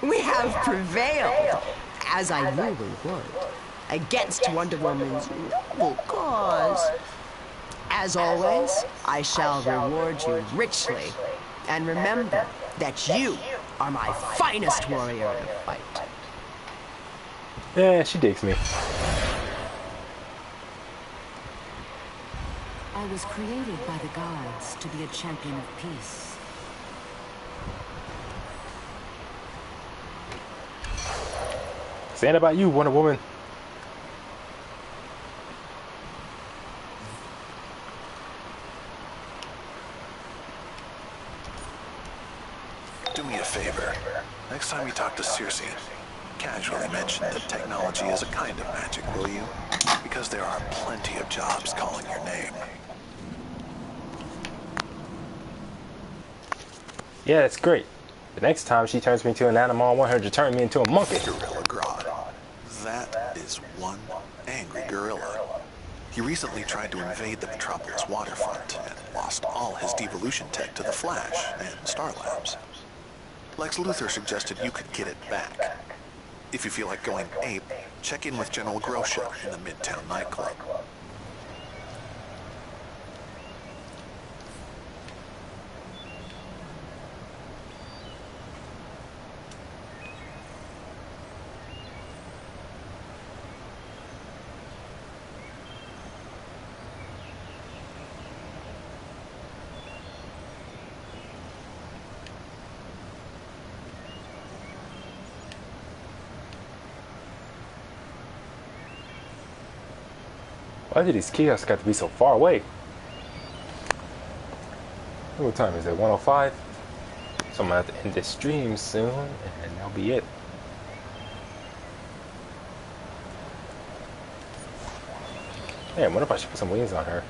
We have prevailed, as I knew we would, against Wonder Woman's noble cause. As always, I shall reward you richly. And remember that you are my finest warrior in a fight. Yeah, she digs me. I was created by the gods to be a champion of peace. Saying about you, Wonder Woman. a favor. Next time you talk to Circe, casually mention that technology is a kind of magic, will you? Because there are plenty of jobs calling your name. Yeah, it's great. The next time she turns me into an animal, I want her to turn me into a monkey. Gorilla Grodd. That is one angry gorilla. He recently tried to invade the Metropolis waterfront and lost all his devolution tech to the Flash and Star Labs. Lex Luthor suggested you could get it back. If you feel like going ape, check in with General Grosha in the Midtown nightclub. Why do these kiosks got to be so far away? What time is it? 1:05? So I'm gonna have to end this stream soon, and that'll be it. Man, what if I should put some wings on her?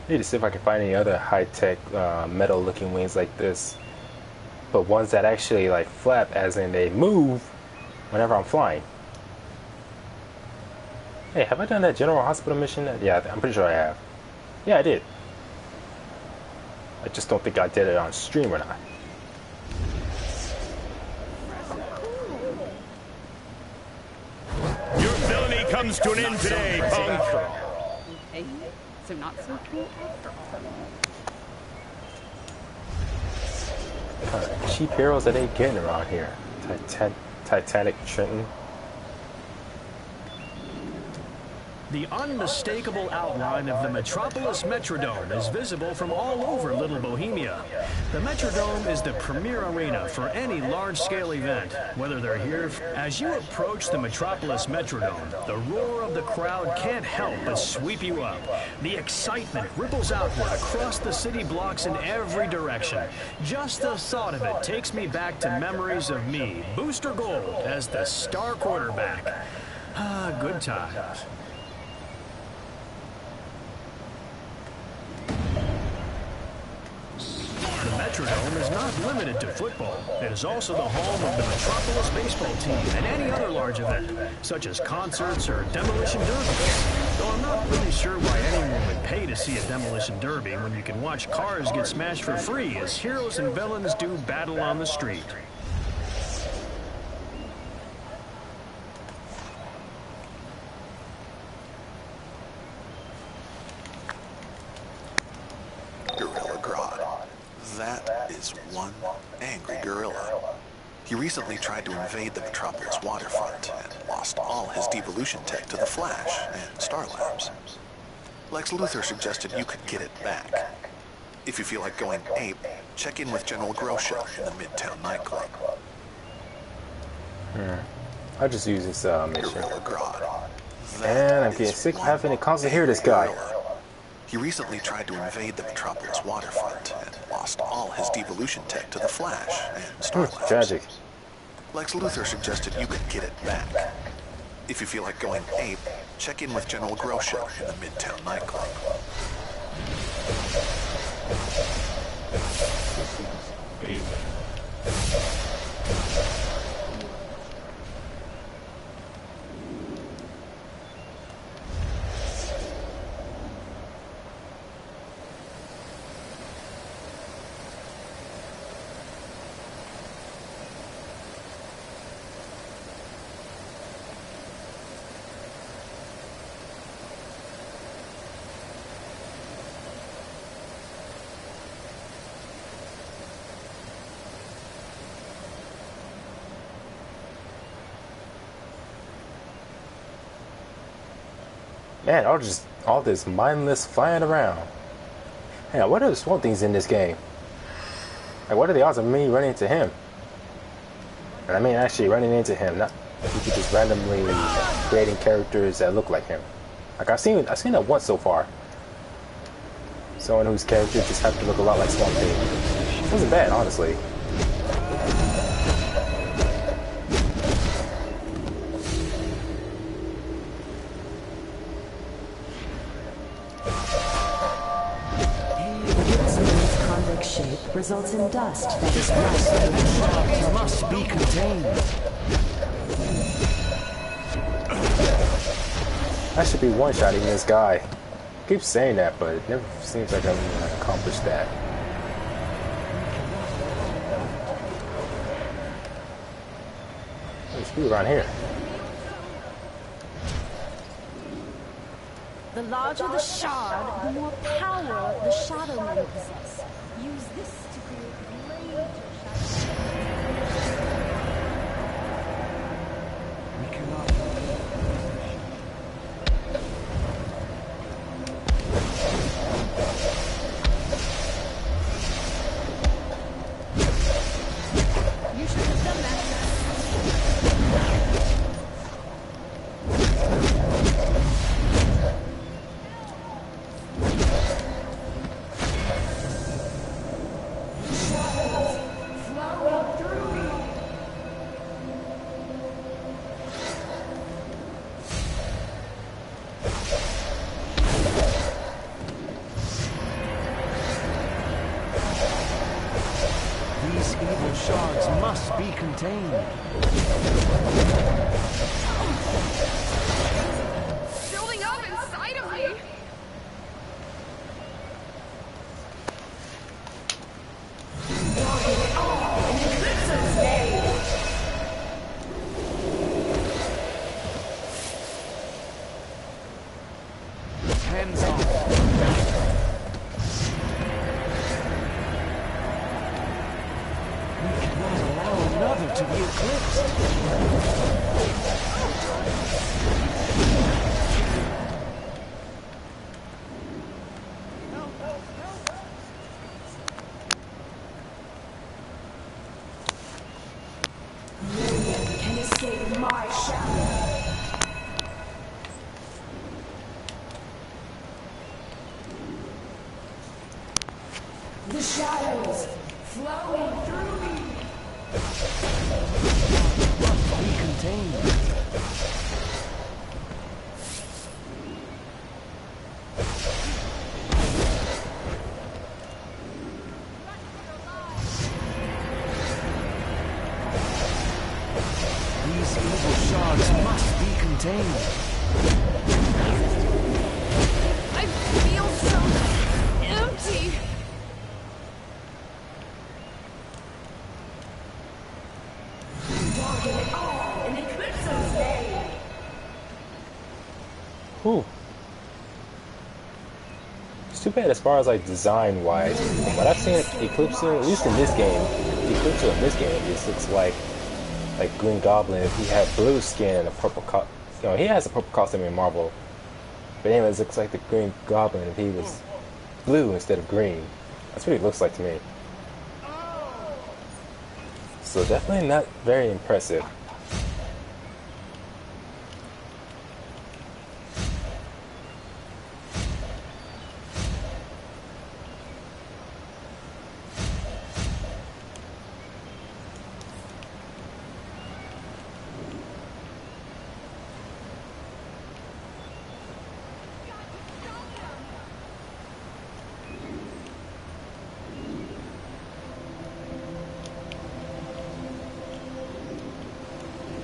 I need to see if I can find any other high-tech metal-looking wings like this, but ones that actually like flap, as in they move whenever I'm flying. Hey, have I done that General Hospital mission? Yeah, I'm pretty sure I have. Yeah, I did. I just don't think I did it on stream or not. Your villainy comes to an end today, punk. Okay, so not so cool after all. What kind of cheap heroes are they getting around here? Titanic Trenton. The unmistakable outline of the Metropolis Metrodome is visible from all over Little Bohemia. The Metrodome is the premier arena for any large-scale event, whether they're here. As you approach the Metropolis Metrodome, the roar of the crowd can't help but sweep you up. The excitement ripples outward across the city blocks in every direction. Just the thought of it takes me back to memories of me, Booster Gold, as the star quarterback. Ah, good times. The Metrodome is not limited to football. It is also the home of the Metropolis baseball team and any other large event, such as concerts or demolition derbies. Though I'm not really sure why anyone would pay to see a demolition derby when you can watch cars get smashed for free as heroes and villains do battle on the street. That is one angry gorilla. He recently tried to invade the Metropolis waterfront and lost all his devolution tech to the Flash and Star Labs. Lex Luthor suggested you could get it back. If you feel like going ape, check in with General Grosha in the Midtown nightclub. I'll just use this mission. And I'm getting sick of having to constantly hear this guy. He recently tried to invade the Metropolis waterfront and lost all his devolution tech to the Flash and Star Labs. Tragic. Lex Luthor suggested you could get it back. If you feel like going ape, check in with General Grosha in the Midtown nightclub. Man, all this mindless flying around. Hey, what are the Swamp Things in this game? Like, what are the odds of me running into him? And I mean actually running into him, not people just randomly creating characters that look like him. Like I've seen that once so far. Someone whose character just happened to look a lot like Swamp Thing. It wasn't bad, honestly. Shape results in dust that is rusted. Must be contained. I should be one-shotting this guy. I keep saying that, but it never seems like I'm going to accomplish that. Let's be around here. The larger the shard, the more power the shadow men possess. Use this to create greater You should have done that. These evil shards must be contained. Building up inside of me. Hands off. We cannot allow another to be eclipsed. can escape my shadow. The shadows flowing through me. Be contained. These evil shards must be contained. I feel so empty. Darken it all in Eclipso's name. Whew. It's too bad as far as like design wise. From what I've seen Eclipso, at least in this game, Eclipso in this game just looks like Green Goblin if he had blue skin and a purple he has a purple costume in Marvel. But anyways, it looks like the Green Goblin if he was blue instead of green. That's what he looks like to me. So definitely not very impressive.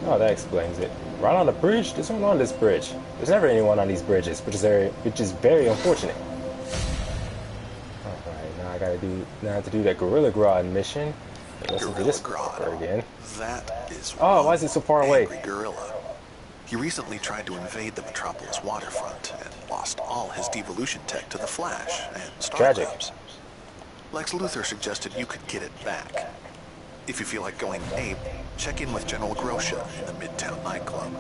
Oh, that explains it. Right on the bridge? There's someone on this bridge. There's never anyone on these bridges, which is very unfortunate. Alright, now I have to do that Gorilla Grodd mission. Listen to this fucker again. That is why is it so far away? Angry Gorilla. He recently tried to invade the Metropolis waterfront and lost all his devolution tech to the Flash and Star Tragic. Labs. Lex Luthor suggested you could get it back. If you feel like going ape, check in with General Grosha in the Midtown nightclub.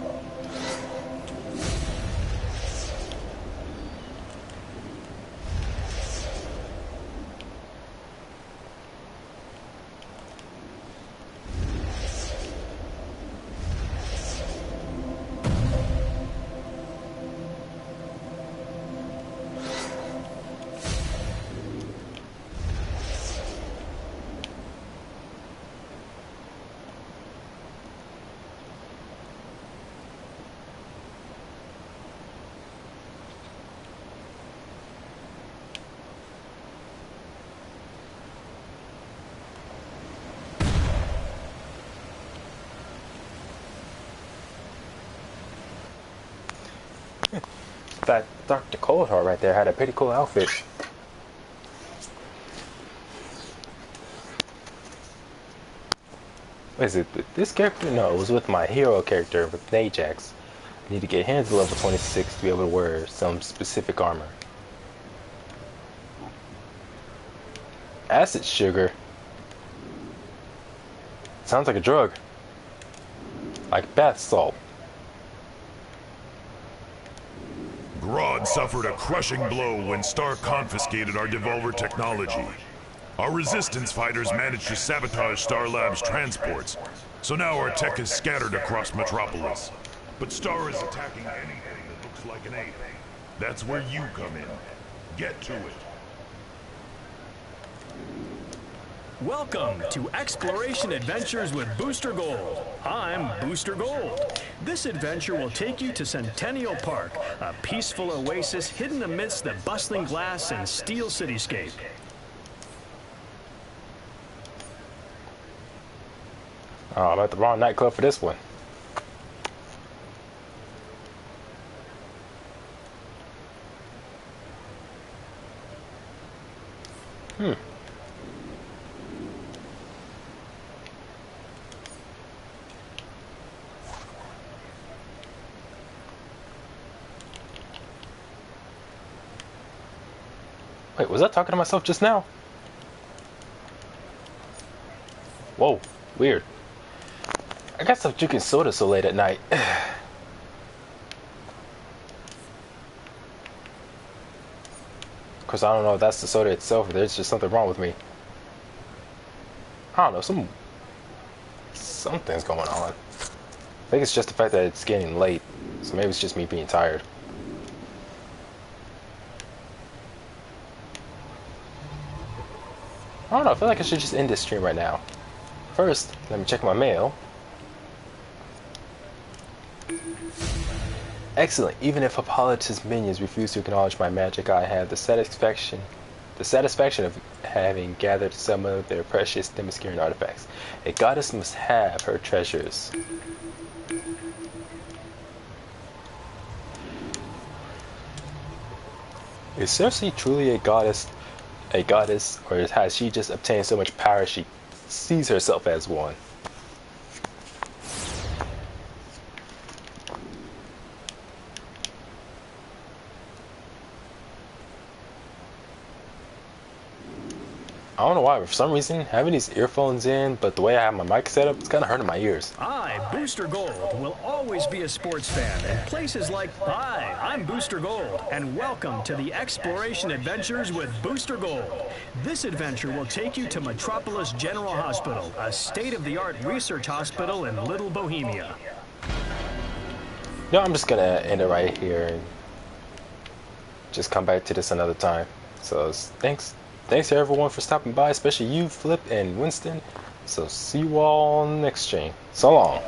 That Dr. Coldheart right there had a pretty cool outfit. What is it? This character? No, it was with my hero character, with Ajax. I need to get him to level 26 to be able to wear some specific armor. Acid sugar? Sounds like a drug. Like bath salt. Grodd suffered a crushing blow when Stark confiscated our Devolver technology. Our resistance fighters managed to sabotage Star Labs' transports, so now our tech is scattered across Metropolis. But Star is attacking anything that looks like an ape. That's where you come in. Get to it. Welcome to Exploration Adventures with Booster Gold. I'm Booster Gold. This adventure will take you to Centennial Park, a peaceful oasis hidden amidst the bustling glass and steel cityscape. Oh, I'm at the wrong nightclub for this one. Wait, was I talking to myself just now? Whoa, weird. I got stuff drinking soda so late at night. Of course, I don't know if that's the soda itself or there's just something wrong with me. I don't know, something's going on. I think it's just the fact that it's getting late, so maybe it's just me being tired. I don't know, I feel like I should just end this stream right now. First, let me check my mail. Excellent. Even if Hippolyta's minions refuse to acknowledge my magic, I have the satisfaction of having gathered some of their precious Themysciran artifacts. A goddess must have her treasures. Is Cersei truly a goddess, or has she just obtained so much power she sees herself as one? I don't know why, but for some reason, having these earphones in, but the way I have my mic set up, it's kind of hurting my ears. I, Booster Gold, will always be a sports fan, and places like, hi, I'm Booster Gold, and welcome to the Exploration Adventures with Booster Gold. This adventure will take you to Metropolis General Hospital, a state-of-the-art research hospital in Little Bohemia. No, I'm just gonna end it right here and just come back to this another time. So, thanks to everyone for stopping by, especially you, Flip, and Winston. So, see you all next stream. So long.